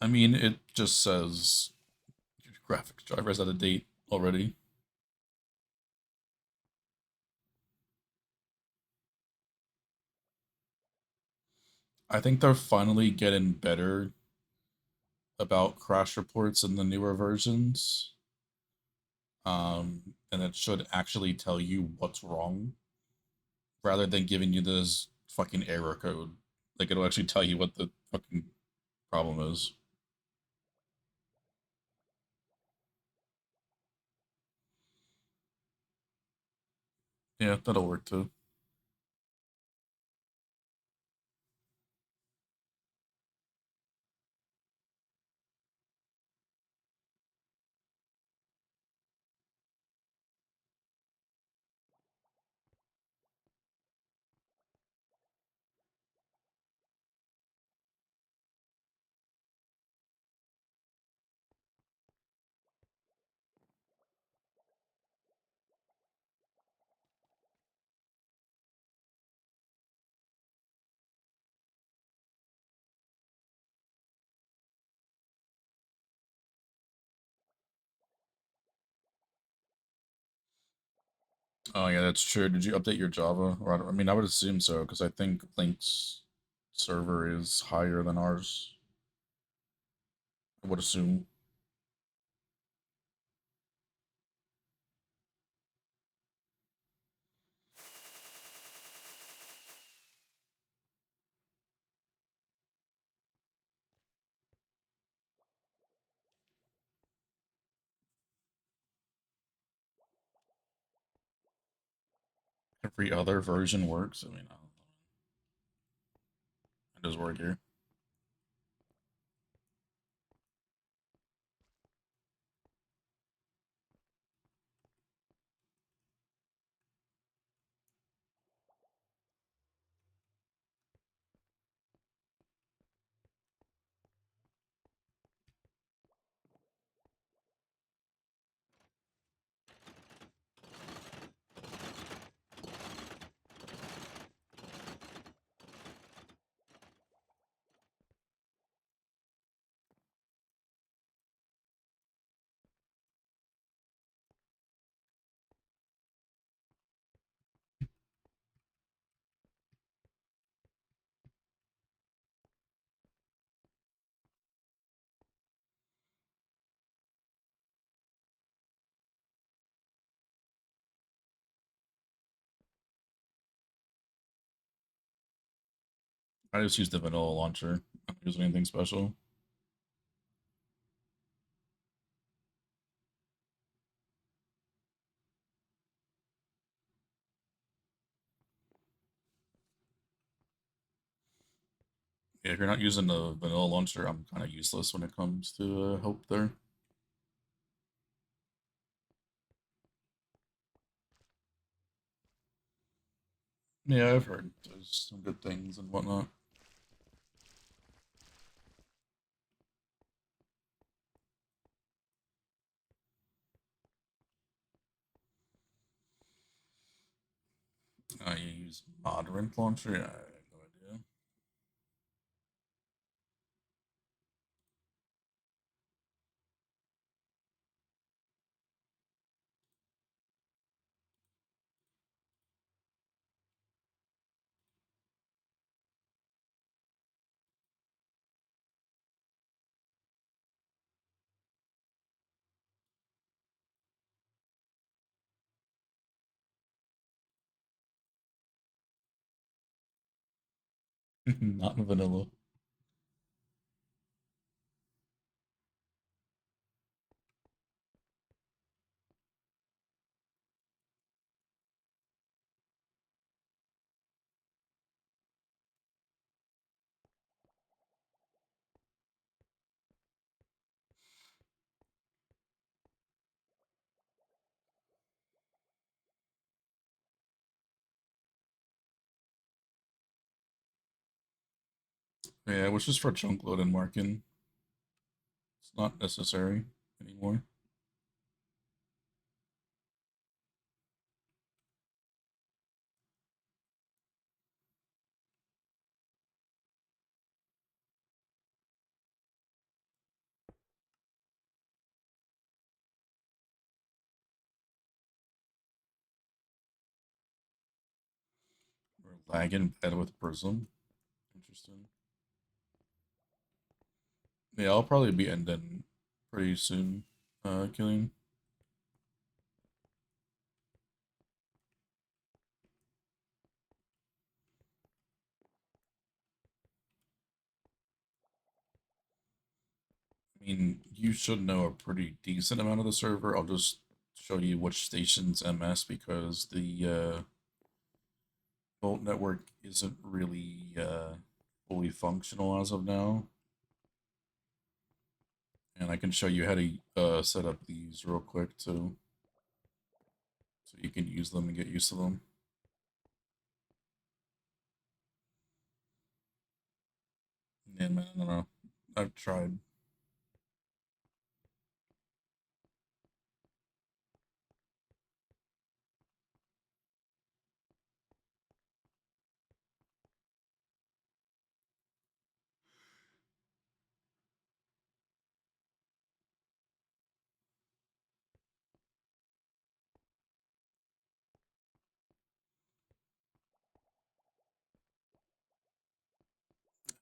I mean, it just says graphics drivers out of date already. I think they're finally getting better about crash reports in the newer versions. And it should actually tell you what's wrong rather than giving you this fucking error code. Like it'll actually tell you what the fucking problem is. Yeah, that'll work too. Oh yeah, that's true. Did you update your Java? Or, I mean, I would assume so because I think Link's server is higher than ours. I would assume. Every other version works. I mean, it does work here. I just use the vanilla launcher. I don't use anything special. Yeah, if you're not using the vanilla launcher, I'm kind of useless when it comes to help there. Yeah, I've heard there's some good things and whatnot. You use Moderant launcher? Yeah, I have no idea. Not in vanilla. Yeah, it was just for chunk load and marking. It's not necessary anymore. We're lagging bad with Prism. Interesting. Yeah, I'll probably be ending pretty soon. Killing. I mean, you should know a pretty decent amount of the server. I'll just show you which station's MS because the Volt network isn't really fully functional as of now. And I can show you how to set up these real quick too, so you can use them and get used to them. Yeah, man, I don't know. I've tried.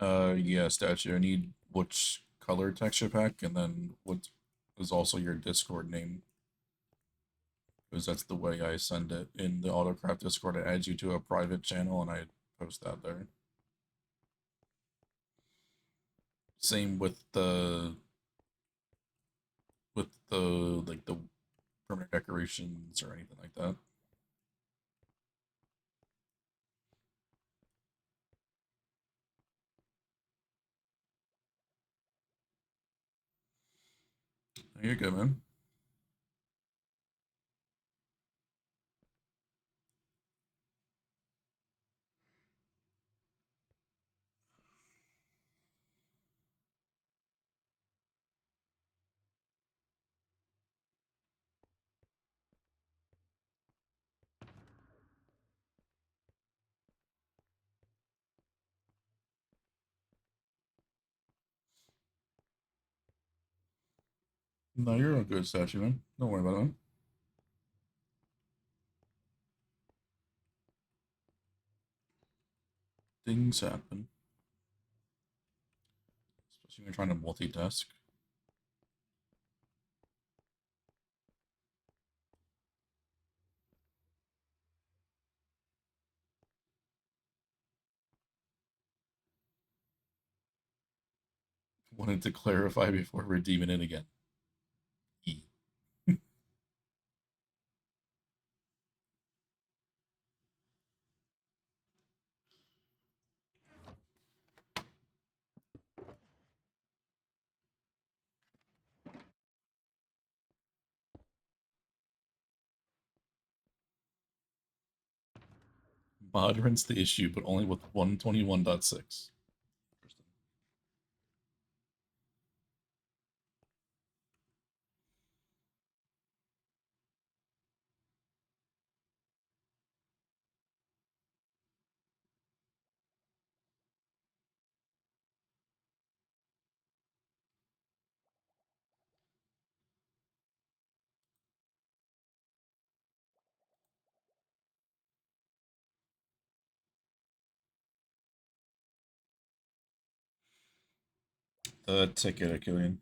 Yeah, statue. I need which color texture pack, and then what is also your Discord name, because that's the way I send it in the AutoCraft Discord. It adds you to a private channel, and I post that there. Same with the like the permanent decorations or anything like that. You're good, man. No, you're a good statue, man. Don't worry about it, man. Things happen, especially when you're trying to multitask. Wanted to clarify before redeeming it again. E. Moderate's the issue, but only with 121.6. The ticket, Achillean.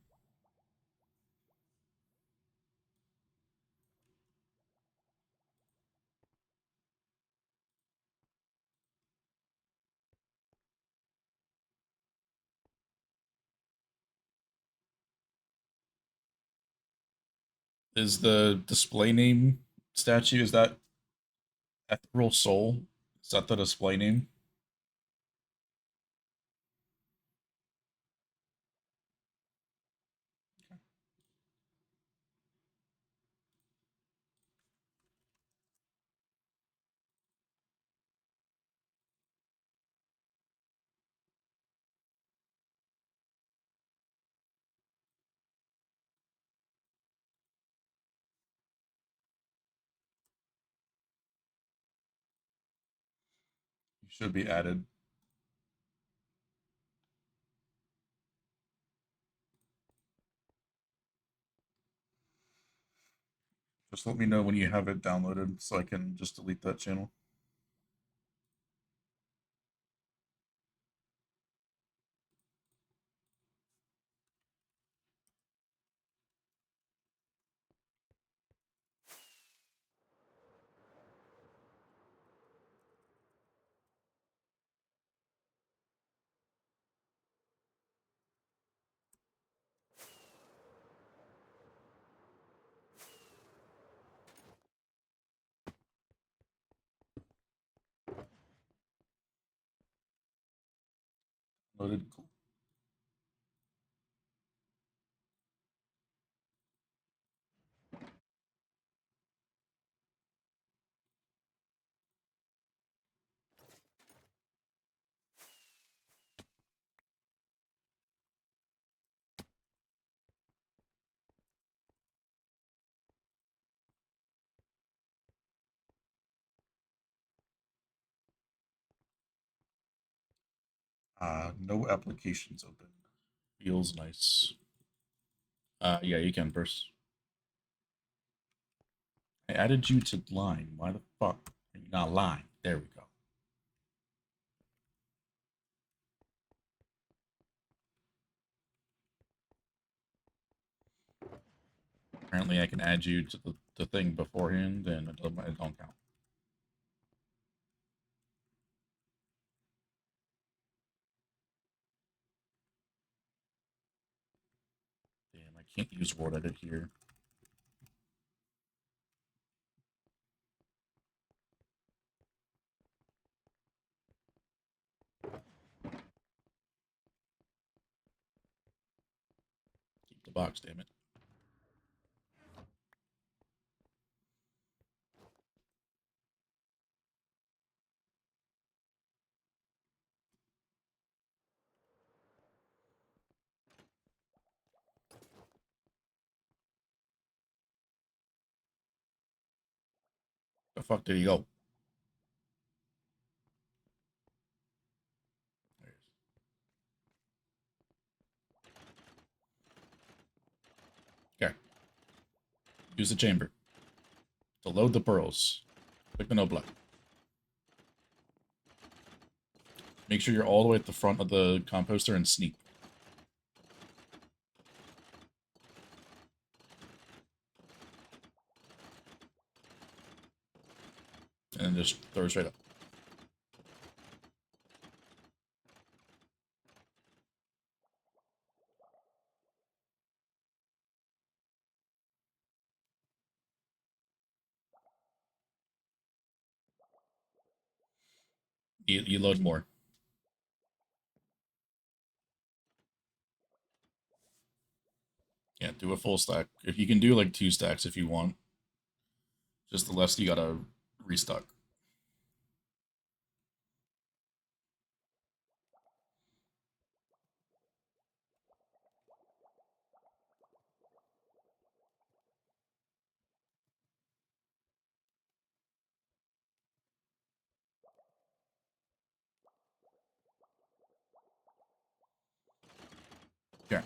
Is the display name statue, is that Ethereal Soul? Is that the display name? You should be added. Just let me know when you have it downloaded so I can just delete that channel. Loaded. Cool. No applications open. Feels nice. Yeah, you can first. I added you to line. Why the fuck are you not line? There we go. Apparently I can add you to the thing beforehand, and it don't count. Damn, I can't use Word Edit here. Keep the box, damn it. The fuck did he go? There he is. Okay. Use the chamber to load the pearls. Click the no block. Make sure you're all the way at the front of the composter and sneak. And then just throw it straight up. You load more. Yeah, do a full stack. If you can do like 2 stacks if you want. Just the less you gotta restock. Okay.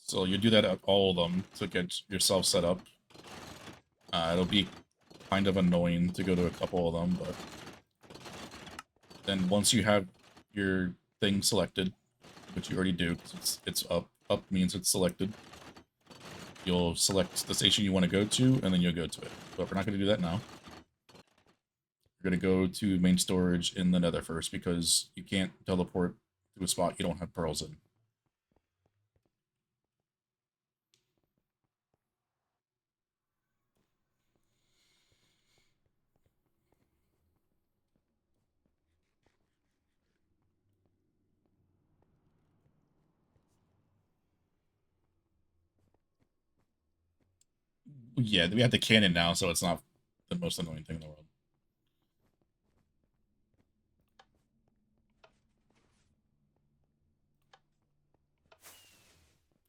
So you do that at all of them to get yourself set up. It'll be kind of annoying to go to a couple of them, but then once you have your thing selected, which you already do, because it's up. Up means it's selected. You'll select the station you want to go to, and then you'll go to it. But we're not going to do that now. We're going to go to main storage in the nether first, because you can't teleport to a spot you don't have pearls in. Yeah, we have the cannon now, so it's not the most annoying thing in the world.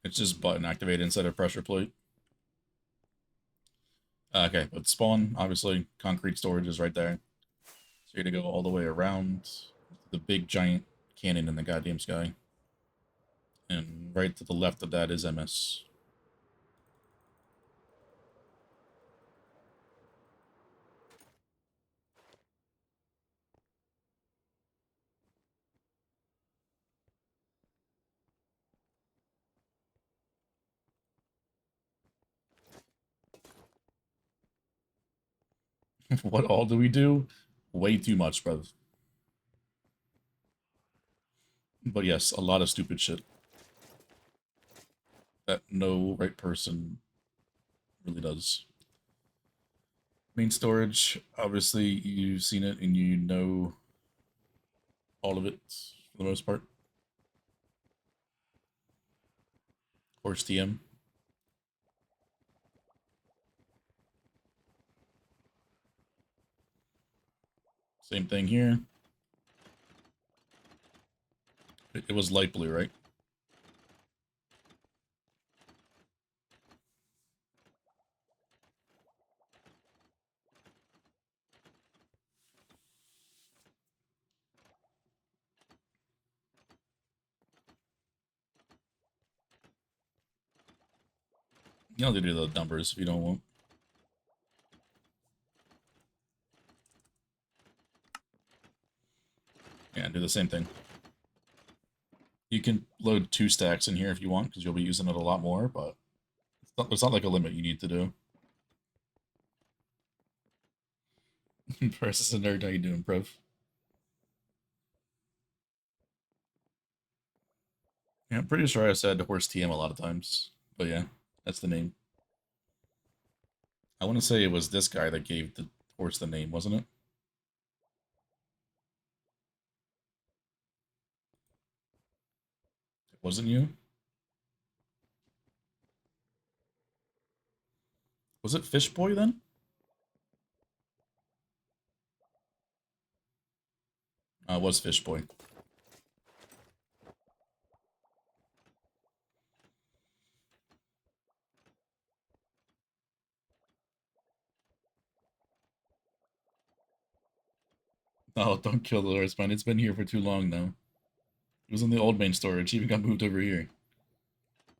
It's just button activated instead of pressure plate. Okay, but spawn, obviously, concrete storage is right there. So you're gonna go all the way around the big giant cannon in the goddamn sky. And right to the left of that is MS. What all do we do? Way too much, brother. But yes, a lot of stupid shit that no right person really does. Main storage, obviously you've seen it and you know all of it for the most part. Horse TM. Same thing here. It was light blue, right? You don't have to do the numbers if you don't want. Yeah, do the same thing. You can load 2 stacks in here if you want, because you'll be using it a lot more, but There's not like a limit you need to do. Versus a nerd, how you doing, Prev? Yeah, I'm pretty sure I said horse TM a lot of times, but yeah, that's the name. I want to say it was this guy that gave the horse the name, wasn't it? It wasn't you? Was it Fish Boy then? It was Fish Boy. Oh, don't kill the horse, man. It's been here for too long now. It was in the old main storage. Even got moved over here.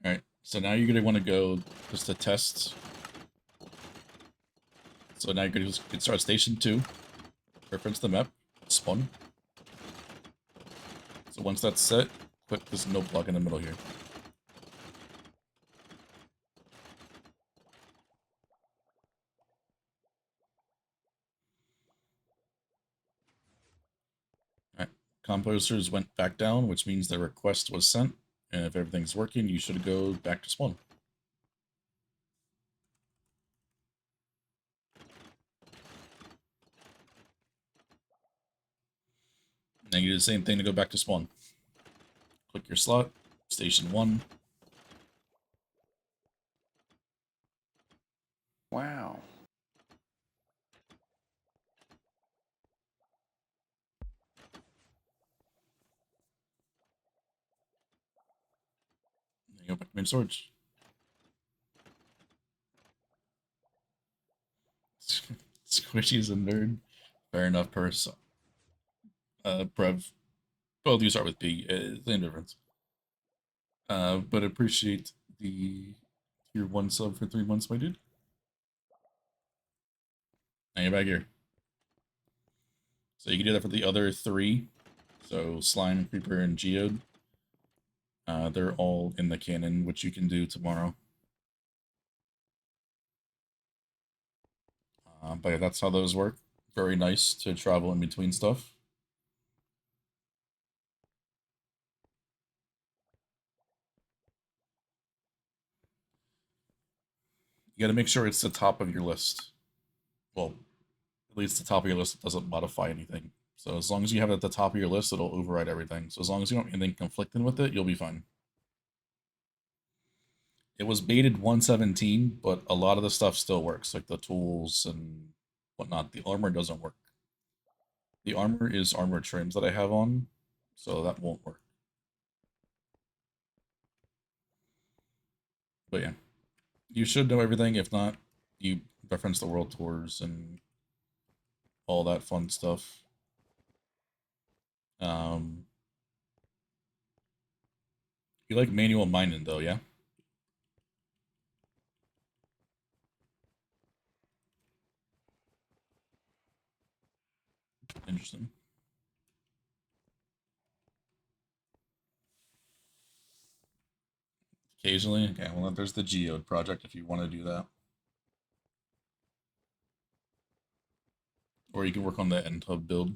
Alright, so now you're going to want to go just to test. So now you're going to start station 2. Reference the map. Spawn. So once that's set, click this no block in the middle here. Alright, composers went back down, which means the request was sent. And if everything's working, you should go back to spawn. Now you do the same thing to go back to spawn. Click your slot, station 1. Wow. Then you go back to main storage. Squishy's a nerd. Fair enough, purse. Prev. Well, you start with P. Same difference. But appreciate the tier 1 sub for 3 months, my dude. Now you're back here. So you can do that for the other 3. So Slime, Creeper, and Geode. They're all in the cannon, which you can do tomorrow. But yeah, that's how those work. Very nice to travel in between stuff. You got to make sure it's the top of your list. Well, at least the top of your list doesn't modify anything. So as long as you have it at the top of your list, it'll override everything. So as long as you don't have anything conflicting with it, you'll be fine. It was baited 117, but a lot of the stuff still works, like the tools and whatnot. The armor doesn't work. The armor is armor trims that I have on, so that won't work. But yeah, you should know everything. If not, you reference the world tours and all that fun stuff. Um, you like manual mining though, yeah? Interesting. Occasionally, okay. Well, there's the Geode project if you want to do that, or you can work on the end hub build.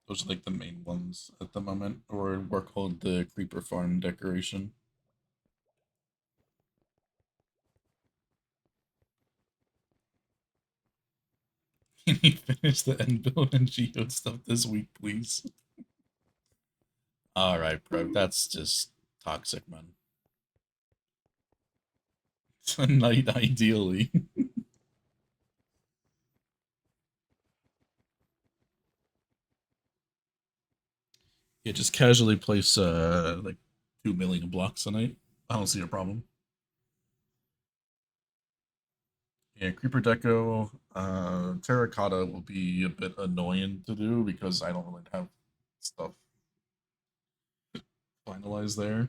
Those are like the main ones at the moment, or work on the creeper farm decoration. Can you finish the end build and Geode stuff this week, please? All right, bro. That's just toxic, man. Tonight, ideally. Yeah, just casually place like 2 million blocks a night. I don't see a problem. Yeah, creeper deco, terracotta will be a bit annoying to do because I don't really have stuff finalized there.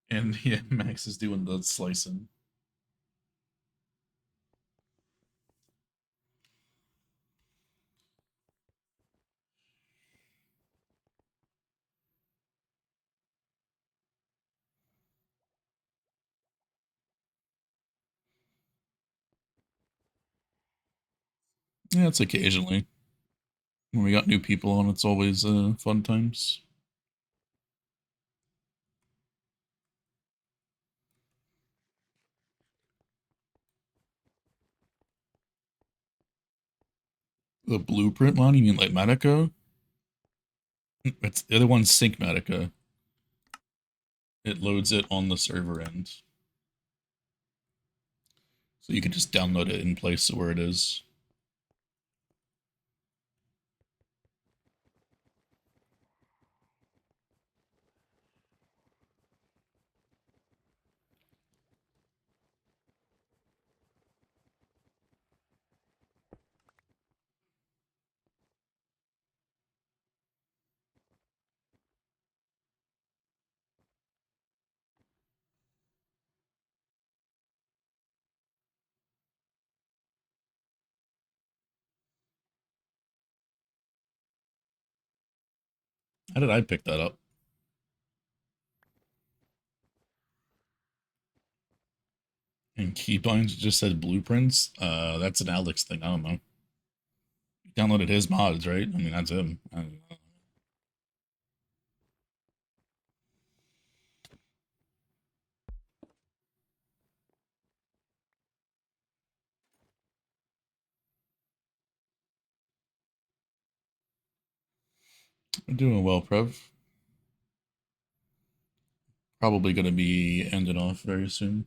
And yeah, Max is doing the slicing. Yeah, it's occasionally. When we got new people on, it's always fun times. The blueprint one, you mean like Medica? It's the other one's Sync Medica. It loads it on the server end. So you can just download it in place of where it is. How did I pick that up? And keybinds just said blueprints. That's an Alex thing. I don't know. He downloaded his mods, right? I mean, that's him. I'm doing well, Prev. Probably going to be ending off very soon.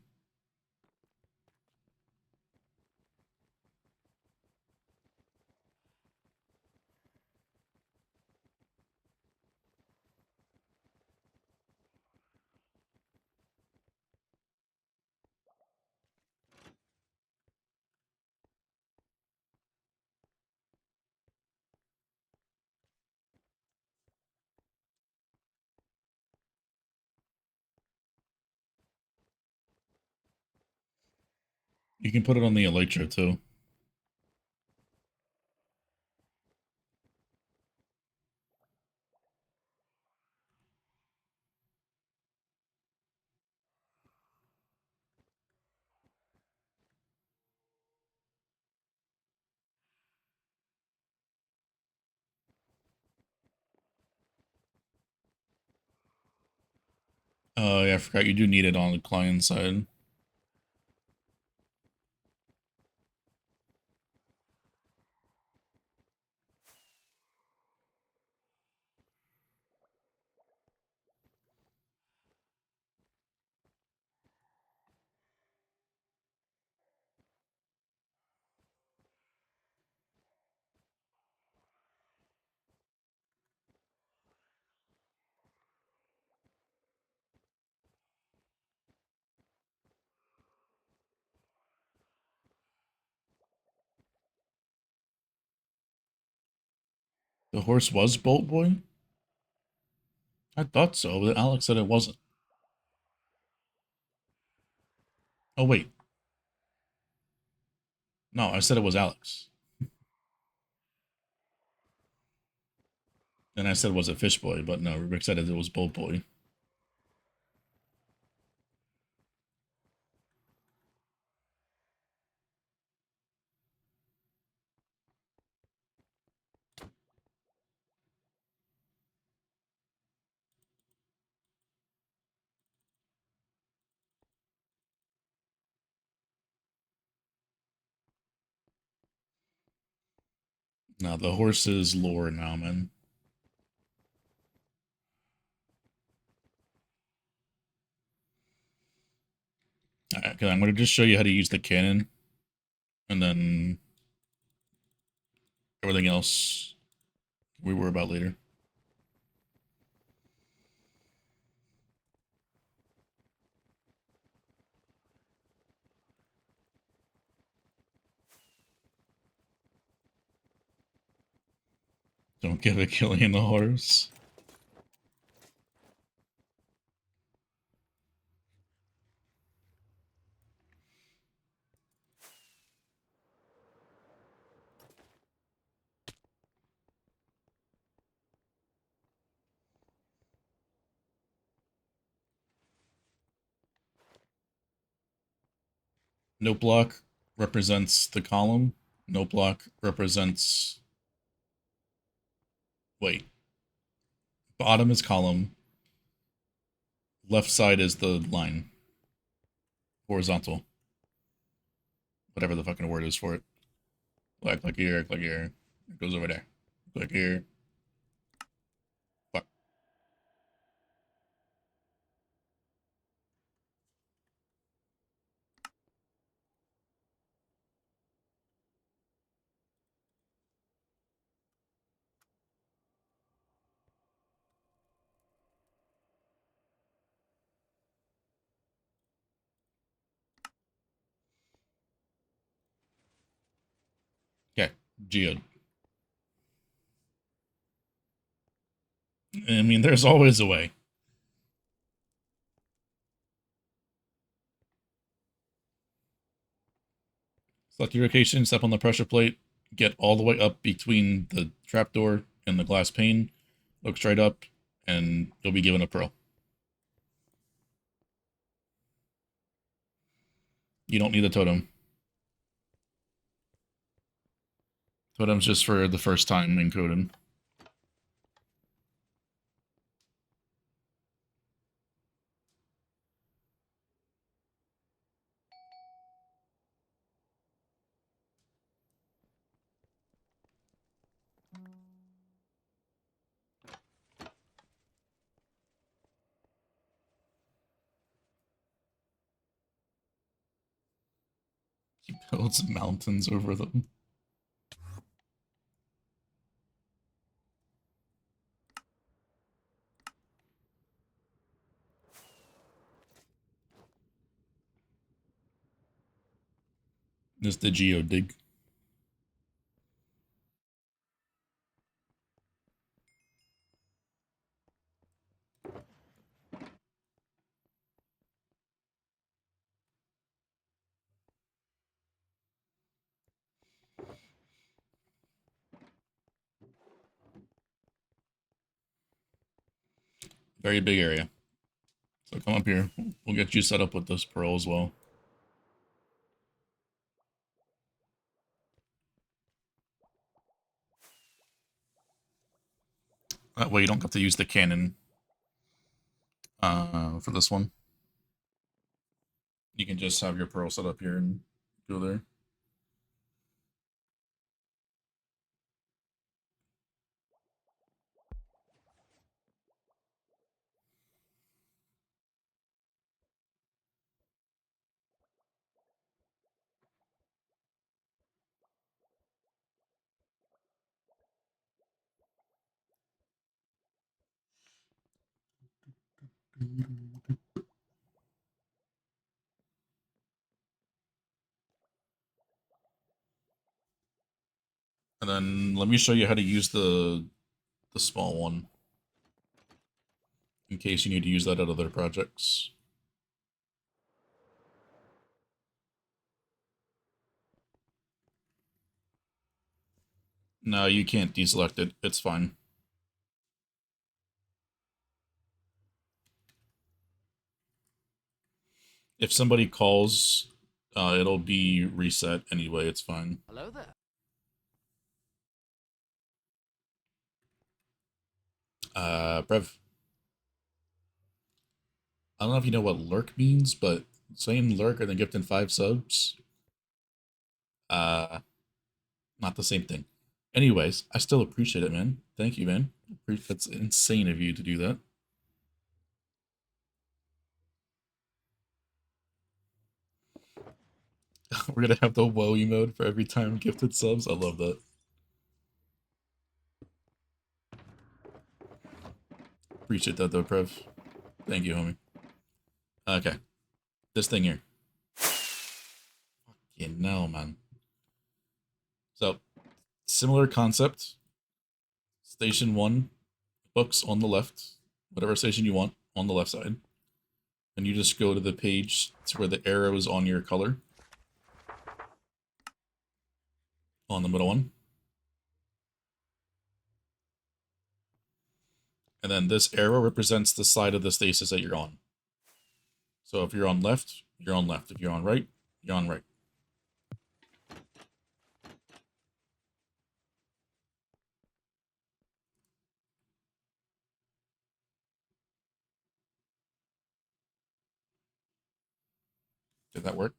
You can put it on the Elytra too. Yeah, I forgot you do need it on the client side. The horse was Bolt Boy? I thought so, but Alex said it wasn't. Oh, wait. No, I said it was Alex. Then I said was it Fish Boy, but no, Rick said it was Bolt Boy. Now the horse is lore now, man. Okay, I'm gonna just show you how to use the cannon, and then everything else we worry about later. Don't give a Killian the horse. No block represents the column. No block represents... Wait. Bottom is column. Left side is the line. Horizontal. Whatever the fucking word is for it. Click here, click here. It goes over there. Click here. Fuck. Okay, geode. I mean, there's always a way. Select your location, step on the pressure plate, get all the way up between the trapdoor and the glass pane, look straight up, and you'll be given a pearl. You don't need a totem. Totem's just for the first time in Coden. He builds mountains over them. This is the geodig. Very big area. So come up here. We'll get you set up with this pearl as well. That way you don't have to use the cannon for this one. You can just have your pearl set up here and go there. And then let me show you how to use the small one in case you need to use that at other projects. No, you can't deselect it. It's fine. If somebody calls, it'll be reset anyway. It's fine. Hello there. Brev. I don't know if you know what lurk means, but saying lurk and then gifting 5 subs, not the same thing. Anyways, I still appreciate it, man. Thank you, man. That's insane of you to do that. We're gonna have the woe emote for every time gifted subs. I love that. Appreciate that though, Prev. Thank you, homie. Okay. This thing here. Fucking no, man. So, similar concept. Station 1, books on the left. Whatever station you want on the left side. And you just go to the page to where the arrow is on your color. On the middle one. And then this arrow represents the side of the stasis that you're on. So if you're on left, you're on left. If you're on right, you're on right. Did that work?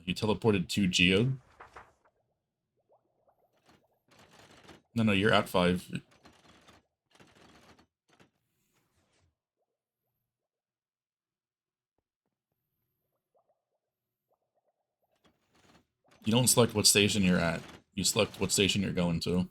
You teleported to Geode? No, you're at 5. You don't select what station you're at. You select what station you're going to.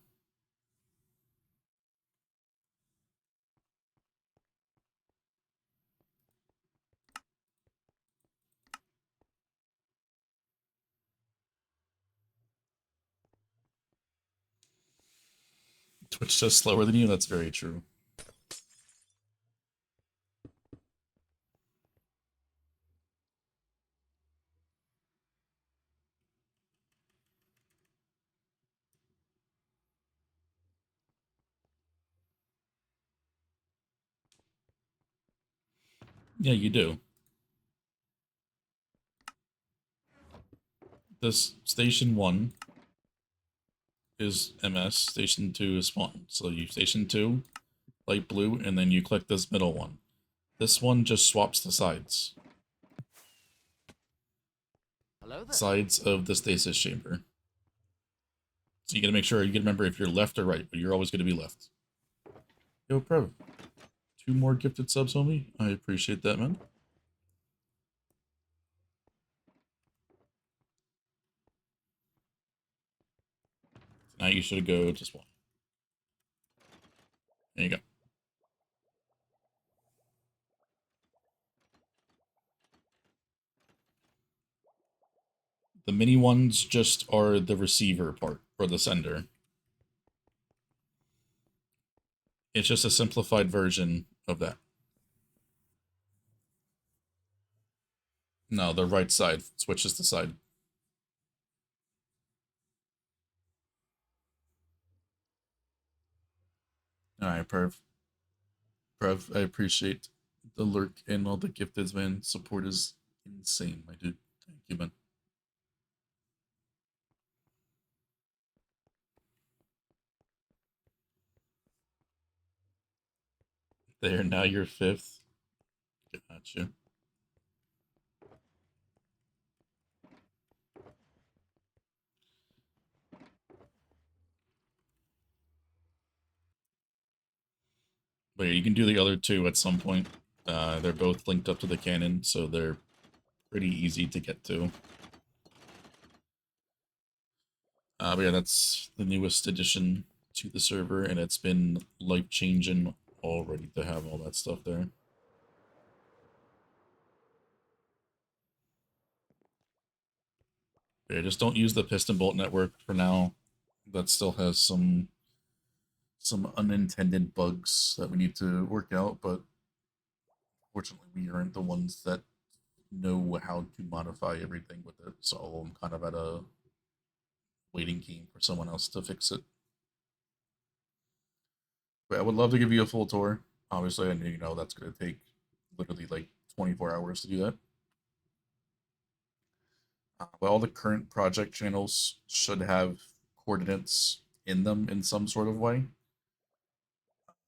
Twitch does slower than you? That's very true. Yeah, you do. This Station 1 is MS, Station 2 is Spawn. So you Station 2, light blue, and then you click this middle one. This one just swaps the sides. Hello there. Sides of the stasis chamber. So you gotta make sure, you gotta remember if you're left or right, but you're always gonna be left. Yo, Prev. 2 more gifted subs, homie. I appreciate that, man. Tonight you should go to Spawn. There you go. The mini ones just are the receiver part, or the sender. It's just a simplified version of that. No, the right side switches the side. Alright, Perv. Perv, I appreciate the lurk and all the gifteds, man. Support is insane, my dude. Thank you, man. There, now you're 5th. Gotcha. But yeah, you can do the other 2 at some point. They're both linked up to the cannon, so they're pretty easy to get to. But yeah, that's the newest addition to the server, and it's been life-changing already to have all that stuff there. But yeah, just don't use the piston bolt network for now. That still has some unintended bugs that we need to work out, but fortunately we aren't the ones that know how to modify everything with it, so I'm kind of at a waiting game for someone else to fix it. But I would love to give you a full tour. Obviously, I know that's going to take literally like 24 hours to do that. But all the current project channels should have coordinates in them in some sort of way.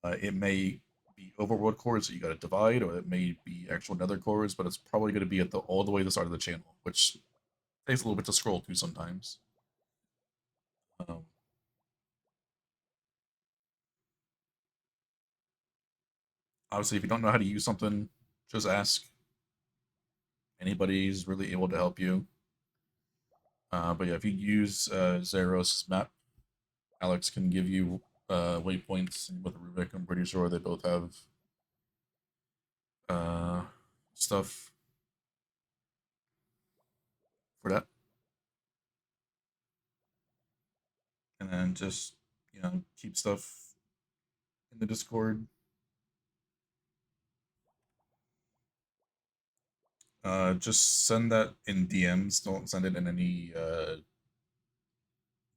It may be overworld cores that you got to divide, or it may be actual nether cores, but it's probably going to be at the all the way to the start of the channel, which takes a little bit to scroll through sometimes. Obviously, if you don't know how to use something, just ask. Anybody's really able to help you. But yeah, if you use Zeros map, Alex can give you waypoints with Rubik. I'm pretty sure they both have stuff for that. And then just, keep stuff in the Discord. Just send that in DMs. Don't send it in any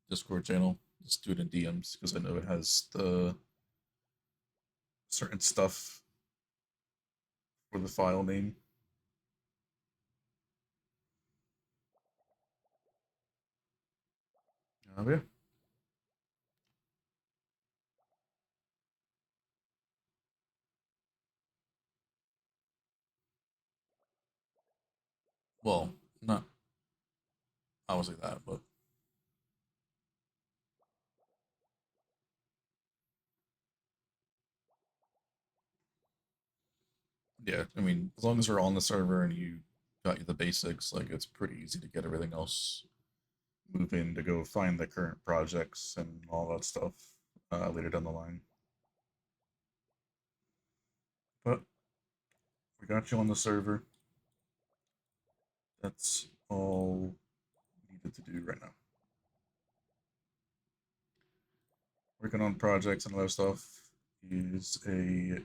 Discord channel. Just do it in DMs because I know it has the certain stuff for the file name. Yeah. Well, not obviously that, but yeah, I mean, as long as we're on the server and you got the basics, like it's pretty easy to get everything else moving to go find the current projects and all that stuff later down the line. But we got you on the server. That's all needed to do right now. Working on projects and other stuff is a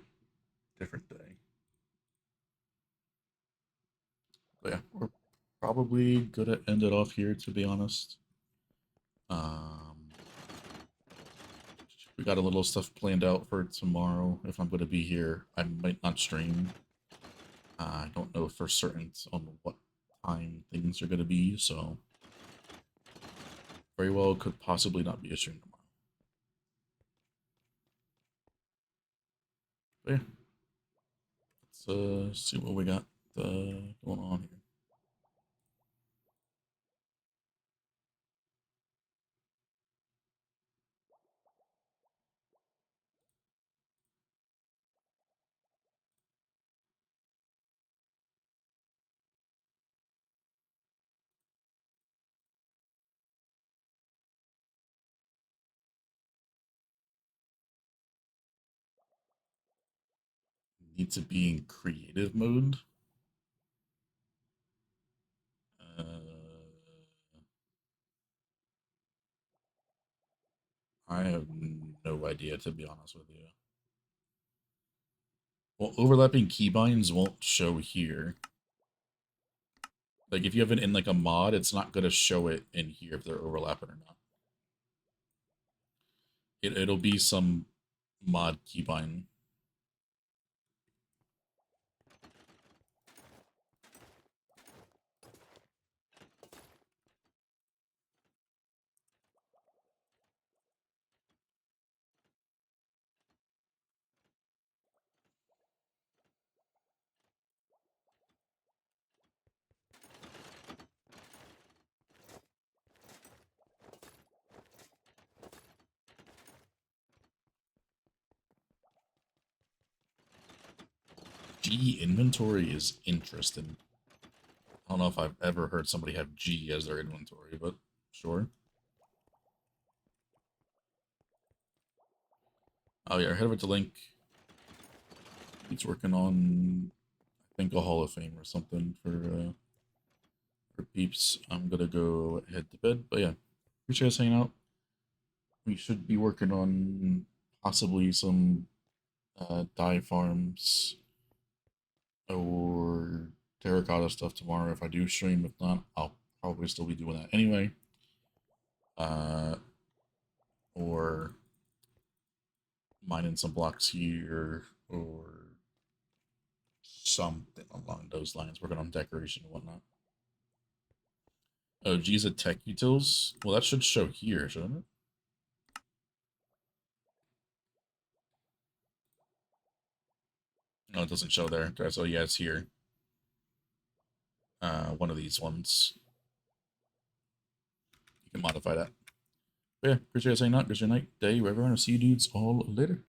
different day. But yeah, we're probably gonna end it off here, to be honest. We got a little stuff planned out for tomorrow. If I'm going to be here, I might not stream. I don't know for certain on what time things are going to be, so very well could possibly not be a stream tomorrow. But yeah, let's see what we got going on here. Need to be in creative mode. Uh, I have no idea, to be honest with you. Well, overlapping keybinds won't show here. Like, if you have it in, like, a mod, it's not going to show it in here if they're overlapping or not. It'll be some mod keybind. G inventory is interesting. I don't know if I've ever heard somebody have G as their inventory, but sure. Oh yeah, head over to Link. He's working on, I think, a Hall of Fame or something for peeps. I'm gonna go head to bed, but yeah, appreciate you guys hanging out. We should be working on possibly some dye farms or terracotta stuff tomorrow if I do stream. If not, I'll probably still be doing that anyway. Or mining some blocks here or something along those lines. Working on decoration and whatnot. Oh, geez, a tech utils. Well, that should show here, shouldn't it? No, it doesn't show there. So yeah, it's here. One of these ones. You can modify that. But yeah, appreciate you saying that. Good night, day, wherever. I'll see you dudes all later.